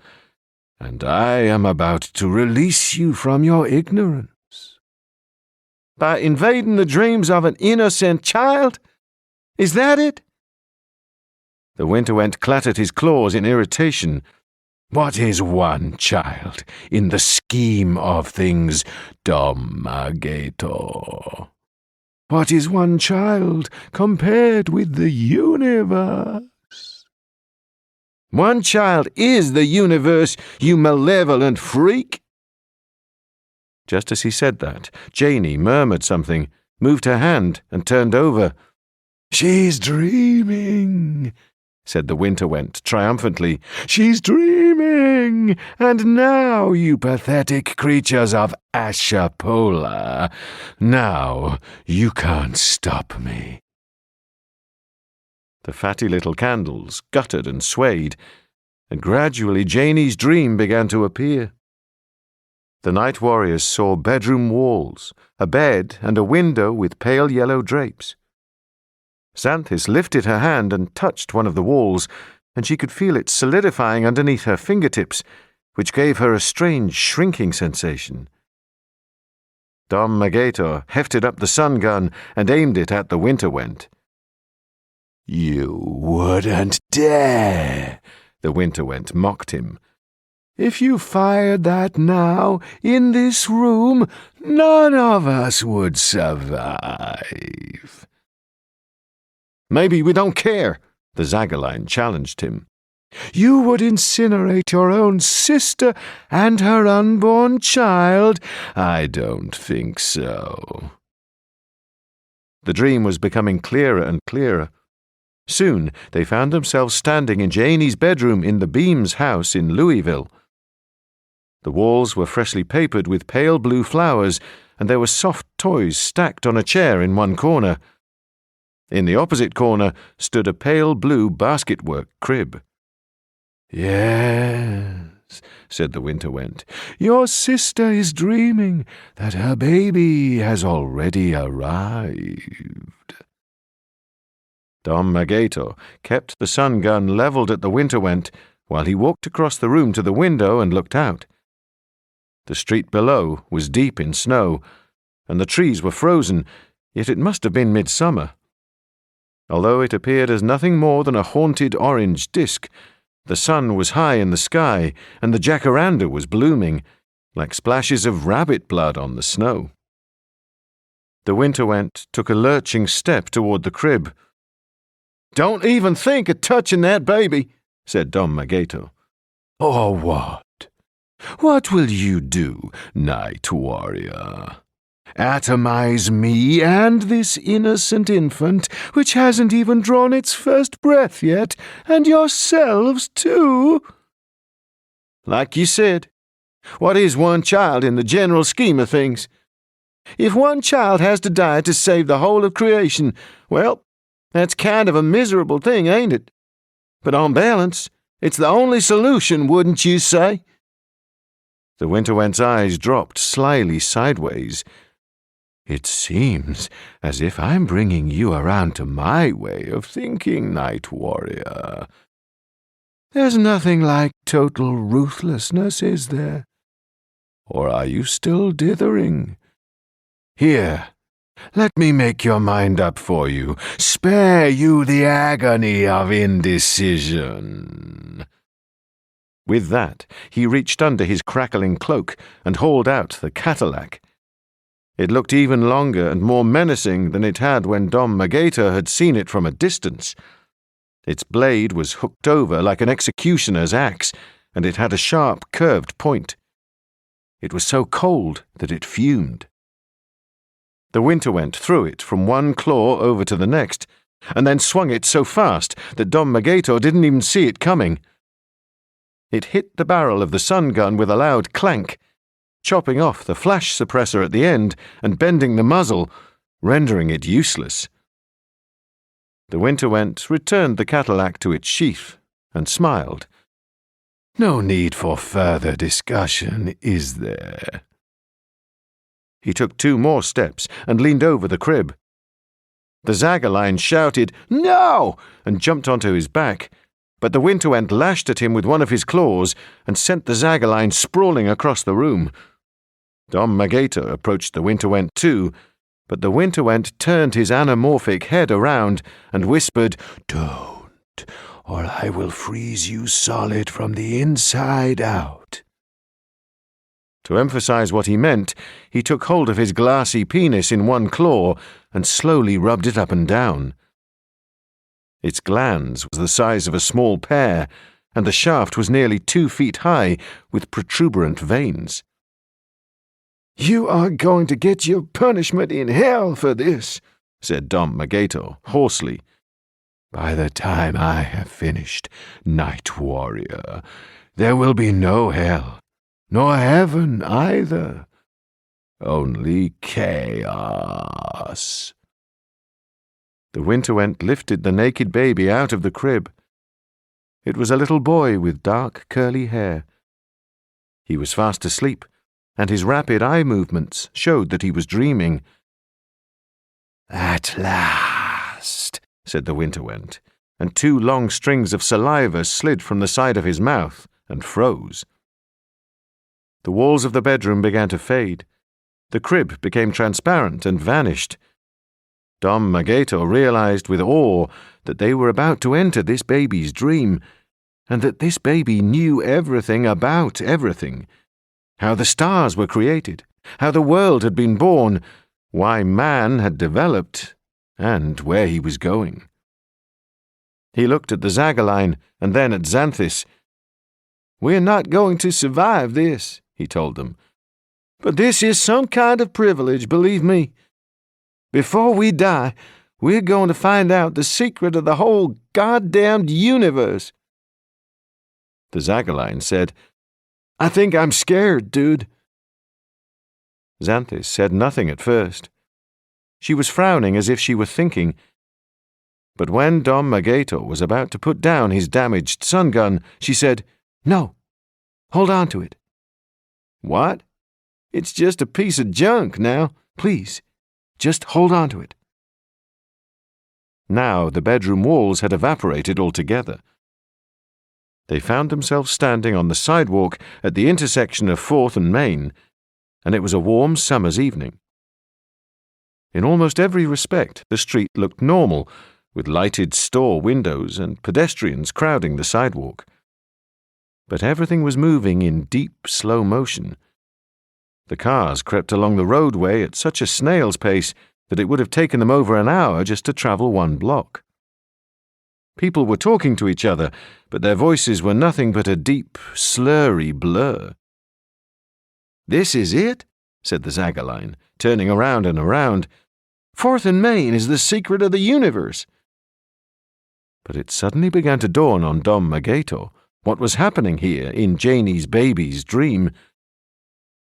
and I am about to release you from your ignorance. By invading the dreams of an innocent child? Is that it?" The Winterwent clattered his claws in irritation. "What is one child in the scheme of things, Domagator? What is one child compared with the universe?" "One child is the universe, you malevolent freak!" Just as he said that, Janey murmured something, moved her hand, and turned over. "She's dreaming," said the Winterwent triumphantly. "She's dreaming! And now, you pathetic creatures of Ashapola, now you can't stop me." The fatty little candles guttered and swayed, and gradually Janey's dream began to appear. The night warriors saw bedroom walls, a bed, and a window with pale yellow drapes. Xanthis lifted her hand and touched one of the walls, and she could feel it solidifying underneath her fingertips, which gave her a strange shrinking sensation. Domagator hefted up the sun gun and aimed it at the Winterwent. "You wouldn't dare," the Winterwent mocked him. "If you fired that now, in this room, none of us would survive." "Maybe we don't care," the Zagaline challenged him. "You would incinerate your own sister and her unborn child? I don't think so." The dream was becoming clearer and clearer. Soon they found themselves standing in Janey's bedroom in the Beams house in Louisville. The walls were freshly papered with pale blue flowers, and there were soft toys stacked on a chair in one corner. In the opposite corner stood a pale blue basketwork crib. "Yes," said the Winterwent, "your sister is dreaming that her baby has already arrived." Domagator kept the sun gun levelled at the Winterwent while he walked across the room to the window and looked out. The street below was deep in snow, and the trees were frozen, yet it must have been midsummer. Although it appeared as nothing more than a haunted orange disk, the sun was high in the sky, and the jacaranda was blooming, like splashes of rabbit blood on the snow. The Winterwent took a lurching step toward the crib. "Don't even think of touching that baby," said Domagator. "Or what? What will you do, Night Warrior? Atomize me and this innocent infant, which hasn't even drawn its first breath yet, and yourselves too?" "Like you said, what is one child in the general scheme of things? If one child has to die to save the whole of creation, well, that's kind of a miserable thing, ain't it? But on balance, it's the only solution, wouldn't you say?" The Winterwent's eyes dropped slyly sideways. "It seems as if I'm bringing you around to my way of thinking, Night Warrior. There's nothing like total ruthlessness, is there? Or are you still dithering? Here, let me make your mind up for you, spare you the agony of indecision." With that, he reached under his crackling cloak and hauled out the Cadillac. It looked even longer and more menacing than it had when Domagator had seen it from a distance. Its blade was hooked over like an executioner's axe, and it had a sharp, curved point. It was so cold that it fumed. The Winterwent threw it from one claw over to the next, and then swung it so fast that Domagator didn't even see it coming. It hit the barrel of the sun gun with a loud clank, chopping off the flash suppressor at the end and bending the muzzle, rendering it useless. The Winterwent returned the Cadillac to its sheath and smiled. "No need for further discussion, is there?" He took 2 more steps and leaned over the crib. The Zagaline shouted, "No!" and jumped onto his back, but the Winterwent lashed at him with one of his claws and sent the Zagaline sprawling across the room. Domagator approached the Winterwent too, But the Winterwent turned his anamorphic head around and whispered, "Don't, or I will freeze you solid from the inside out." To emphasize what he meant, he took hold of his glassy penis in one claw and slowly rubbed it up and down. Its glans was the size of a small pear, and the shaft was nearly 2 feet high with protuberant veins. "You are going to get your punishment in hell for this," said Dom Magato hoarsely. "By the time I have finished, Night Warrior, there will be no hell, nor heaven either. Only chaos." The Winterwent lifted the naked baby out of the crib. It was a little boy with dark curly hair. He was fast asleep, and his rapid eye movements showed that he was dreaming. "At last," said the Winterwent, and 2 long strings of saliva slid from the side of his mouth and froze. The walls of the bedroom began to fade. The crib became transparent and vanished. Dom Magato realized with awe that they were about to enter this baby's dream, and that this baby knew everything about everything. How the stars were created, how the world had been born, why man had developed, and where he was going. He looked at the Zagaline and then at Xanthus. "We're not going to survive this," he told them. "But this is some kind of privilege, believe me. Before we die, we're going to find out the secret of the whole goddamned universe." The Zagaline said, "I think I'm scared, dude." Xanthus said nothing at first. She was frowning as if she were thinking. But when Dom Magato was about to put down his damaged sun gun, she said, "No, hold on to it." "What?" "It's just a piece of junk now. Please, just hold on to it." Now the bedroom walls had evaporated altogether. They found themselves standing on the sidewalk at the intersection of 4th and Main, and it was a warm summer's evening. In almost every respect, the street looked normal, with lighted store windows and pedestrians crowding the sidewalk. But everything was moving in deep, slow motion. The cars crept along the roadway at such a snail's pace that it would have taken them over an hour just to travel 1 block. People were talking to each other, but their voices were nothing but a deep, slurry blur. "This is it," said the Zagaline, turning around and around. "4th and Main is the secret of the universe." But it suddenly began to dawn on Dom Magato what was happening here in Janie's baby's dream.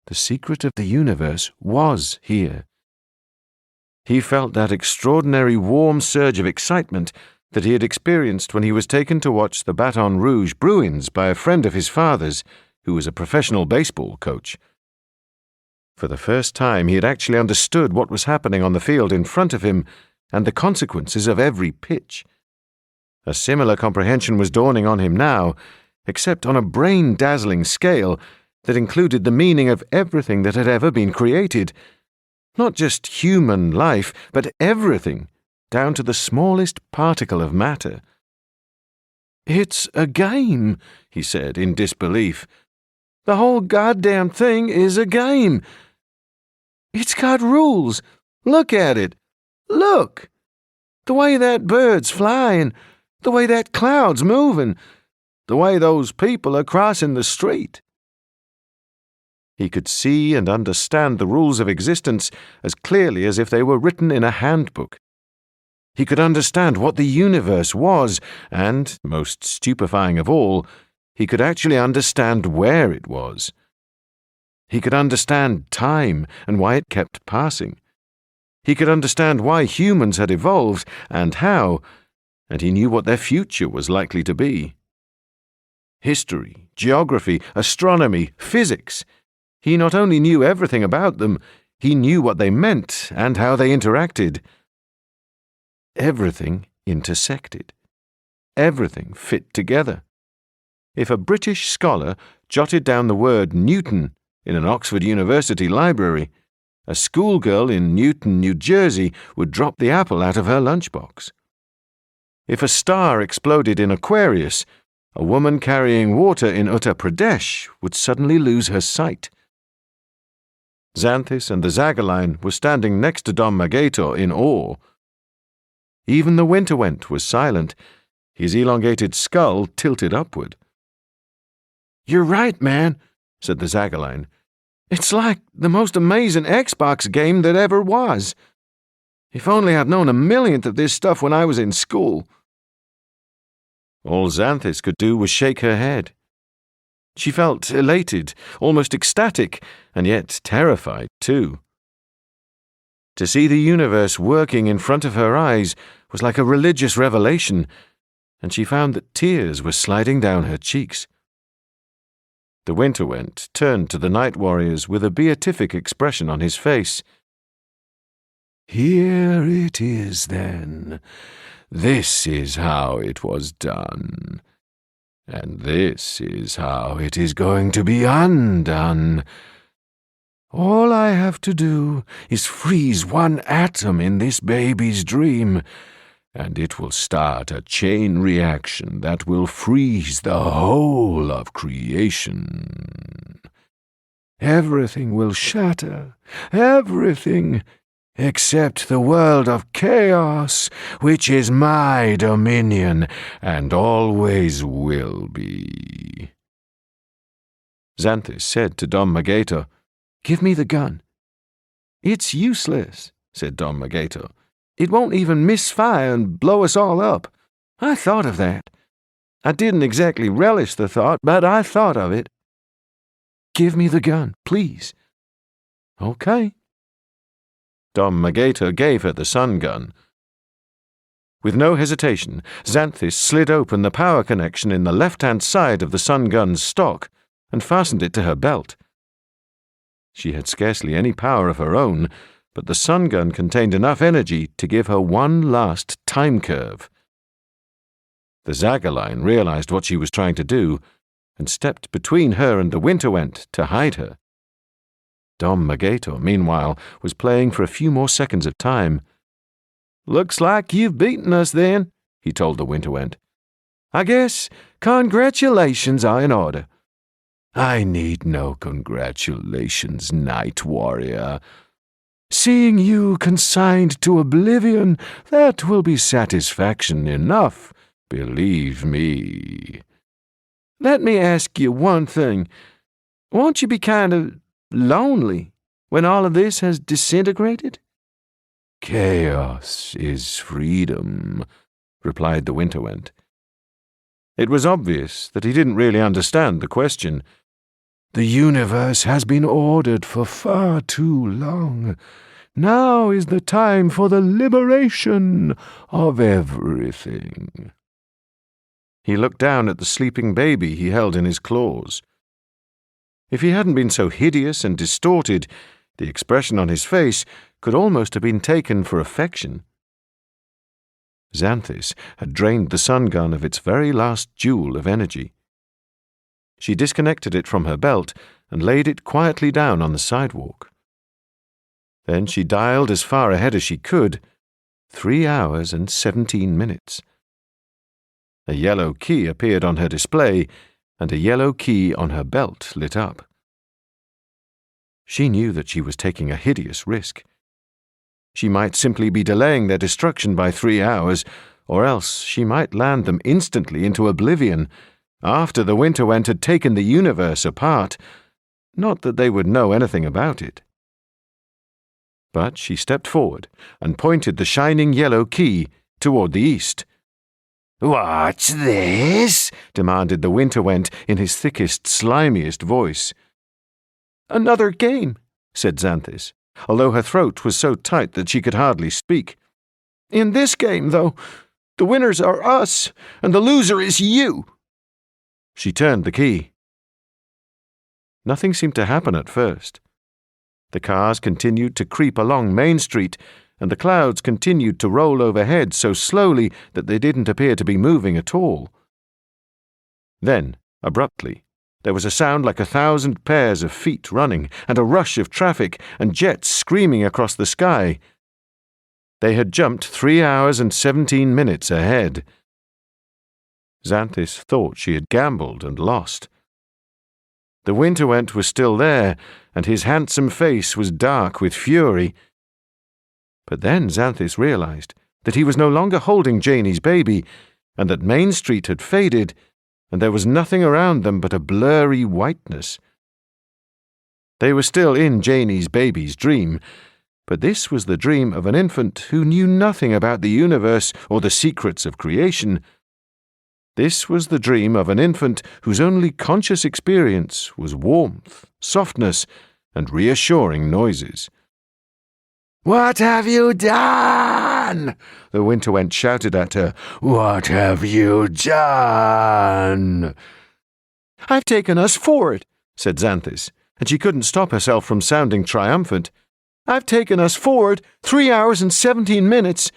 The secret of the universe was here. He felt that extraordinary warm surge of excitement that he had experienced when he was taken to watch the Baton Rouge Bruins by a friend of his father's, who was a professional baseball coach. For the first time, he had actually understood what was happening on the field in front of him and the consequences of every pitch. A similar comprehension was dawning on him now, except on a brain-dazzling scale that included the meaning of everything that had ever been created. Not just human life, but everything, down to the smallest particle of matter. "It's a game," he said in disbelief. "The whole goddamn thing is a game. It's got rules. Look at it. Look! The way that bird's flying, the way that cloud's moving, the way those people are crossing the street." He could see and understand the rules of existence as clearly as if they were written in a handbook. He could understand what the universe was, and, most stupefying of all, he could actually understand where it was. He could understand time and why it kept passing. He could understand why humans had evolved and how, and he knew what their future was likely to be. History, geography, astronomy, physics. He not only knew everything about them, he knew what they meant and how they interacted. Everything intersected. Everything fit together. If a British scholar jotted down the word Newton in an Oxford University library, A schoolgirl in Newton, New Jersey, would drop the apple out of her lunchbox. If a star exploded in Aquarius, a woman carrying water in Uttar Pradesh would suddenly lose her sight. Xanthus and the Zagaline were standing next to Dom Magator in awe. Even the Winterwent was silent, his elongated skull tilted upward. "You're right, man," said the Zagaline. "It's like the most amazing Xbox game that ever was. If only I'd known a millionth of this stuff when I was in school." All Xanthus could do was shake her head. She felt elated, almost ecstatic, and yet terrified too. To see the universe working in front of her eyes was like a religious revelation, and she found that tears were sliding down her cheeks. The Winterwent turned to the Night Warriors with a beatific expression on his face. "Here it is, then. This is how it was done. And this is how it is going to be undone. All I have to do is freeze one atom in this baby's dream, and it will start a chain reaction that will freeze the whole of creation. Everything will shatter, everything, except the world of chaos, which is my dominion and always will be." Xanthus said to Dom Magator, "Give me the gun." "It's useless," said Dom Magator. "It won't even misfire and blow us all up. I thought of that. I didn't exactly relish the thought, but I thought of it." "Give me the gun, please." "Okay." Dom Magator gave her the sun gun. With no hesitation, Xanthus slid open the power connection in the left-hand side of the sun gun's stock and fastened it to her belt. She had scarcely any power of her own, but the sun gun contained enough energy to give her one last time curve. The Zagaline realized what she was trying to do and stepped between her and the Winterwent to hide her. Dom Magator, meanwhile, was playing for a few more seconds of time. "Looks like you've beaten us, then," he told the Winterwent. "I guess congratulations are in order." "I need no congratulations, Night Warrior. Seeing you consigned to oblivion, that will be satisfaction enough, believe me." "Let me ask you one thing. Won't you be kind of lonely when all of this has disintegrated?" "Chaos is freedom," replied the Winterwent. It was obvious that he didn't really understand the question. "The universe has been ordered for far too long. Now is the time for the liberation of everything." He looked down at the sleeping baby he held in his claws. If he hadn't been so hideous and distorted, the expression on his face could almost have been taken for affection. Xanthus had drained the sun gun of its very last joule of energy. She disconnected it from her belt and laid it quietly down on the sidewalk. Then she dialed as far ahead as she could, 3 hours and 17 minutes. A yellow key appeared on her display, and a yellow key on her belt lit up. She knew that she was taking a hideous risk. She might simply be delaying their destruction by 3 hours, or else she might land them instantly into oblivion, after the Winterwent had taken the universe apart, not that they would know anything about it. But she stepped forward and pointed the shining yellow key toward the east. "What's this?" demanded the Winterwent in his thickest, slimiest voice. "Another game," said Xanthus, although her throat was so tight that she could hardly speak. "In this game, though, the winners are us, and the loser is you." She turned the key. Nothing seemed to happen at first. The cars continued to creep along Main Street, and the clouds continued to roll overhead so slowly that they didn't appear to be moving at all. Then, abruptly, There was a sound like 1,000 pairs of feet running, and a rush of traffic, and jets screaming across the sky. They had jumped 3 hours and 17 minutes ahead. Xanthis thought she had gambled and lost. The Winterwent was still there, and his handsome face was dark with fury. But then Xanthis realized that he was no longer holding Janie's baby, and that Main Street had faded, and there was nothing around them but a blurry whiteness. They were still in Janie's baby's dream, but this was the dream of an infant who knew nothing about the universe or the secrets of creation. This was the dream of an infant whose only conscious experience was warmth, softness, and reassuring noises. "What have you done?" the Winterwent shouted at her. "What have you done?" "I've taken us forward," said Xanthis, and she couldn't stop herself from sounding triumphant. "I've taken us forward 3 hours and 17 minutes,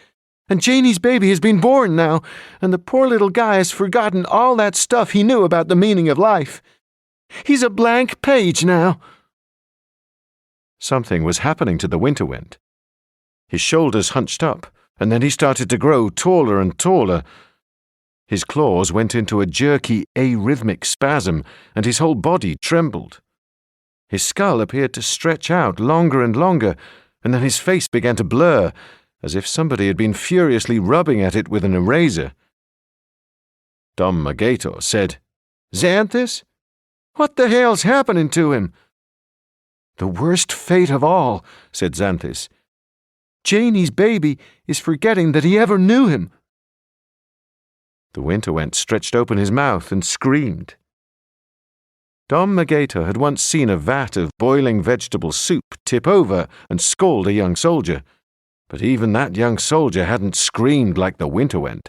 and Janie's baby has been born now, and the poor little guy has forgotten all that stuff he knew about the meaning of life. He's a blank page now." Something was happening to the Winterwent. His shoulders hunched up, and then he started to grow taller and taller. His claws went into a jerky, arrhythmic spasm, and his whole body trembled. His skull appeared to stretch out longer and longer, and then his face began to blur, as if somebody had been furiously rubbing at it with an eraser. Dom Magator said, "Xanthis? What the hell's happening to him?" "The worst fate of all," said Xanthis. "Janie's baby is forgetting that he ever knew him." The Winterwent stretched open his mouth and screamed. Dom Magator had once seen a vat of boiling vegetable soup tip over and scald a young soldier, but even that young soldier hadn't screamed like the Winterwent.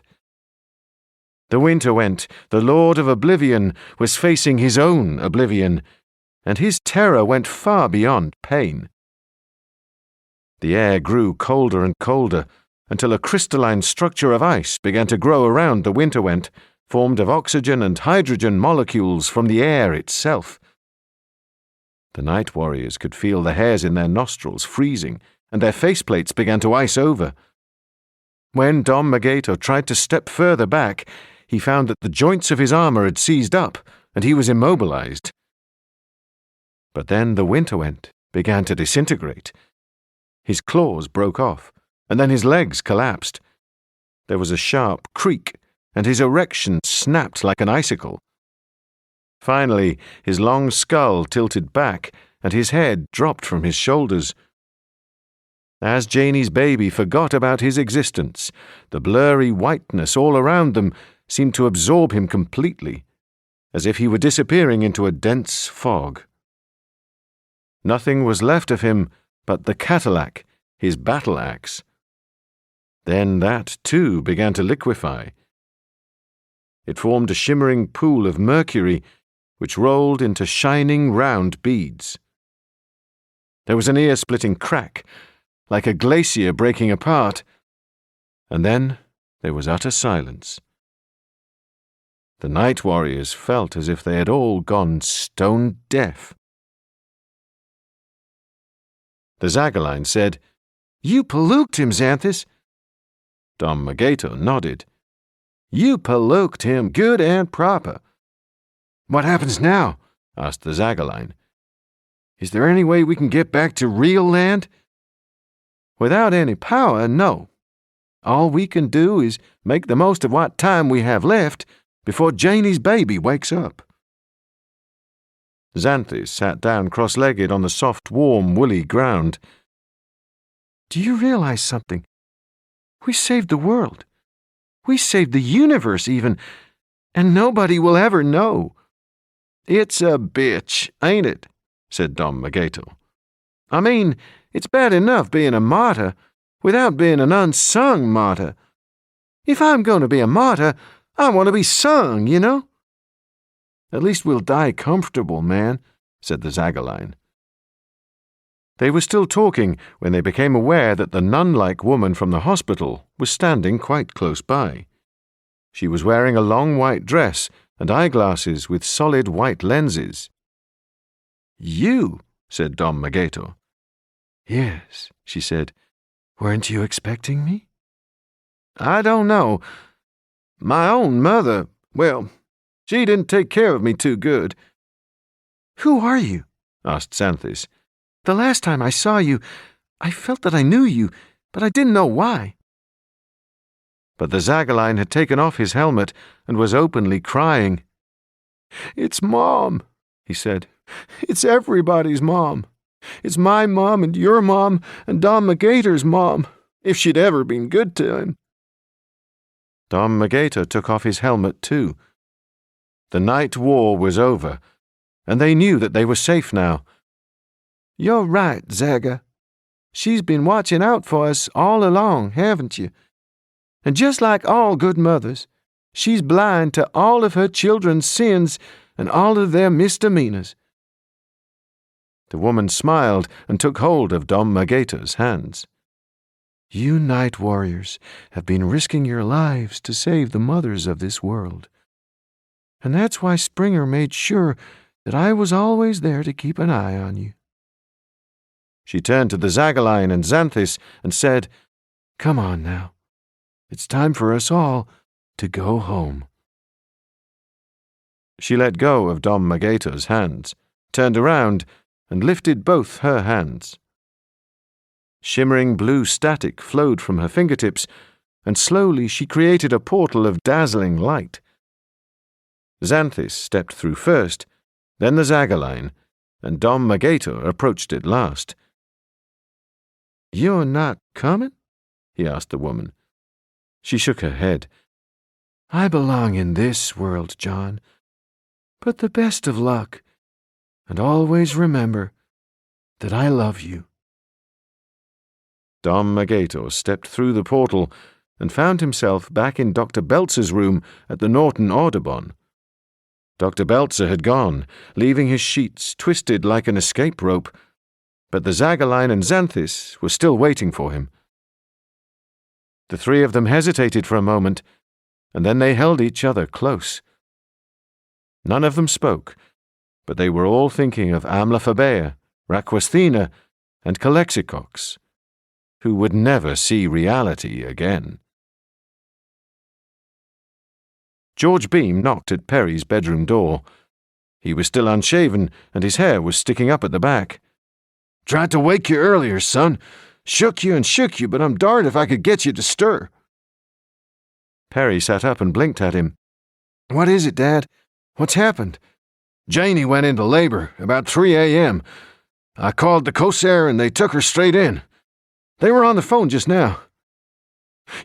The Winterwent, the Lord of Oblivion, was facing his own oblivion, and his terror went far beyond pain. The air grew colder and colder, until a crystalline structure of ice began to grow around the Winterwent, formed of oxygen and hydrogen molecules from the air itself. The night warriors could feel the hairs in their nostrils freezing, and their faceplates began to ice over. When Dom Magator tried to step further back, he found that the joints of his armor had seized up, and he was immobilized. But then the Winterwent began to disintegrate. His claws broke off, and then his legs collapsed. There was a sharp creak, and his erection snapped like an icicle. Finally, his long skull tilted back, and his head dropped from his shoulders. As Janie's baby forgot about his existence, the blurry whiteness all around them seemed to absorb him completely, as if he were disappearing into a dense fog. Nothing was left of him but the Cadillac, his battle axe. Then that, too, began to liquefy. It formed a shimmering pool of mercury, which rolled into shining round beads. There was an ear-splitting crack, like a glacier breaking apart, and then there was utter silence. The night warriors felt as if they had all gone stone deaf. The Zagaline said, "You paluked him, Xanthis." Dom Magator nodded. "You paluked him good and proper." "What happens now?" asked the Zagaline. "Is there any way we can get back to real land?" "Without any power, no. All we can do is make the most of what time we have left before Janie's baby wakes up." Xanthis sat down cross-legged on the soft, warm, woolly ground. "Do you realize something? We saved the world. We saved the universe, even, and nobody will ever know." "It's a bitch, ain't it?" said Dom Magator. "I mean, it's bad enough being a martyr without being an unsung martyr. If I'm going to be a martyr, I want to be sung, you know." "At least we'll die comfortable, man," said the Zagaline. They were still talking when they became aware that the nun-like woman from the hospital was standing quite close by. She was wearing a long white dress and eyeglasses with solid white lenses. "You," said Dom Magator. "Yes," she said. "Weren't you expecting me?" "I don't know. My own mother, well, she didn't take care of me too good." "Who are you?" asked Xanthis. "The last time I saw you, I felt that I knew you, but I didn't know why." But the Zagaline had taken off his helmet and was openly crying. "It's Mom," he said. "It's everybody's mom. It's my mom and your mom and Dom Magator's mom, if she'd ever been good to him." Dom Magator took off his helmet too. The night war was over, and they knew that they were safe now. "You're right, Zaga. She's been watching out for us all along, haven't you? And just like all good mothers, she's blind to all of her children's sins and all of their misdemeanors." The woman smiled and took hold of Dom Magator's hands. "You night warriors have been risking your lives to save the mothers of this world. And that's why Springer made sure that I was always there to keep an eye on you." She turned to the Zagaline and Xanthis and said, "Come on now. It's time for us all to go home." She let go of Dom Magator's hands, turned around, and lifted both her hands. Shimmering blue static flowed from her fingertips, and slowly she created a portal of dazzling light. Xanthis stepped through first, then the Zagaline, and Dom Magator approached it last. "You're not coming?" he asked the woman. She shook her head. "I belong in this world, John. But the best of luck, and always remember that I love you." Dom Magator stepped through the portal and found himself back in Dr. Beltzer's room at the Norton Audubon. Dr. Beltzer had gone, leaving his sheets twisted like an escape rope, but the Zagaline and Xanthis were still waiting for him. The three of them hesitated for a moment, and then they held each other close. None of them spoke, but they were all thinking of Amlaphobea, Raquasthena, and Calexicox, who would never see reality again. George Beam knocked at Perry's bedroom door. He was still unshaven, and his hair was sticking up at the back. "Tried to wake you earlier, son. Shook you and shook you, but I'm darned if I could get you to stir." Perry sat up and blinked at him. "What is it, Dad? What's happened?" "Janie went into labor about 3 a.m. I called the Corsair and they took her straight in. They were on the phone just now.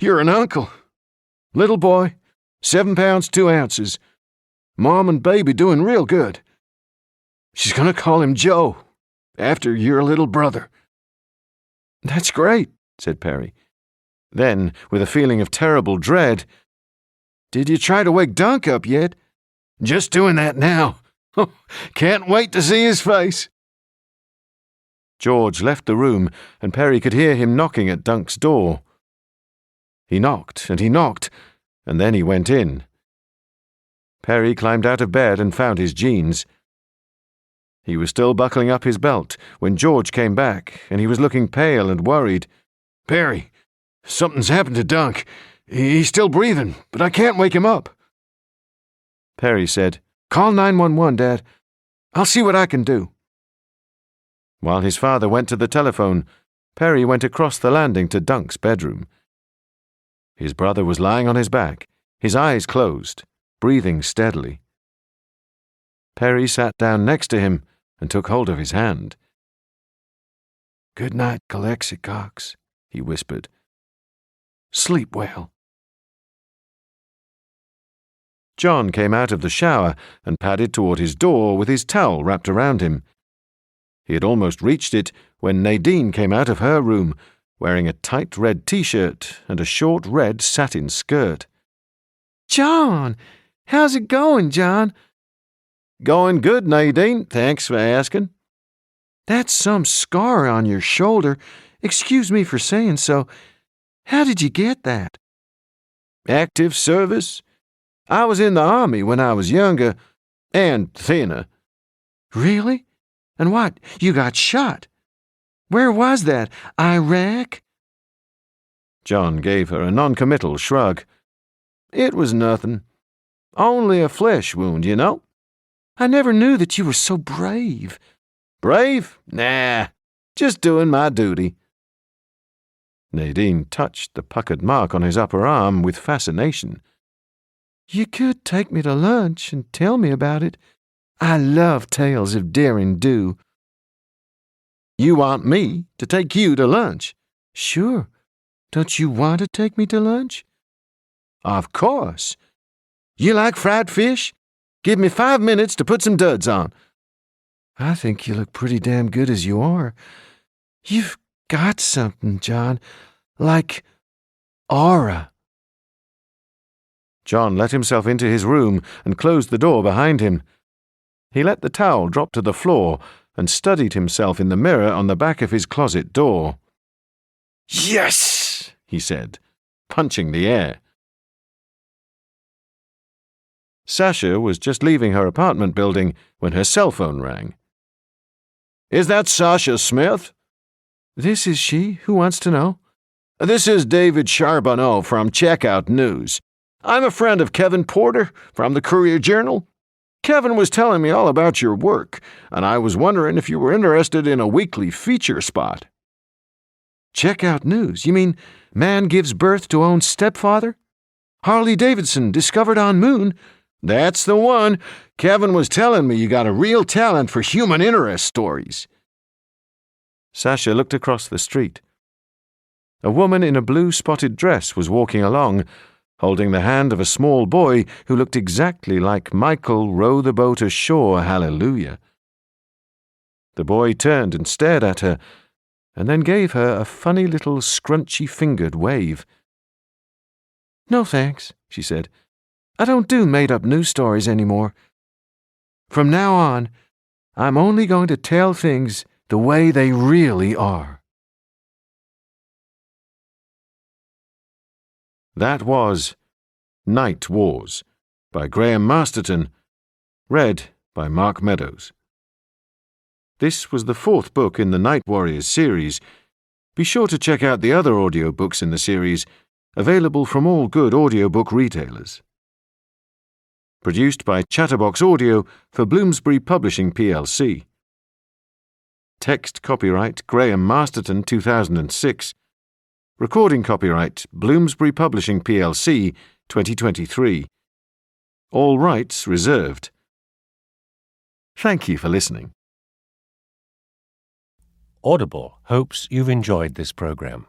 You're an uncle. Little boy, 7 pounds 2 ounces. Mom and baby doing real good. She's going to call him Joe, after your little brother." "That's great," said Perry. Then, with a feeling of terrible dread, "Did you try to wake Dunk up yet?" "Just doing that now. Can't wait to see his face." George left the room, and Perry could hear him knocking at Dunk's door. He knocked, and then he went in. Perry climbed out of bed and found his jeans. He was still buckling up his belt when George came back, and he was looking pale and worried. "Perry, something's happened to Dunk. He's still breathing, but I can't wake him up." Perry said, "Call 911, Dad. I'll see what I can do." While his father went to the telephone, Perry went across the landing to Dunk's bedroom. His brother was lying on his back, his eyes closed, breathing steadily. Perry sat down next to him and took hold of his hand. "Good night, Calexicox," he whispered. "Sleep well." John came out of the shower and padded toward his door with his towel wrapped around him. He had almost reached it when Nadine came out of her room, wearing a tight red t-shirt and a short red satin skirt. "John! How's it going, John?" "Going good, Nadine. Thanks for asking." "That's some scar on your shoulder. Excuse me for saying so. How did you get that?" "Active service. I was in the army when I was younger and thinner. Really? And what? You got shot? Where was that? Iraq? John gave her a noncommittal shrug. It was nothing. Only a flesh wound, you know. I never knew that you were so brave. Brave? Nah, just doing my duty. Nadine touched the puckered mark on his upper arm with fascination. You could take me to lunch and tell me about it. I love tales of daring do. You want me to take you to lunch? Sure. Don't you want to take me to lunch? Of course. You like fried fish? Give me 5 minutes to put some duds on. I think you look pretty damn good as you are. You've got something, John, like aura. John let himself into his room and closed the door behind him. He let the towel drop to the floor and studied himself in the mirror on the back of his closet door. Yes, he said, punching the air. Sasha was just leaving her apartment building when her cell phone rang. Is that Sasha Smith? This is she. Who wants to know? This is David Charbonneau from Checkout News. I'm a friend of Kevin Porter from the Courier-Journal. Kevin was telling me all about your work, and I was wondering if you were interested in a weekly feature spot. Checkout News? You mean man gives birth to own stepfather? Harley Davidson discovered on moon. That's the one. Kevin was telling me you got a real talent for human interest stories. Sasha looked across the street. A woman in a blue-spotted dress was walking along, holding the hand of a small boy who looked exactly like Michael Row the Boat Ashore, Hallelujah. The boy turned and stared at her, and then gave her a funny little scrunchy-fingered wave. No thanks, she said. I don't do made-up news stories anymore. From now on, I'm only going to tell things the way they really are. That was Night Wars by Graham Masterton, read by Mark Meadows. This was the 4th book in the Night Warriors series. Be sure to check out the other audiobooks in the series, available from all good audiobook retailers. Produced by Chatterbox Audio for Bloomsbury Publishing plc. Text copyright Graham Masterton 2006. Recording copyright Bloomsbury Publishing plc 2023. All rights reserved. Thank you for listening. Audible hopes you've enjoyed this program.